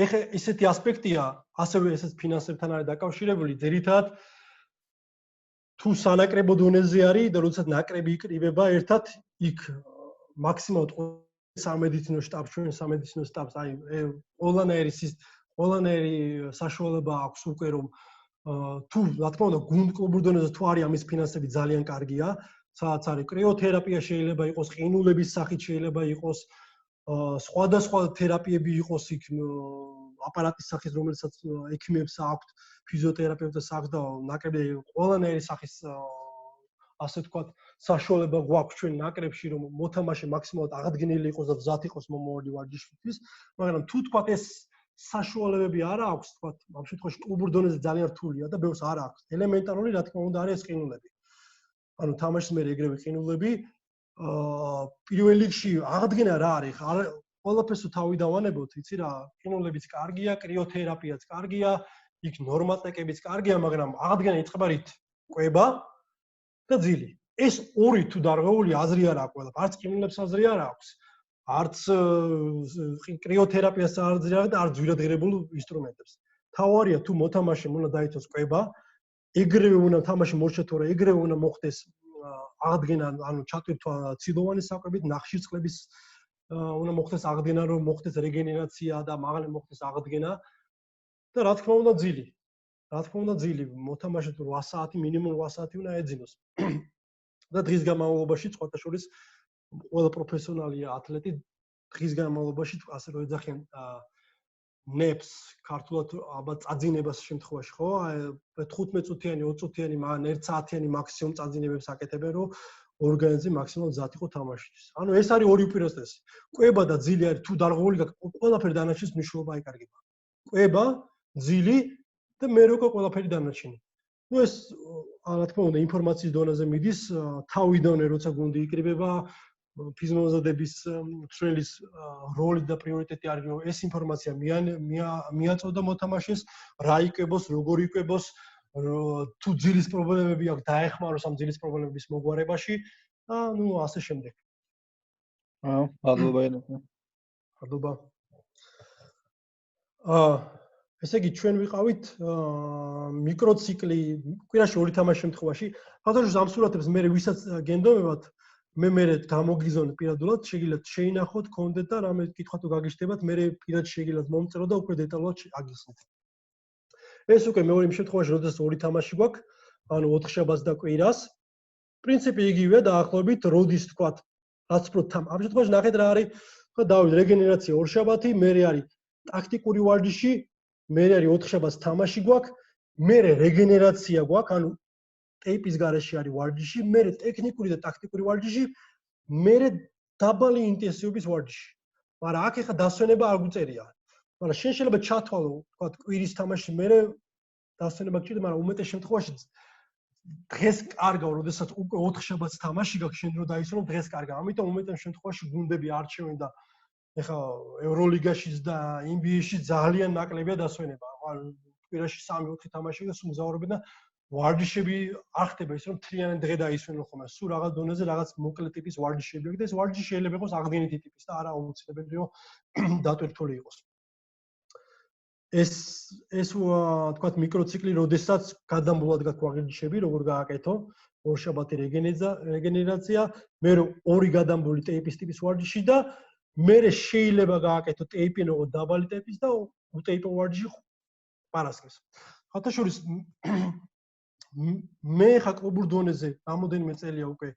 ეხა ესეთი ასპექტია, ასევე ესეც ფინანსებთან არის დაკავშირებული, ძირითადად თუ სანაკრებო დონეზე არის და როდესაც ნაკრები იკრიბება ერთად, იქ მაქსიმალურად სამედიცინო შტაბს, ჩვენ სამედიცინო შტაბს, აი ყველანაირი საშუალება აქვს უკვე რომ თუ რა თქმა უნდა გუნდ კლუბურ დონეზე თუ არის ამის ფინანსები ძალიან კარგია, სადაც არის კრიოთერაპია შეიძლება იყოს, ყინულების სახით შეიძლება იყოს, სხვადასხვა თერაპიები იყოს იქ აპარატის სახით, რომელსაც ექიმებს აქვთ, ფიზიოთერაპევტებს აქვთ და ნაკრები ყველანაირი სახის ასე ვთქვათ, საშუალება გვაქვს ჩვენ ნაკრებში, რომ მოთამაშე მაქსიმალურად აღდგენილი იყოს და მზად იყოს მომავალი ვარჯიშებისთვის, მაგრამ თუ თქვათ ეს საშუალებები არ აქვს, თქვათ, ამ შემთხვევაში კლუბურ დონეზე ძალიან რთულია და ბევრს არ აქვს. ელემენტარული, რა თქმა უნდა, არის ყინულები. ანუ თამაშის მერე ეგრევე ყინულები. პირველ რიგში აღდგენა რა არის? ყველაფერს თავი დავანებოთ, იცი რა, ყინულებიც კარგია, კრიოთერაპიაც კარგია, იქ ნორმატეკებიც კარგია, მაგრამ აღდგენა იწყება რით? კვება და ძილი. ეს ორი თუ დარღვეული აზრი არ აქვს ყველაფერს, არც ყინულებს აზრი არ აქვს. არც კრიოთერაპიას აზრი არ აქვს და არც ძვირადღირებულ ინსტრუმენტებს. თავარია თუ მოთამაშემ უნდა დაიცვას კვება, ეგრევე უნდა თამაში მოჩეთო რა, ეგრევე უნდა მოხდეს აღდგენა, ანუ ჩატვირთვა ცილოვანი საკვებით, ნახშირწყლების უნდა მოხდეს აღდგენა, რომ მოხდეს რეგენერაცია და მაღალი მოხდეს აღდგენა და რა თქმა უნდა ძილი. რა თქმა უნდა ძილი, მოთამაშე თუ 8 საათი, მინიმუმ 8 საათი უნდა ეძინოს. და დღის განმავლობაში სხვათა შორის ყველა პროფესიონალი ათლეტი დღის განმავლობაში ასე რომ ეძახიან ნეფს ქართულად ალბათ წაძინებას შემთხვევაში ხო 15 წუთიანი 20 წუთიანი მან 1 საათიანი მაქსიმუმ წაძინებებს აკეთებენ რომ ორგანიზმი მაქსიმალურად მზად იყო თამაშისთვის. ანუ ეს არის ორი უპირატესი. კვება და ძილი არის თუ დარღვეული ყველაფერი დანარჩენის მნიშვნელობა აიკარგება. კვება, ძილი და მე როგორ ყველაფერი დანარჩენი. ну ეს რა თქმა უნდა ინფორმაციის დონეზე მიდის თავიდანვე როცა გუნდი იკრიბება ფიზმომზადების მწვრთნელის როლი და პრიორიტეტი არის რომ ეს ინფორმაცია მიაწოდა მოთამაშეს რა იკვებოს როგორ იკვებოს თუ ძილის პრობლემები აქვს დაეხმაროს ამ ძილის პრობლემების მოგვარებაში და ну ასე შემდეგ. მადლობა. ესე იგი ჩვენ ვიყავით მიკროციკლი კვირაში 2 თამაშის შემთხვევაში. ფაქტობრივად ამ სურათებს მე ვისაც გენდომებათ მე გამოგიზონეთ პირადულად, შეგიძლიათ შეინახოთ, გქონდეთ და რამე კითხვა თუ გაგიშდებათ, მე პირად შეგიძლიათ მომწეროთ და უკვე დეტალურად აგიხსნით. ეს უკვე მეორე შემთხვევაში, როდესაც 2 თამაში გვაქვს, ანუ 4 შაბათს და კვირას. პრინციპი იგივეა დაახლოებით, როდის თქვათ, რაც უფრო ამ შემთხვევაში ნახეთ რა არის, ხო დავით რეგენერაცია 2 შაბათი, მე არის ტაქტიკური ვარჯიში, მე არის 4 შაბათს თამაში გვაქვს, მე რეგენერაცია გვაქვს, ანუ ტეიპის გარეშე არის ვარჯიში, მე ტექნიკური და ტაქტიკური ვარჯიში, მე დაბალი ინტენსივობის ვარჯიში. მაგრამ აქ ეხა დასვენება არ გვწერია. მაგრამ შენ შეიძლება ჩათვალო, თქვა კვირის თამაში მე დასვენება გჭირდება, მაგრამ უმეტეს შემთხვევაში დღეს კარგავ, როდესაც უკვე 4 შაბათს თამაში გაქვს, შენ რო დაისვენო დღეს კარგავ. ამიტომ უმეტეს შემთხვევაში გუნდები არჩევენ და ეხა ევროლიგაშიც და NBA-ში ძალიან ნაკლებია დასვენება. კვირაში 3-4 თამაში და სულ მგზავრობენ და ვარჯიშები არ ხდება ის რომ თლიანი დღე დაისვენო ხოლმე. სულ რაღაც დონეზე რაღაც მოკლე ტიპის ვარჯიშები აქვს და ეს ვარჯიში შეიძლება იყოს აღდგენითი ტიპის და არა აუცილებელი რომ დატვირთული იყოს. ეს თქვათ მიკროციკლი, როდესაც გადამბულად გაქვს ვარჯიშები, როგორ გააკეთო, 2 შაბათი რეგენერაცია, მე 2 გადამბული ტეიპის ტიპის ვარჯიში და მე შეიძლება გააკეთო ტეიპი нөгөө დაბალი ტეიპის და უტეიპო ვარჯიში პარასკევს. ხათაშორის მე ხა კლუბურ დონეზე რამოდენიმე წელია უკვე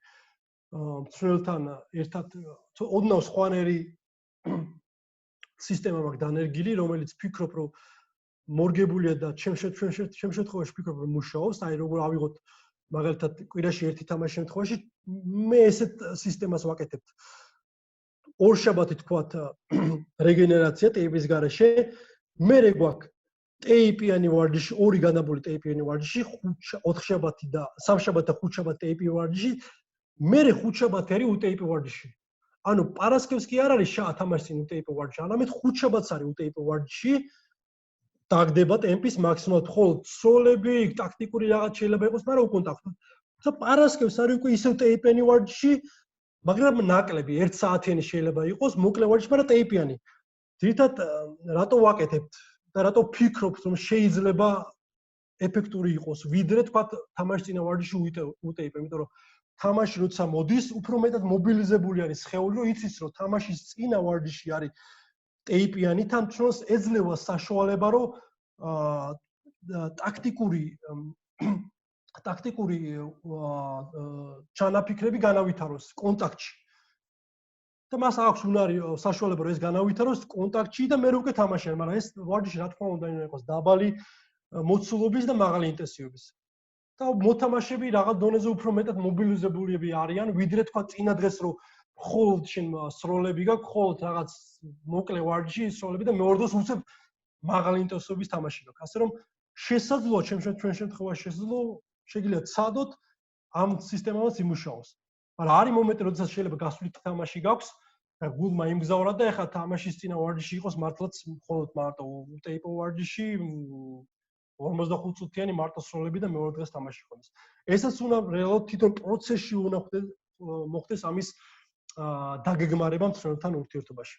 მწვრთნელთან ერთად ოდნავ სხვანაირი სისტემა მაქვს დანერგილი, რომელიც ფიქრობ, რომ მორგებულია და ჩემ შემთხვევაში ფიქრობ, რომ მუშაობს, აი როგორ ავიღოთ მაგალითად კვირაში ერთი თამაშის შემთხვევაში მე ესეთ სისტემას ვაკეთებ. ორშაბათი თქვათ რეგენერაცია ტეიპის გარეშე, მერე გვაქვს ტეიპიანი ვარჯიში, ორი განაბული ტეიპიანი ვარჯიში, 4 შაბათი და 3 შაბათი და 5 შაბათი ტეიპი ვარჯიში, მერე 5 შაბათი არის უტეიპი ვარჯიში. ანუ პარასკევს კი არ არის თამაშის წინ უტეიპი ვარჯიში, არამედ 5 შაბათს არის უტეიპი ვარჯიში. დაგდება ტემპის მაქსიმალურად ხოლმე სროლები, ტაქტიკური რაღაც შეიძლება იყოს, მაგრამ უკონტაქტო. თუმცა პარასკევს არის უკვე ისევ ტეიპიანი ვარჯიში, მაგრამ ნაკლები 1 საათიანი შეიძლება იყოს, მოკლე ვარჯიში, მაგრამ ტეიპიანი. ძირითადად რატო ვაკეთებთ და რატო ფიქრობთ, რომ შეიძლება ეფექტური იყოს, ვიდრე თქვა თამაშის წინა ვარჯიში უტეიპი, იმიტომ რომ თამაში როცა მოდის, უფრო მეტად მობილიზებული არის სხეული, რომ იცის, რომ თამაშის წინა ვარჯიში არის ტეიპიანი, თან თუნდაც ეძლევა საშუალება, რომ ტაქტიკური ჩანაფიქრები განავითაროს კონტაქტში. და მას აქვს უნარი საშუალება, რომ ეს განავითაროს კონტაქტში და მე უკვე თამაშიან, მაგრამ ეს ვარჯიში რა თქმა უნდა უნდა იყოს დაბალი მოცულობის და მაღალი ინტენსივობის. და მოთამაშეები რაღაც დონეზე უფრო მეტად მობილიზებულები არიან, ვიდრე თქვა წინა დღეს რომ მხოლოდ შენ სროლები გაქვს, მხოლოდ რაღაც მოკლე ვარჯიში სროლები და მეორე დღეს უცებ მაღალი ინტენსივობის თამაში გაქვს. ასე რომ შესაძლოა ჩვენ შემთხვევაში შეგიძლიათ ცადოთ ამ სისტემას იმუშაოს. მაგრამ არის მომენტი, როდესაც შეიძლება გასვლით თამაში გაქვს და გულმა იმგზავრა და ეხლა თამაშის წინა ვარჯიში იყოს მართლაც მხოლოდ მარტო უტეიპო ვარჯიში 45 წუთიანი მარტო სროლები და მეორე დღეს თამაში ხონდეს. ესაც უნდა რეალურად თვითონ პროცესში უნდა მოხდეს ამის დაგეგმარება მწვრთნელთან ურთიერთობაში.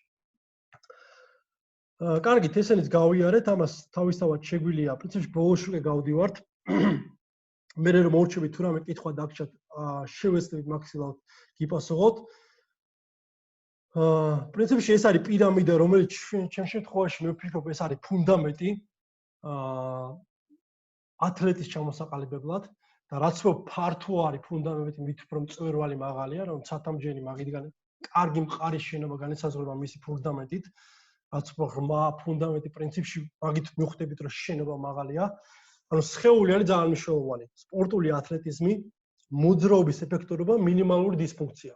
კარგით, ესენიც გავიარეთ, ამას თავისთავად შეგვიძლია პრინციპში ბოლოს უკვე გავდივართ. მე რომ მორჩებით თუ რამე კითხვა დაგჭათ, შევეცდებით მაქსიმალურად გიპასუხოთ. პრინციპში ეს არის პირამიდა, რომელიც ჩემ შემთხვევაში მე ვფიქრობ, ეს არის ფუნდამენტი ათლეტის ჩამოსაყალიბებლად და რაც უფრო ფართო არის ფუნდამენტი, მით უფრო მწვერვალი მაღალია, რომ ცათამბჯენი მაგიდგან კარგი მყარი შენობა განესაზღვრება მისი ფუნდამენტით. რაც უფრო ღრმა ფუნდამენტი პრინციპში მაგით მივხვდებით, რომ შენობა მაღალია. ანუ სხეული არის ძალიან მნიშვნელოვანი. სპორტული ათლეტიზმი, მოძრაობის ეფექტურობა, მინიმალური დისფუნქცია.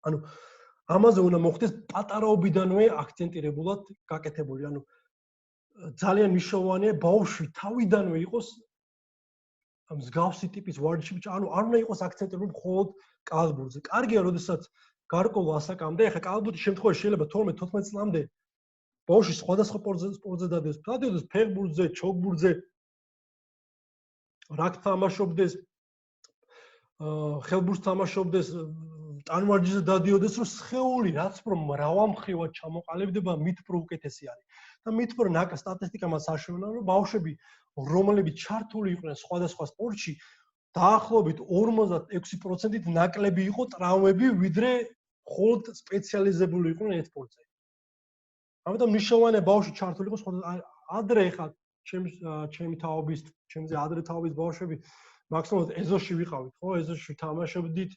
ანუ ამაზე უნდა მოხდეს პატარაობიდანვე აქცენტირებულად გაკეთებული. ანუ ძალიან მნიშვნელოვანია ბავშვი თავიდანვე იყოს მსგავსი ტიპის ვარჯიშებში, ანუ არ უნდა იყოს აქცენტირებული მხოლოდ კალათბურთზე. კარგია, როდესაც გარკვეულ ასაკამდე, ახლა კალათბურთის შემთხვევაში შეიძლება 12-14 წლამდე ბავშვი სხვადასხვა სპორტზე დადიოდეს. დადიოდეს ფეხბურთზე, ჩოგბურთზე, რაგბს თამაშობდეს, ხელბურთს თამაშობდეს, ტანვარჯიშზე დადიოდეს, რომ სხეული რაც უფრო მრავალმხრივად ჩამოყალიბდება, მით უფრო უკეთესი არის. და მით უფრო ნაკლ სტატისტიკა მას აშუქებდა, რომ ბავშვები, რომლებიც ჩართული იყვნენ სხვადასხვა სპორტში, დაახლოებით 46%-ით ნაკლები იყო ტრავმები, ვიდრე მხოლოდ სპეციალიზებული იყვნენ ერთ სპორტზე. ამიტომ მნიშვნელოვანია ბავშვი ჩართული იყოს სხვადასხვა ადრე ხა ჩემი თაობის, ჩემზე ადრე თაობის ბავშვები მაქსიმალურად ეზოში ვიყავით, ხო, ეზოში თამაშობდით,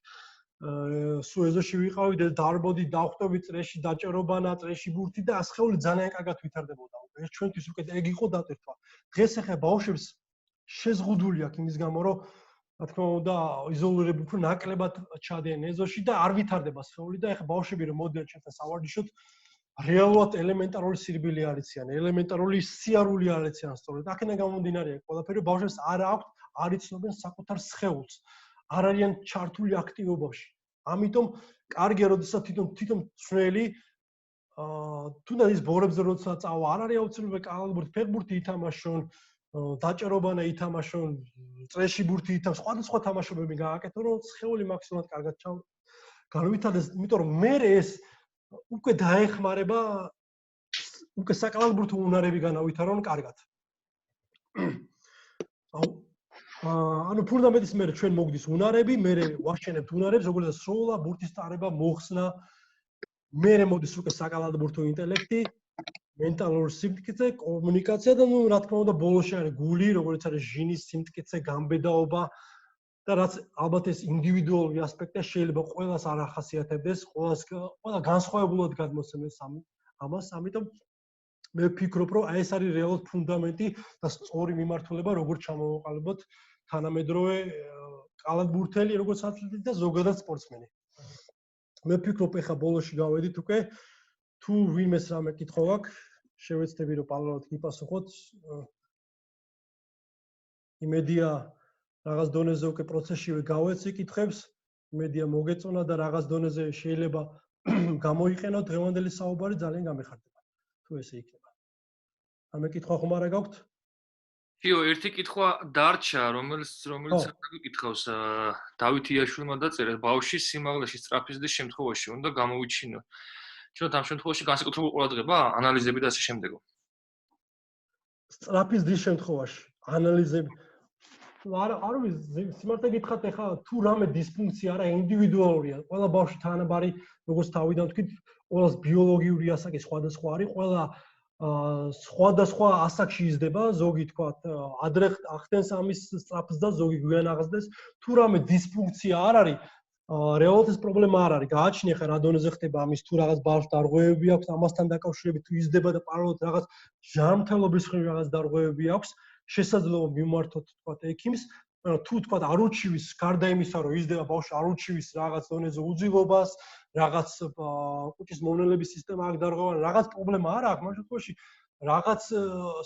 სულ ეზოში ვიყავით, დარბოდით, დახვდებით წრეში, დაჭერობანა, წრეში ბურთი და ასხეული ძალიან კარგად ვითარდებოდა. ეს ჩვენთვის უკვე ეგ იყო დატვირთვა. დღეს ახლა ბავშვებს შეზღუდული აქვს იმის გამო, რომ რა თქმა უნდა, იზოლირებული უფრო ნაკლებად ჩადიან ეზოში და არ ვითარდება სხეული და ახლა ბავშვები რომ მოდიან ჩვენთან სავარჯიშოდ, რეალურად ელემენტარული სირბილი არ იციან, ელემენტარული სიარული არ იციან სწორედ. აქედან გამომდინარე ყველაფერი ბავშვებს არ აქვთ, არ იცნობენ საკუთარ სხეულს. არ არიან ჩართული აქტივობაში. ამიტომ კარგია, როდესაც თვითონ მწვრთნელი თუნდაც ის ბორებზე როცა წავა, არ არის აუცილებელი კალათბურთი, ფეხბურთი ითამაშონ, დაჭერობანა ითამაშონ, წრეში ბურთი ითამაშონ, სხვადასხვა თამაშობები გააკეთონ, რომ სხეული მაქსიმალურად კარგად განვითარდეს, იმიტომ რომ მე ეს უკვე დაეხმარება უკვე საკალათბურთო უნარები განავითარონ კარგად. ანუ ფუნდამენტის მერე ჩვენ მოგდის უნარები, მერე ვაშენებთ უნარებს, როგორიცაც სროლა, ბურთის ტარება, მოხსნა, მერე მოდის უკვე საკალათბურთო ინტელექტი, მენტალური სიმტკიცე, კომუნიკაცია და ნუ რა თქმა უნდა ბოლოში არის გული, როგორც არის ჟინის სიმტკიცე, გამბედაობა და რაც ალბათ ეს ინდივიდუალური ასპექტია შეიძლება ყველას არ ახასიათებდეს, ყველა განსხვავებულად გადმოსცემდეს ამას, ამიტომ მე ვფიქრობ, რომ აი ეს არის რეალურად ფუნდამენტი და სწორი მიმართულება, როგორც ჩამოვაყალიბოთ თანამედროვე კალათბურთელი, როგორც ათლეტი და ზოგადად სპორტსმენი. მე ვფიქრობ, ეხა ბოლოში გავედით უკვე, თუ ვინმეს რამე კითხვა აქვს, შევეცდები რომ პარალელურად გიპასუხოთ. იმედია რაღაც დონეზე უკვე პროცესშივე გავეცი კითხვებს, იმედია მოგეწონა და რაღაც დონეზე შეიძლება გამოიყენოთ დღევანდელი საუბარი, ძალიან გამეხარდება. თუ ესე იქნება. რამე კითხვა ხომ არა გაქვთ? ფიო, ერთი კითხვა დარჩა, რომელიც გიკითხავს დავითი იაშვილმა დაწერა, ბავშვის სიმაღლეში სწრაფიზდის შემთხვევაში უნდა გამოვიჩინო. ჩვენ ამ შემთხვევაში განსაკუთრებული ყურადღება, ანალიზები და ასე შემდეგ. სწრაფიზდის შემთხვევაში ანალიზები არ ვიცი, სიმართლე გითხრათ, ეხლა თუ რამე დისფუნქცია არა ინდივიდუალურია, ყველა ბავშვი თანაბარი, როგორც თავიდან ვთქვით, ყველას ბიოლოგიური ასაკი სხვადასხვა არის, ყველა სხვადასხვა ასაკში იზრდება, ზოგი თქვათ, ადრე ახდენს ამის სწრაფზრდას, ზოგი გვიან აღზრდეს, თუ რამე დისფუნქცია არ არის, რეალურად ეს პრობლემა არ არის. გააჩნია ხა რა დონეზე ხდება ამის, თუ რაღაც ბავშვს დარღვევები აქვს, ამასთან დაკავშირებით თუ იზრდება და პარალელურად რაღაც ჟამრთელობის ხრი რაღაც დარღვევები აქვს, შესაძლოა მიმართოთ თქვათ ექიმს, თუ თქვათ არ უჩივის გარდა იმისა, რომ იზრდება ბავშვი არ უჩივის რაღაც დონეზე უძილობას, რაღაც კუჭის მომნელების სისტემა აქ დარღვევა, რაღაც პრობლემა არ აქვს, ამ შემთხვევაში რაღაც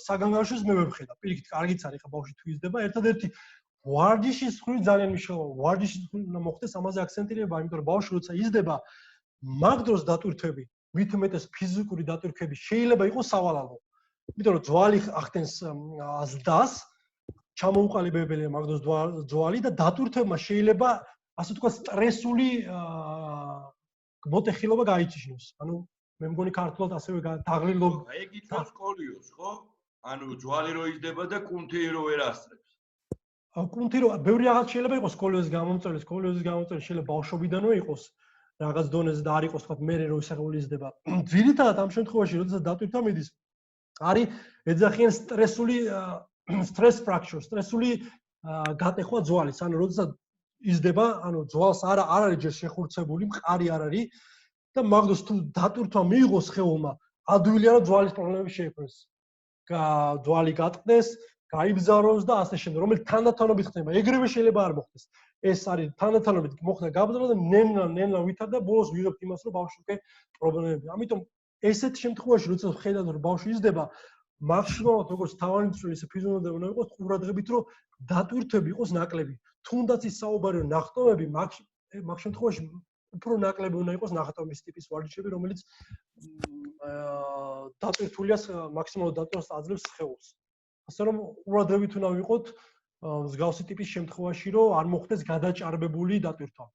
საგანგაშოს მე ვერ ვხედავ. პირიქით, კარგიც არის ხა ბავშვი თუ იზრდება, ერთადერთი ვარჯიშის ხრი ძალიან მნიშვნელოვანია. ვარჯიშის ხრი უნდა მოხდეს, ამაზე აქცენტირება, იმიტომ რომ ბავშვი როცა იზრდება, მაგ დროს დატვირთვები, მით უმეტეს ფიზიკური დატვირთვები შეიძლება იყოს სავალალო. იმიტომ რომ ძვალი ახდენს ზრდას, ჩამოუყალიბებელია მაგ დროს ძვალი და დატვირთვებმა შეიძლება, ასე ვთქვათ, სტრესული მოტეხილობა გაიჩინოს. ანუ მე მგონი ქართულად ასევე დაღლილობა. ეგ ითხოვს სკოლიოს, ხო? ანუ ძვალი რო იზრდება და კუნთი რო ვერ ასწრებს. კუნთი რო ბევრი რაღაც შეიძლება იყოს სკოლიოზის გამომწვევი შეიძლება ბავშვობიდანვე იყოს რაღაც დონეზე და არ იყოს თქვა მე რო ისაღული იზრდება. ძირითადად ამ შემთხვევაში, როდესაც დატვირთვა მიდის, არის ეძახიან სტრესული stress fracture, სტრესული გატეხვა ძვალის. ანუ როდესაც იზრდება, ანუ ძვალს არ არის ჯერ შეხურცებული, მყარი არ არის და მაგ დროს თუ დატვირთვა მიიღოს სხეულმა, ადვილია რომ ძვალის პრობლემები შეექმნას. ძვალი გატყდეს, გაიბზაროს და ასე შემდეგ, რომელიც თანდათანობით ხდება. ეგრევე შეიძლება არ მოხდეს. ეს არის თანდათანობით მოხდა გაბზრდა და ნენა ვითარდა, ბოლოს ვიღებთ იმას, რომ ბავშვი უკვე პრობლემები. ამიტომ ესეთ შემთხვევაში, როცა ხედავთ, რომ ბავშვი იზრდება, მაქსიმალურად როგორც თავარი მწვრთნელი, ისე ფიზიოლოგიური უნდა იყოს ყურადღებით, რომ დატვირთვები იყოს ნაკლები. თუნდაც ის საუბარი რომ ნახტომები მაგ შემთხვევაში უფრო ნაკლები უნდა იყოს ნახტომის ტიპის ვარჯიშები, რომელიც დატვირთულია მაქსიმალურად დატვირთვას აძლევს სხეულს. ასე რომ ყურადღებით უნდა ვიყოთ მსგავსი ტიპის შემთხვევაში, რომ არ მოხდეს გადაჭარბებული დატვირთვა.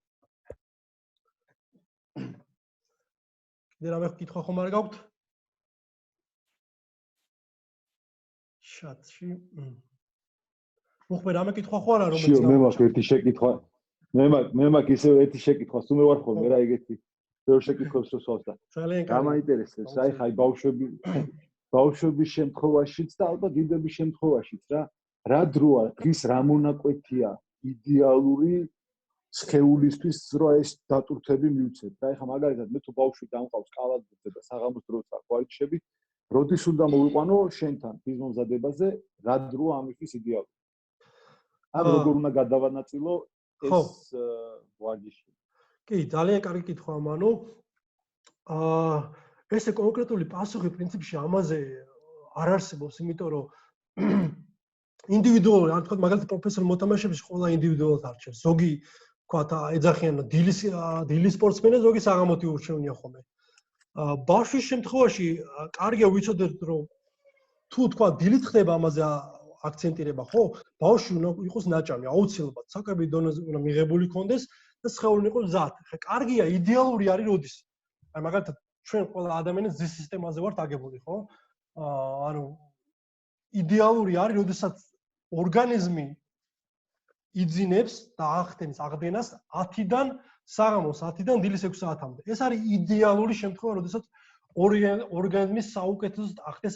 კიდე რამე კითხვა ხომ არ გაქვთ? შატში. მოხმე რამე კითხვა ხო არა რომელიც მე მაქვს ერთი შეკითხვა. მე მაქვს ისევ ერთი შეკითხვა, თუ მე ვარ ხოლმე რა ეგეთი. ბევრ შეკითხვებს რო სვავს და გამაინტერესებს, აი ხაი ბავშვების შემთხვევაშიც და ალბათ დიდების შემთხვევაშიც რა დროა დღის რა მონაკვეთია იდეალური სხეულისთვის, რომ ეს დატვირთვები მივცეთ. და ეხლა მაგალითად მე თუ ბავშვი დამყავს კალათბურთზე და საღამოს დროს ვარჯიშები, როდის უნდა მოვიყვანო შენთან ფიზმომზადებაზე, რა დროა ამისთვის იდეალური? ან როგორ უნდა გადავანაწილო ეს ვარჯიში? კი, ძალიან კარგი კითხვა, მანო. ესე კონკრეტული პასუხი პრინციპში ამაზე არ არსებობს, იმიტომ რომ ინდივიდუალური, ან თქვა მაგალითად პროფესიულ მოთამაშეებში ყველა ინდივიდუალურად არჩევს. ზოგი თქვა ეძახიან დილის სპორტსმენი, ზოგი საღამოთი ურჩევნია ხოლმე. ბავშვის შემთხვევაში კარგია ვიცოდეთ, რომ თუ თქვა დილით ხდება ამაზე აქცენტირება, ხო? ბავშვი უნდა იყოს ნაჭამი, აუცილებლად საკები დონეზე უნდა მიღებული კონდეს და სხეული იყოს მზად. ხა კარგია, იდეალური არის როდის? აი მაგალითად ჩვენ ყველა ადამიანი ზის სისტემაზე ვართ აგებული, ხო? ანუ იდეალური არის, როდესაც ორგანიზმი იძინებს და ახდენის აღდგენას 10-დან საღამოს 10-დან დილის 6 საათამდე. ეს არის იდეალური შემთხვევა, როდესაც ორგანიზმი საუკეთესოდ ახდენს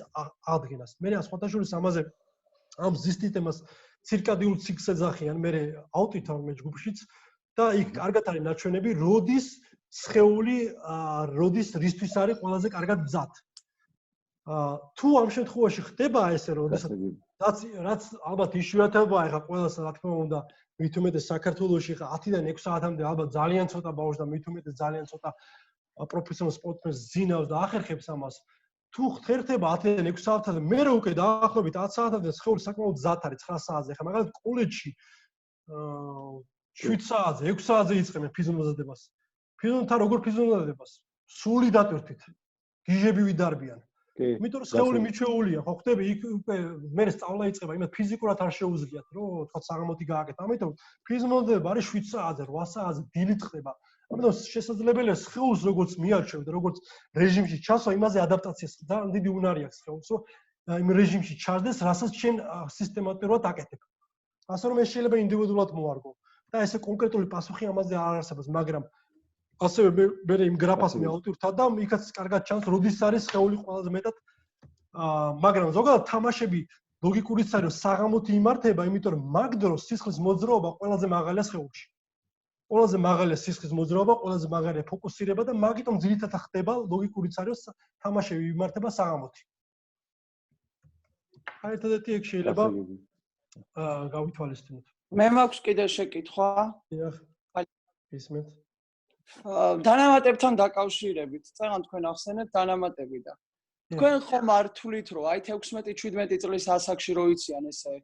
აღდგენას. მე სხვათაშორის ამაზე ამ ზის სისტემას ცირკადიულ ციკლს ეძახიან, მე ავტვით ამ ჯგუფშიც და იქ კარგად არის ნაჩვენები, როდის სხეული, როდის რისთვის არის ყველაზე კარგად მზად. თუ ამ შემთხვევაში ხდება ესე, როდესაც რაც ალბათ იშვიათობაა, ეხა ყველას რა თქმა უნდა, მით უმეტეს საქართველოში ხა 10-დან 6 საათამდე ალბათ ძალიან ცოტა ბავშვს და მით უმეტეს ძალიან ცოტა პროფესიონალ სპორტსმენს ზინავს და ახერხებს ამას. თუ ხერხდება 10-დან 6 საათამდე, მე რო უკვე დაახლოებით 10 საათამდე სხეული საკმაოდ მზად არის 9 საათზე. ხა მაგალითად კოლეჯში 7 საათზე, 6 საათზე იწყებენ ფიზმომზადებას. ფიზმთან როგორ ფიზმომზადებას? სული დატვირთით. გიჟები ვიდარბიან. იმიტომ რომ სხეული მიჩვეულია, ხო ხდები იქ უკვე მე სწავლა იწყება, იმათ ფიზიკურად არ შეუძლიათ, რომ თქვა საღამოთი გააკეთო. ამიტომ ფიზმომზადება არის 7 საათზე, 8 საათზე დილით ხდება. ამიტომ შესაძლებელია სხეულს როგორც მიარჩევ და როგორც რეჟიმში ჩასვა, იმაზე ადაპტაციას ძალიან დიდი უნარი აქვს სხეულს, რომ იმ რეჟიმში ჩარდეს, რასაც შენ სისტემატურად აკეთებ. ასე რომ ეს შეიძლება ინდივიდუალურად მოარგო. და ესე კონკრეტული პასუხი ამაზე არ არსებობს, მაგრამ ასევე მე იმ გრაფას მეავტვირთა და იქაც კარგად ჩანს, როდის არის სხეული ყველაზე მეტად. მაგრამ ზოგადად თამაშები ლოგიკურიც არის, რომ საღამოთი იმართება, იმიტომ რომ მაგ დროს სისხლის მოძრაობა ყველაზე მაღალია სხეულში. ყველაზე მაღალია სისხლის მოძრაობა, ყველაზე მაღალია ფოკუსირება და მაგიტომ ძირითადად ხდება ლოგიკურიც არის, რომ თამაშები იმართება საღამოთი. აი ერთადერთი ეგ შეიძლება გავითვალისწინოთ. მე მაქვს კიდე შეკითხვა. დიახ. ისმენთ. დანამატებთან დაკავშირებით, წეგან თქვენ ახსენეთ დანამატებიდან. თქვენ ხომ არ თვლით, რომ აი 16-17 წლის ასაკში რო იციან ესე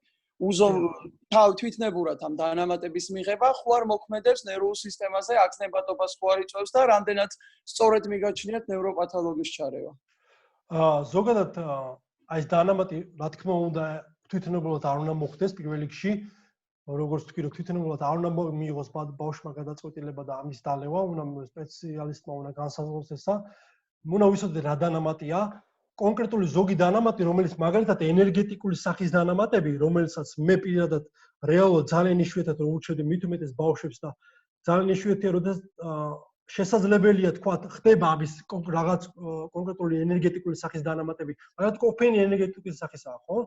თვითნებურად ამ დანამატების მიღება, ხო არ მოქმედებს ნერვულ სისტემაზე, აკნებადობას ხო არ იწვევს და რამდენად სწორედ მიგაჩნიათ ნევროპათოლოგის ჩარევა? ზოგადად აი ეს დანამატი, რა თქმა უნდა, თვითნებურად არ უნდა მოხდეს პირველ რიგში. როგორც თქვი, რომ თვითნებურად არ უნდა მიიღოს ბავშვმა გადაწყვეტილება და ამის დალევა, უნდა სპეციალისტმა უნდა განსაზღვროს ესა. უნდა ვიცოდეთ რა დანამატია. კონკრეტული ზოგი დანამატი, რომელიც მაგალითად ენერგეტიკული სახის დანამატები, რომელსაც მე პირადად რეალურად ძალიან იშვიათად ურჩევდი მით უმეტეს ბავშვებს და ძალიან იშვიათია, როდესაც შესაძლებელია თქვა, ხდება ამის რაღაც კონკრეტული ენერგეტიკული სახის დანამატები. მაგალითად კოფეინი ენერგეტიკული სახისაა, ხო?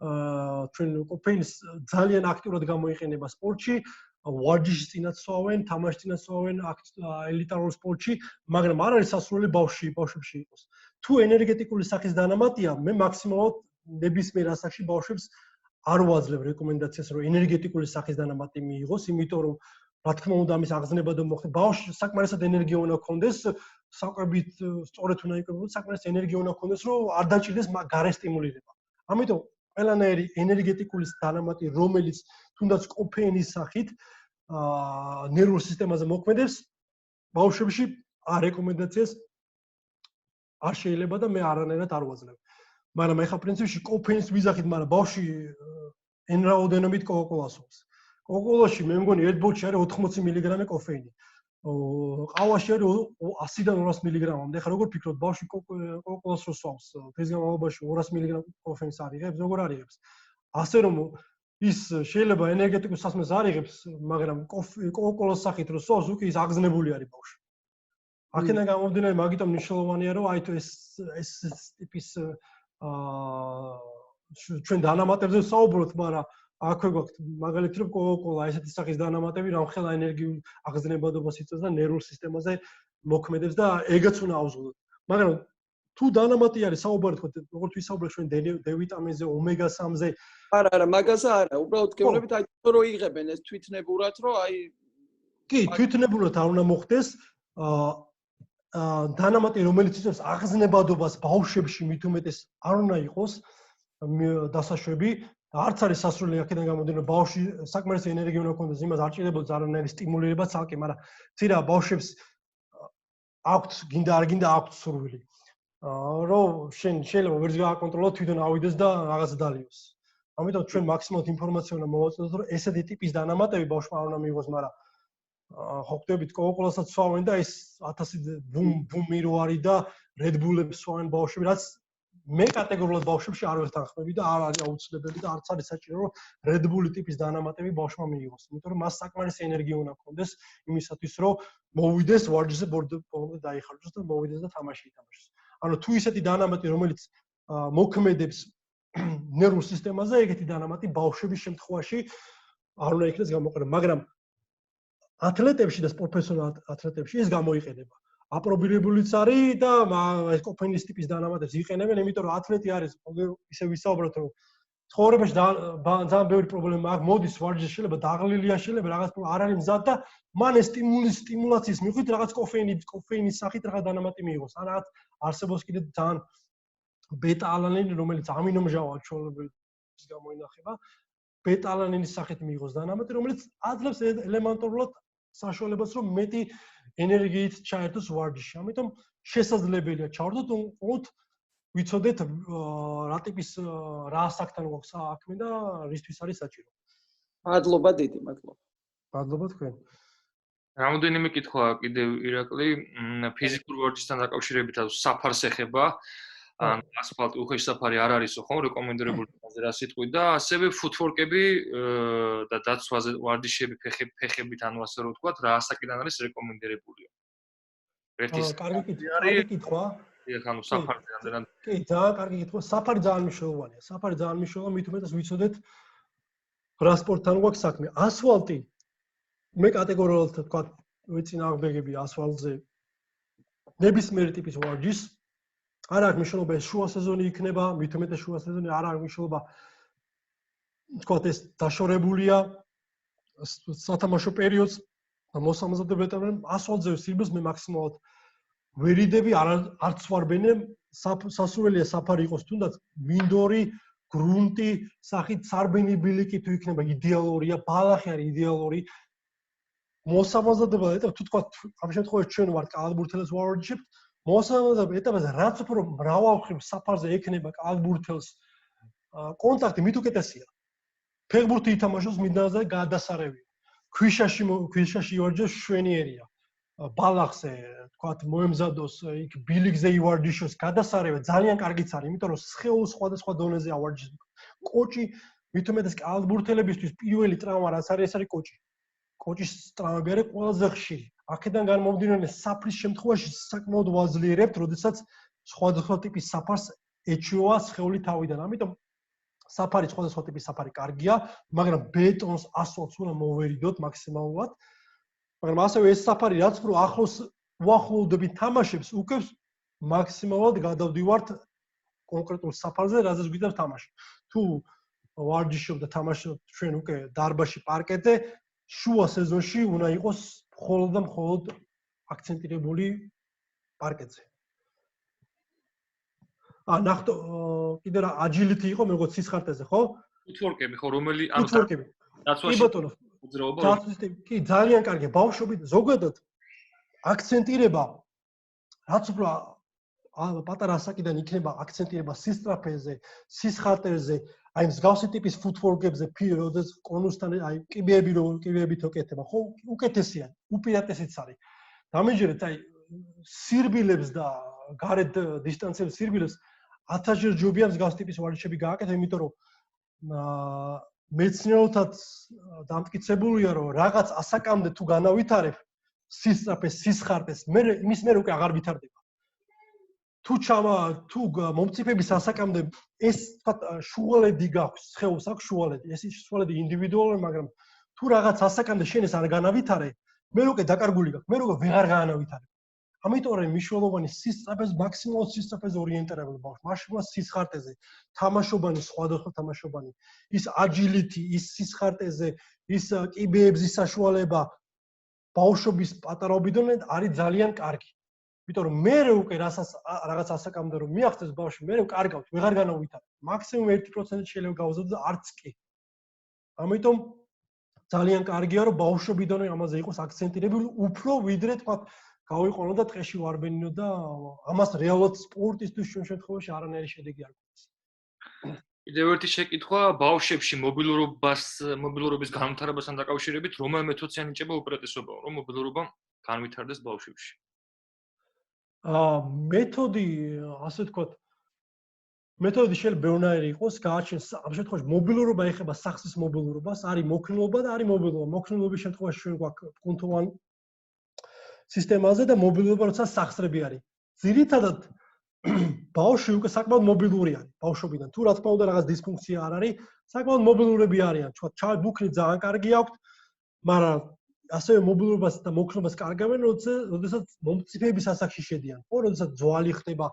ჩვენ კოფეინს ძალიან აქტიურად გამოიყენება სპორტში, ვარჯიშის წინაც სვავენ, თამაშის წინაც სვავენ, ელიტარულ სპორტში, მაგრამ არ არის სასურველი ბავშვებში იყოს. თუ ენერგეტიკული სახის დანამატია, მე მაქსიმალურად ნებისმიერ ასაკში ბავშვებს არ ვაძლევ რეკომენდაციას, რომ ენერგეტიკული სახის დანამატი მიიღოს, იმიტომ რომ რა თქმა უნდა ამის აღზნება და მოხდა. ბავშვს საკმარისად ენერგია უნდა ჰქონდეს, საკვებით სწორედ უნდა იკვებებოდეს, საკმარისად ენერგია უნდა ჰქონდეს, რომ არ დაჭირდეს გარე სტიმულირება. ამიტომ ყველანაირი ენერგეტიკული დანამატი, რომელიც თუნდაც კოფეინის სახით ნერვულ სისტემაზე მოქმედებს, ბავშვებში რეკომენდაციას არ შეიძლება და მე არანაირად არ ვაძლევ. მაგრამ ეხლა პრინციპში კოფეინის ვიზახით, მაგრამ ბავშვი εν რაოდენობით კოკაკოლას უსვამს. კოკაკოლაში მე მგონი ერთ ბოთლში არის 80 მილიგრამი კოფეინი. ყავაში არის 100-დან 200 მილიგრამამდე. ეხლა როგორ ფიქრობთ, ბავშვი კოკაკოლას რო სვამს, დღის განმავლობაში 200 მილიგრამ კოფეინს არიღებს, როგორ არიღებს? ასე რომ ის შეიძლება ენერგეტიკულ სასმელს არიღებს, მაგრამ კოკაკოლას სახით რო სვამს, უკვე ის აგზნებული არის ბავშვი. აქედან გამომდინარე, მაგიტომ მნიშვნელოვანია, რომ აი თუ ეს ტიპის ჩვენ დანამატებზე ვსაუბრობთ, მაგრამ აქვე გვაქვს მაგალითი, რომ კოკაკოლა ესეთი სახის დანამატები რამხელა ენერგიულ აღზნებადობას იწვევს და ნერვულ სისტემაზე მოქმედებს და ეგაც უნდა ავზღუდოთ. მაგრამ თუ დანამატი არის საუბარი თქვა, როგორც ვისაუბრეთ ჩვენ დ-ვიტამინზე, ომეგა-3-ზე. არა, მაგაზე არა, უბრალოდ გეუბნებით აი რო იღებენ ეს თვითნებურად, რომ აი კი, თვითნებურად არ უნდა მოხდეს. დანამატი, რომელიც იწვევს აღზნებადობას ბავშვებში მით უმეტეს არ უნდა იყოს დასაშვები. არც არის სასურველი აქედან გამომდინარე, ბავშვი საკმარისი ენერგია უნდა ჰქონდეს, იმას არ ჭირდებოდეს არანაირი სტიმულირება ცალკე, მაგრამ ცირა ბავშვებს აქვთ, გინდა არ გინდა აქვთ სურვილი. რომ შენ შეიძლება ვერც გააკონტროლო, თვითონ ავიდეს და რაღაცა დალიოს. ამიტომ ჩვენ მაქსიმალურად ინფორმაცია უნდა მოვაწოდოთ, რომ ესეთი ტიპის დანამატები ბავშვმა არ უნდა მიიღოს, მაგრამ ხო ხდებით კოკაკოლასაც სვავენ და ის 1000 ბუმი რო არის და რედბულებს სვავენ ბავშვები, რაც მე კატეგორიულად ბავშვებში არ ვერთანხმები და არ არის აუცილებელი და არც არის საჭირო, რომ რედბული ტიპის დანამატები ბავშვმა მიიღოს, იმიტომ რომ მას საკმარისი ენერგია უნდა ჰქონდეს იმისათვის, რომ მოვიდეს ვარჯიშზე ბორდე დაიხარჯოს და მოვიდეს და თამაში ითამაშოს. ანუ თუ ისეთი დანამატი, რომელიც მოქმედებს ნერვულ სისტემაზე, ეგეთი დანამატი ბავშვების შემთხვევაში არ უნდა იქნეს გამოყენება, მაგრამ ათლეტებში და პროფესიონალ ათლეტებში ეს გამოიყენება. აპრობირებულიც არის და ეს კოფეინის ტიპის დანამატებს იყენებენ, იმიტომ რომ ათლეტი არის, ისე ვისაუბროთ, რომ ცხოვრებაში ძალიან ბევრი პრობლემა აქვს, მოდის ვარჯიშში, შეიძლება დაღლილია, შეიძლება რაღაც არ არის მზად და მან ეს სტიმულაციის მიხედვით რაღაც კოფეინის სახით რაღაც დანამატი მიიღოს. ან რაღაც არსებობს კიდე ძალიან ბეტა-ალანინი, რომელიც ამინომჟავა ჩვეულებრივ გამოინახება. ბეტა-ალანინის სახით მიიღოს დანამატი, რომელიც აძლევს ელემენტარულად საშუალებას, რომ მეტი ენერგიით ჩაერთოს ვარჯიშში. ამიტომ შესაძლებელია ჩავარდოთ, უბრალოდ ვიცოდეთ რა ტიპის რა ასაკთან გვაქვს საქმე და რისთვის არის საჭირო. მადლობა დიდი, მადლობა. მადლობა თქვენ. რამოდენიმე კითხვა კიდევ ირაკლი, ფიზიკურ ვარჯიშთან დაკავშირებით საფარს ეხება. ან ასფალტი უხეში საფარი არ არისო, ხო, რეკომენდებული რა სიტყვი და ასევე ფუტვორკები და დაცვაზე ვარჯიშები ფეხებით, ანუ ასე რომ ვთქვათ, რა ასაკიდან არის რეკომენდებულია. ერთის კარგი კითხვა. ანუ საფარზე ამდენად. კი, ძალიან კარგი კითხვა. საფარი ძალიან მნიშვნელოვანია. საფარი ძალიან მნიშვნელოვანია, მით უმეტეს ვიცოდეთ რა სპორტთან გვაქვს საქმე. ასფალტი მე კატეგორიულად ვთქვათ, ვეწინააღმდეგები ასფალტზე ნებისმიერი ტიპის ვარჯიშს. არ აქვს მნიშვნელობა ეს შუა სეზონი იქნება, მით უმეტეს შუა სეზონი არ აქვს მნიშვნელობა. ვთქვათ ეს დაშორებულია სათამაშო პერიოდს და მოსამზადებლად ეტარებენ ასფალტზე სირბილს მე მაქსიმალურად ვერიდები არც ვარბენე სასურველია საფარი იყოს თუნდაც მინდორი გრუნტი სახით სარბენი ბილიკი თუ იქნება იდეალურია ბალახი არის იდეალური მოსამზადებლად ეტაპ თუ თქვა ამ შემთხვევაში ჩვენ ვართ კალათბურთელს ვარჯიშებთ მოსამზადებლად ეტაპზე რაც უფრო მრავალმხრივ საფარზე ექნება კალათბურთელს კონტაქტი მით უკეთესია ფეხბურთი ითამაშოს მიდანზე გადასარევია ქვიშაში ვარჯიშოს შვენიერია ბალახზე თქვათ მოემზადოს იქ ბილიკზე ივარჯიშოს გადასარევე ძალიან კარგიც არის იმიტომ რომ სხეულს სხვადასხვა დონეზე ავარჯიშებს კოჭი მით უმეტეს კალათბურთელებისთვის პირველი ტრავმა რაც არის ეს არის კოჭი კოჭის ტრავმები არის ყველაზე ხშირი აქედან გამომდინარე საფრის შემთხვევაში საკმაოდ ვაძლიერებთ როდესაც სხვადასხვა ტიპის საფარს ეჩვევა სხეული თავიდან ამიტომ საფარი სხვადასხვა ტიპის საფარი კარგია მაგრამ ბეტონს ასფალტს უნდა მოვერიდოთ მაქსიმალურად მაგრამ ასევე ეს საფარი რაც უფრო ახლოს უახლოვდები თამაშებს უკებს მაქსიმალურად გადავდივართ კონკრეტულ საფარზე რაზეც გვიძებს თამაში თუ ვარჯიშობ და თამაშობ ჩვენ უკვე დარბაზში პარკეტზე შუა სეზონში უნდა იყოს მხოლოდ და მხოლოდ აქცენტირებული პარკეტზე ნახტო კიდე რა აჯილიტი იყო მე როგორც სისხარტეზე ხო ფუტვორკები ხო რომელი ანუ ფუტვორკები დაცვაში ბატონო მოძრაობა კი ძალიან კარგია ბავშვობით ზოგადად აქცენტირება რაც უფრო პატარა ასაკიდან იქნება აქცენტირება სისტრაფეზე სისხარტეზე აი მსგავსი ტიპის ფუტვორკებზე როდესაც კონუსთან აი კიბეებით ოკეთება ხო უკეთესია უპირატესიც არის დამეჯერეთ აი სირბილებს და გარეთ დისტანციების სირბილებს 1000 ჯერ ჯობია მსგავსი ტიპის ვარჯიშები გააკეთო იმიტომ რომ მეცნიერულად დამტკიცებულია რომ რაღაც ასაკამდე თუ განავითარებ სისტრაფეს სისხარტეს მე იმის მერე უკვე აღარ ვითარდება თუ მომწიფების ასაკამდე ეს თქვა შუალედი გაქვს სხეულს აქვს შუალედი ეს შუალედი ინდივიდუალური მაგრამ თუ რაღაც ასაკამდე შენ ეს არ განავითარე მე უკვე დაკარგული გაქვს მე უკვე ვეღარ განავითარე ამიტომ არის მნიშვნელოვანი სისტრაფეს მაქსიმალურად სისტრაფეს ორიენტირებული ბავშვი მაშინ სისხარტეზე თამაშობანი სხვადასხვა თამაშობანი ის აჯილიტი ის სისხარტეზე ის კიბეების საშუალება ბავშვობის პატარაობიდან არის ძალიან კარგი იმიტომ რომ მე უკვე რაღაც ასაკამდე რომ მიაღწევს ბავშვი მე კარგავთ ვეღარ განავითარე მაქსიმუმ 1% შეიძლება გავზადო არც კი ამიტომ ძალიან კარგია რომ ბავშვობიდანვე ამაზე იყოს აქცენტირებული უფრო ვიდრე თქვა გავიყონო და ტყეში ვარბენინო და ამას რეალურად სპორტისთვის ჩვენ შემთხვევაში არანაირი შედეგი არ გვაქვს. კიდევ ერთი შეკითხვა ბავშვებში მობილურობის განვითარებასთან დაკავშირებით რომელ მეთოდს ანიჭება უპირატესობა რომ მობილურობა განვითარდეს ბავშვებში? მეთოდი ასე ვთქვათ მეთოდი შეიძლება ბევრნაირი იყოს გააჩენს ამ შემთხვევაში მობილურობა ეხება სახსის მობილურობას არის მოქნილობა და არის მობილურობა მოქნილობის შემთხვევაში ჩვენ გვაქვს კუნთოვან სისტემაზე და მობილურობა როცა სახსრები არის. ძირითადად ბავშვი უკვე საკმაოდ მობილური არის ბავშვობიდან. თუ რა თქმა უნდა რაღაც დისფუნქცია არ არის, საკმაოდ მობილურები არიან. თქვა ბუქნი ძალიან კარგი აქვს, მაგრამ ასევე მობილურობას და მოქნობას კარგავენ, როდესაც მომწიფების ასაკში შედიან. ხო, როდესაც ძვალი ხდება,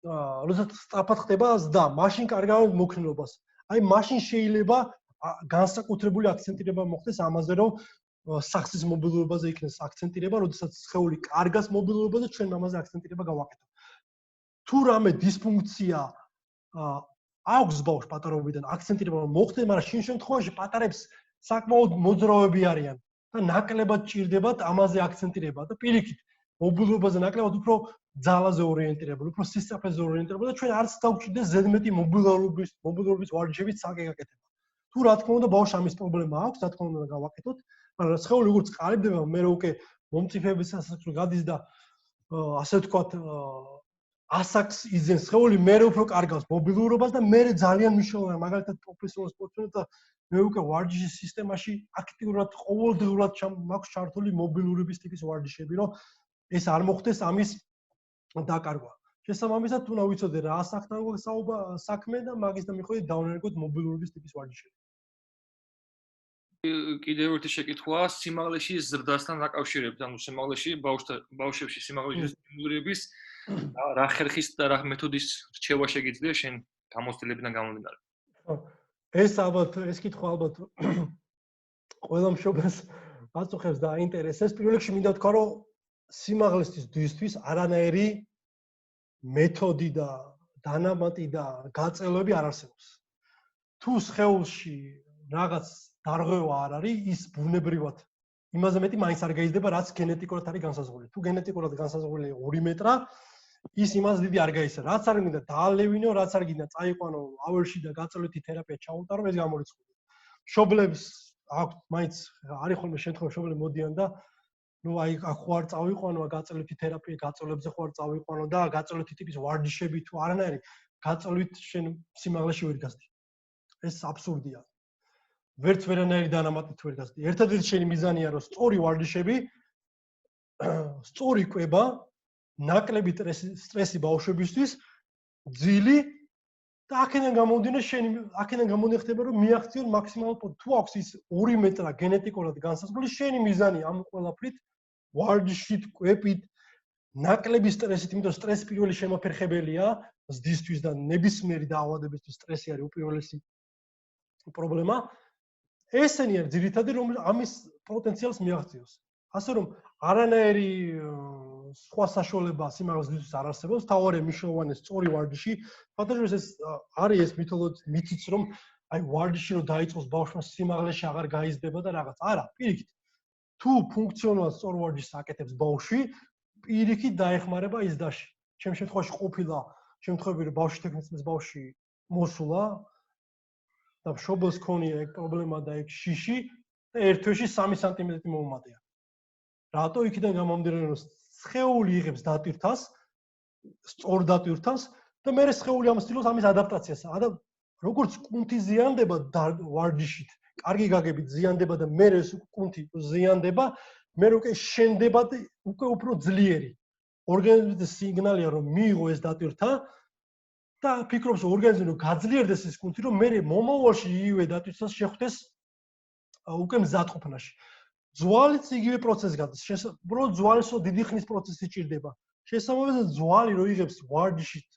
როდესაც სწრაფად ხდება ზრდა, მაშინ კარგავენ მოქნობას. აი, მაშინ შეიძლება განსაკუთრებული აქცენტირება მოხდეს ამაზე, რომ სახსის მობილურობაზე იქნეს აქცენტირება, როდესაც სხეული კარგას მობილურობაზე ჩვენ ამაზე აქცენტირება გავაკეთოთ. თუ რამე დისფუნქცია აქვს ბავშვს პატარობიდან აქცენტირება მოხდეს, მაგრამ შინ შემთხვევაში პატარებს საკმაოდ მოძრაობები არიან და ნაკლებად ჭირდებათ ამაზე აქცენტირება და პირიქით მობილურობაზე ნაკლებად უფრო ძალაზე ორიენტირებული, უფრო სისწრაფეზე ორიენტირებული და ჩვენ არც დავჭირდეს ზედმეტი მობილურობის ვარჯიშებით საკეკეთება. თუ რა თქმა უნდა ბავშვს ამის პრობლემა აქვს, რა თქმა უნდა გავაკეთოთ, მაგრამ სხეული როგორც ყალიბდება, მე რო უკვე მომწიფების ასაკს გადის და ასე ვთქვათ ასაკს იძენს სხეული, მე უფრო კარგავს მობილურობას და მე ძალიან მნიშვნელოვანია მაგალითად პროფესიონალ სპორტსმენებს და მე უკვე ვარჯიშის სისტემაში აქტიურად ყოველდღიურად მაქვს ჩართული მობილურობის ტიპის ვარჯიშები, რომ ეს არ მოხდეს ამის დაკარგვა. შესაბამისად, უნდა ვიცოდე რა ასაკთან საქმე და მაგისთან მიხედვით დავნერგოთ მობილურობის ტიპის ვარჯიშები. კიდევ ერთი შეკითხვაა სიმაღლეში ზრდასთან დაკავშირებით, ანუ სიმაღლეში ბავშვებში სიმაღლეში სტიმულირების რა ხერხის და რა მეთოდის რჩევა შეგიძლია შენ გამოცდილებიდან გამომდინარე? ეს კითხვა ალბათ ყველა მშობელს აწუხებს და აინტერესებს. პირველ რიგში მინდა ვთქვა, რომ სიმაღლესთვის დისთვის არანაირი მეთოდი და დანამატი და გაწელოები არ არსებობს. თუ სხეულში რაღაც დარღვევა არ არის, ის ბუნებრივად იმაზე მეტი მაინც არ გაიზრდება, რაც გენეტიკურად არის განსაზღვრული. თუ გენეტიკურად განსაზღვრულია 2 მეტრა, ის იმას დიდი არ გაიზრდა. რაც არ გინდა დაალევინო, რაც არ გინდა წაიყვანო აველში და გაწევლითი თერაპია ჩაუტარო, ეს გამორიცხულია. მშობლებს აქვს მაინც არის ხოლმე შემთხვევა მშობლები მოდიან და ნუ აი აქ ხوار წავიყვანო გაწევლითი თერაპია, გაწევლებზე ხوار წავიყვანო და გაწევლითი ტიპის ვარჯიშები თუ არანაირი გაწევლით შენ სიმაღლეში ვერ გასდი. ეს აბსურდია. ვერც ვერანაირი დანამატით ვერ გასდი. ერთადერთი შენი მიზანია რომ სწორი ვარჯიშები, სწორი კვება, ნაკლები სტრესი ბავშვებისთვის, ძილი და აქედან გამომდინე ხდება რომ მიაღწიონ მაქსიმალურ თუ აქვს ის 2 მეტრა გენეტიკურად განსაზღვრული შენი მიზანი ამ ყველაფრით ვარჯიშით, კვებით, ნაკლები სტრესით, იმიტომ სტრესი პირველი შემოფერხებელია ზრდისთვის და ნებისმიერი დაავადებისთვის სტრესი არის უპირველესი პრობლემა. ესენი არის ძირითადად რომ ამის პოტენციალს მიაღწიოს. ასე რომ არანაირი სხვა საშუალება სიმაღლის ზრდისთვის არ არსებობს, თავარია მნიშვნელოვანი სწორი ვარჯიში. ფაქტობრივად ეს არის ეს მითიც რომ აი ვარჯიში რომ დაიწყოს ბავშვმა სიმაღლეში აღარ გაიზრდება და რაღაც. არა, პირიქით. თუ ფუნქციონალურად სწორ ვარჯიშს აკეთებს ბავშვი, პირიქით დაეხმარება ის დასში. ჩემ შემთხვევაში ყოფილა შემთხვევები რომ ბავშვი 11 წლის ბავშვი მოსულა და მშობელს ქონია ეგ პრობლემა და ეგ შიში და ერთ თვეში 3 სანტიმეტრი მოუმატია. რატო? იქიდან გამომდინარე რომ სხეული იღებს დატვირთას, სწორ დატვირთას და მე სხეული ამსtildeოს ამის ადაპტაციას. როგორც კუნთი ზიანდება ვარჯიშით, კარგი გაგებით ზიანდება და მე ეს კუნთი ზიანდება, მე უკვე შენდება და უკვე უფრო ძლიერი. ორგანიზმის სიგნალია რომ მიიღო ეს დატვირთა და ფიქრობს ორგანიზმი რომ გაძლიერდეს ეს კუნთი, რომ მე მომავალში იგივე დატვირთას შეხვდეს უკვე მზადყოფნაში. ძვალიც იგივე პროცესს გადის. უბრალოდ ძვალისო დიდი ხნის პროცესი ჭირდება. შესაბამისად ძვალი რო იღებს ვარჯიშით,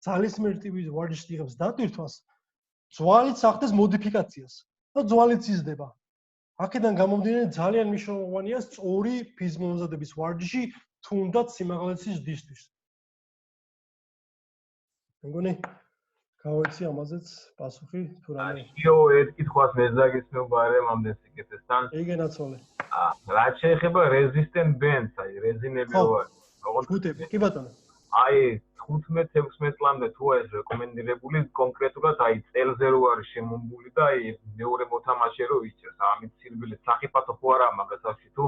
ძალისმიერი ტიპის ვარჯიშით იღებს დატვირთვას, ძვალიც ახდენს მოდიფიკაციას და ძვალიც იზრდება. აქედან გამომდინარე ძალიან მნიშვნელოვანია სწორი ფიზმომზადების ვარჯიში, თუნდაც სიმაღლეში ზრდისთვის. მეგონი გავეცი ამაზეც პასუხი თუ რამე. აიო, ერთ კითხვას მე ზაგისმევ ბარემ ამდენ სიკეთესთან. იგენაცოლე. რა შეეხება resistant bands, აი რეზინები ვარ. ჯგუტები, კი ბატონო. აი 15-16 წლამდე თუ არის რეკომენდირებული კონკრეტულად აი წელზე რო არის შემომბული და აი მეორე მოთამაშე რო ისწრებს. ამით სირბილე საფათო ხო არა მაგას ახში თუ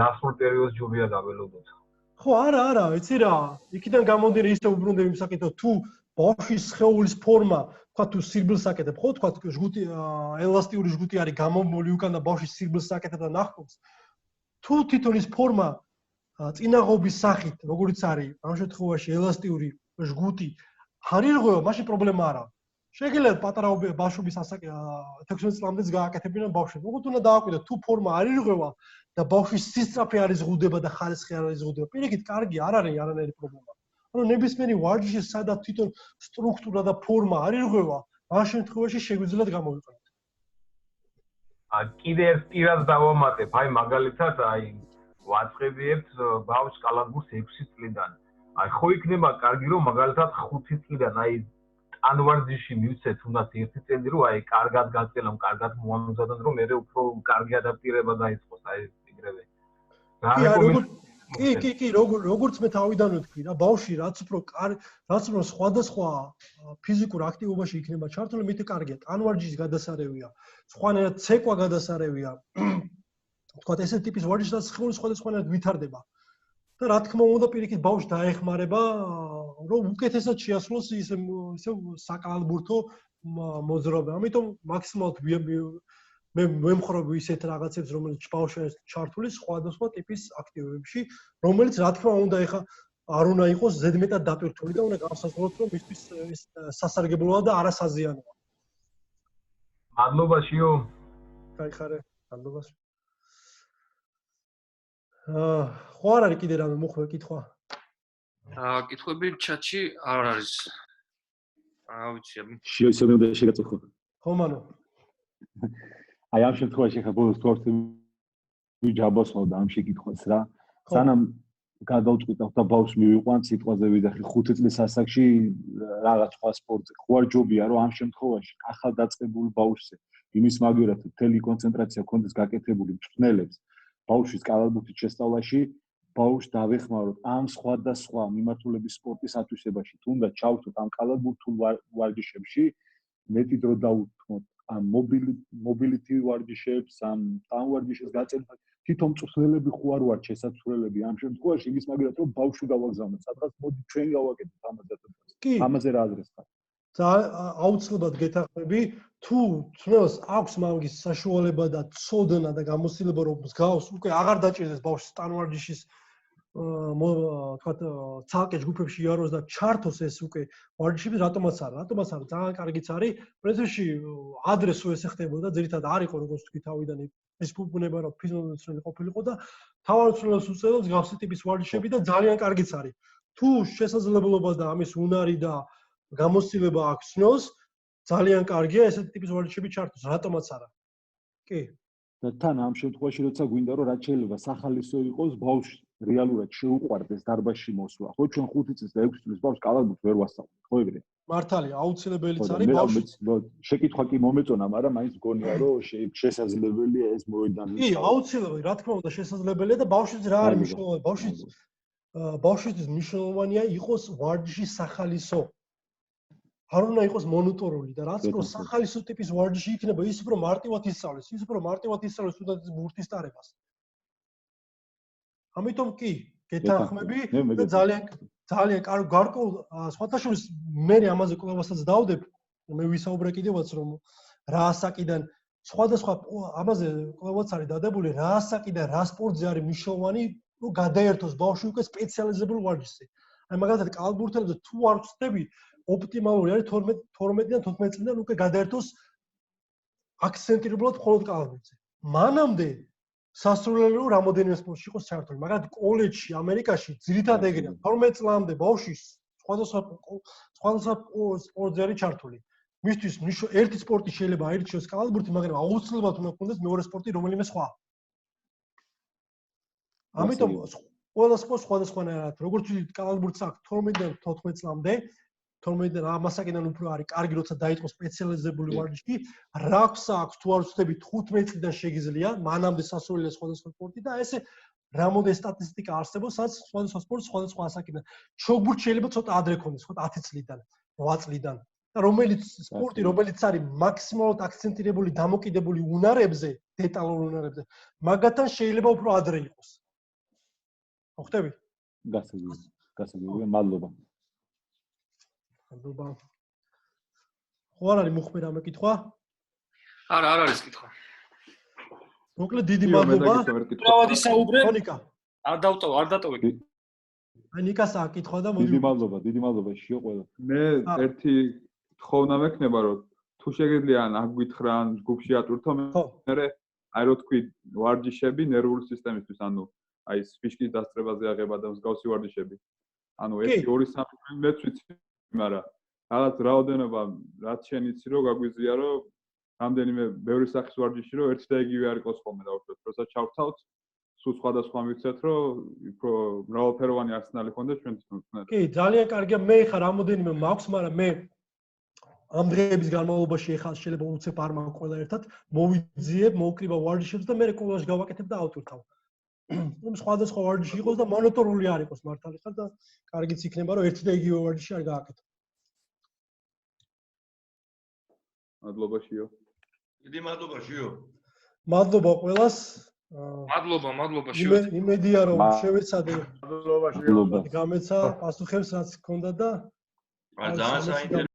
დასრულ პერიოდს ჯობია დაველოდოთ. ხო, არა, იცი რა. იქიდან გამომდინარე ისე უბრუნდები მსაკეთო თუ ბავშვის სხეულის ფორმა, თქვა თუ სირბილს აკეთებ, ხო, თქვა ჯგუტი ელასტიური ჯგუტი არის გამომული უკან და ბავშვის სირბილს აკეთებ და ნახტობს. თუ თვითონ ის ფორმა წინაღობის სახით, როგორც არის, ამ შემთხვევაში ელასტიური ჯგუტი არ ირღვევა, მაშინ პრობლემა არა. შეგიძლიათ პატარა ბავშვების ასაკი 16 წლამდეც გააკეთებინონ ბავშვებს. უბრალოდ უნდა დააკვირდეთ თუ ფორმა არ ირღვევა და ბავშვის სისწრაფე არ იზღუდება და ხარისხი არ იზღუდება. პირიქით კარგი არ არის არანაირი პრობლემა. ანუ ნებისმიერი ვარჯიში სადაც თვითონ სტრუქტურა და ფორმა არ ირღვევა, ამ შემთხვევაში შეგვიძლიათ გამოვიყენოთ. კიდე ერთ პირას დავამატებ, აი მაგალითად, აი ვაწყებიებთ ბავშვს კალათბურთს 6 წლიდან. აი ხო იქნება კარგი რომ მაგალითად 5 წლიდან აი ანვარჯიში მივცეთ თუნდაც 1 წელი რომ აი კარგად გაწელონ, კარგად მოამზადონ რომ მე უფრო კარგი ადაპტირება დაიწყოს აი ეგრევე. კი, როგორც მე თავიდანვე თქვი რა, ბავშვი რაც უფრო სხვადასხვა ფიზიკურ აქტივობაში იქნება ჩართული, მით კარგია. ანვარჯიშის გადასარევია, სხვანაირად ცეკვა გადასარევია. თქვათ ესეთ ტიპის ვარჯიშსაც სხეული სხვადასხვანაირად ვითარდება. და რა თქმა უნდა, პირიქით ბავშვი დაეხმარება, რომ უკეთესად შეასრულოს ისე საკალათბურთო მოძრაობა. ამიტომ მაქსიმალურად მე ვემხრობ ისეთ რაღაცებს, რომელიც ბავშვია ჩართული სხვადასხვა ტიპის აქტივობებში, რომელიც რა თქმა უნდა ეხა არ უნდა იყოს ზედმეტად დატვირთული და უნდა გავსაზღვროთ, რომ მისთვის ეს სასარგებლოა და არასაზიანოა. მადლობა შიო. გაიხარე, მადლობა. ხო არ არის კიდე რამე მოხმე კითხვა? კითხვები ჩატში არ არის. ვიცი, შიოშვილმა შეგაწუხო. ხო მანო. აი ამ შემთხვევაში ხა ბოლოს თორსი ჯაბოსმოდა ამ შეკითხვას რა. სანამ გადავწყვიტავ და ბავშვს მივიყვან სიტყვაზე ვიდახი 5 წლის ასაკში რაღაც სხვა სპორტზე. ხო არ ჯობია რომ ამ შემთხვევაში ახალ დაწყებულ ბავშვზე იმის მაგერად მთელი კონცენტრაცია კონდეს გაკეთებული მწვრთნელებს ბავშვის კალათბურთის შესწავლაში ბავშვს დავეხმაროთ ამ სხვადასხვა მიმართულების სპორტის ათვისებაში თუნდაც ჩავთოთ ამ კალათბურთულ ვარჯიშებში მეტი დრო დავუთმოთ ამ mobility ვარჯიშებს ამ ვარჯიშის გაწევა თვითონ მწვრთნელები ხო არ ვართ შესაძლებელი ამ შემთხვევაში იმის მაგერად რომ ბავშვი გავაგზავნოთ სადღაც მოდი ჩვენ გავაკეთოთ ამაზე რა აზრს ხარ აუცილებლად გეთანხმები თუ თუნდაც აქვს მაგის საშუალება და ცოდნა და გამოცდილება რომ მსგავს უკვე აღარ დაჭირდეს ბავშვს სტანვარჯიშის თქვათ ცალკე ჯგუფებში იაროს და ჩართოს ეს უკვე ვარჯიშები რატომაც არა ძალიან კარგიც არის პრინციპში ადრესო ესე ხდებოდა ძირითადად არ იყო როგორც თქვი თავიდან ეს ფუძნება რომ ფიზმომზადებელი ყოფილიყო და თავარ მწვრთნელს უწევს მსგავსი ტიპის ვარჯიშები და ძალიან კარგიც არის თუ შესაძლებლობა და ამის უნარი და გამოცდილება აქვს ნოს ძალიან კარგია ესეთი ტიპის ვარჯიშები ჩართოს რატომაც არა კი და თან ამ შემთხვევაში როცა გვინდა რომ რაც შეიძლება სახალისო იყოს ბავშვს რეალურად შეუყვარდეს დარბაზში მოსვლა ხო ჩვენ 5 წლის და 6 წლის ბავშვს კალათბურთს ვერ ვასწავლეთ ხო ეგრე მართალია აუცილებელიც არის ბავშვს შეკითხვა კი მომეწონა მაგრამ მაინც მგონია რომ შესაძლებელია ეს მოედანზე კი აუცილებელი რა თქმა უნდა შესაძლებელია და ბავშვის რა არის მნიშვნელოვანი ბავშვის მნიშვნელოვანია იყოს ვარჯიშის სახალისო არ უნდა იყოს მონოტორული და რაც უფრო სახალისო ტიპის ვარჯიში იქნება ის უფრო მარტივად ისწავლეს სტუდენტის ბურთის ტარებას ამიტომ კი გეთანხმები და ძალიან გარკვეულ სხვათაშორის მე ამაზე კვლევასაც დავდებ მე ვისაუბრე კიდევაც რომ რა ასაკიდან სხვადასხვა ამაზე კვლევაც არის დადებული რა ასაკიდან რა სპორტზე არის მნიშვნელოვანი რომ გადაერთოს ბავშვი უკვე სპეციალიზებულ ვარჯიშზე აი მაგალითად კალათბურთელებზე თუ არ ვწდები ოპტიმალური არის 12-დან 14 წლიდან უკვე გადაერთოს აქცენტირებულად მხოლოდ კალათბურთზე მანამდე სასურველია რომ რამოდენიმე სპორტში იყოს ჩართული მაგალითად კოლეჯში ამერიკაში ძირითადად ეგრეა 12 წლამდე ბავშვი სხვადასხვა სპორტზე არის ჩართული მისთვის ერთი სპორტი შეიძლება აირჩიოს კალათბურთი მაგრამ აუცილებლად უნდა ჰქონდეს მეორე სპორტი რომელიმე სხვა ამიტომ ყველა სპორტს სხვადასხვანაირად როგორც ვთქვით კალათბურთს აქვს 12-დან 14 წლამდე 12-დან ამასაკიდან უფრო არის კარგი როცა დაიწყოს სპეციალიზებული ვარჯიში რაკს აქვს თუ არ ვწდები 15 წლიდან შეგიძლია მანამდე სასურველია სხვადასხვა სპორტი და ესე რამოდენიმე სტატისტიკა არსებობს სადაც სხვადასხვა სპორტს სხვადასხვა ასაკიდან ჩოგბურთი შეიძლება ცოტა ადრე ქონდეს ხო 10 წლიდან 8 წლიდან და რომელიც სპორტი რომელიც არის მაქსიმალურად აქცენტირებული დამოკიდებული უნარებზე დეტალურ უნარებზე მაგათთან შეიძლება უფრო ადრე იყოს ხო ხტები გასაგებია მადლობა მადლობა. ხო არ არის მოხმე რამე კითხვა? არა, არ არის კითხვა. მოკლედ დიდი მადლობა. თავად ისაუბრე. ნიკა. არ დატოვე. აი ნიკას აკითხვა და მოდი. დიდი მადლობა შიო ყველა. მე ერთი თხოვნა მექნება რომ თუ შეგიძლია აქ გითხრა ან ჯგუფში ატვირთო მე აი რო თქვი ვარჯიშები ნერვული სისტემისთვის ანუ აი ფიშკის დასწრებაზე აღება და მსგავსი ვარჯიშები ანუ 1-2-3 მეც ვიცი მაგრამ რაღაც რაოდენობა რაც შენ იცი რომ გაგვიზია რომ რამდენიმე ბევრი სახის ვარჯიში რომ ერთი და იგივე არ იყოს ხოლმე დავუშვათ როცა ჩავთავთ სულ სხვადასხვა მივცეთ რომ უფრო მრავალფეროვანი არსენალი ქონდეს ჩვენთვის მწვრთნელებს კი ძალიან კარგია მე ხარ რამოდენიმე მაქვს მაგრამ მე ამ დღეების განმავლობაში ეხლა შეიძლება უცებ არ მაქვს ყველა ერთად მოვიძიებ მოვკრიბა ვარჯიშებს და მე კოლაჟს გავაკეთებ და ავტვირთავ რომ სხვადასხვა ვარჯიში იყოს და მონოტორული არ იყოს მართალი ხარ და კარგიც იქნება რომ ერთი და იგივე ვარჯიში არ გააკეთო მადლობა შიო დიდი მადლობა შიო მადლობა ყველას მადლობა შიო იმედია რომ შევეცადე მადლობა შიო გამეცა პასუხებს რაც გქონდა და ძალიან საინტერესო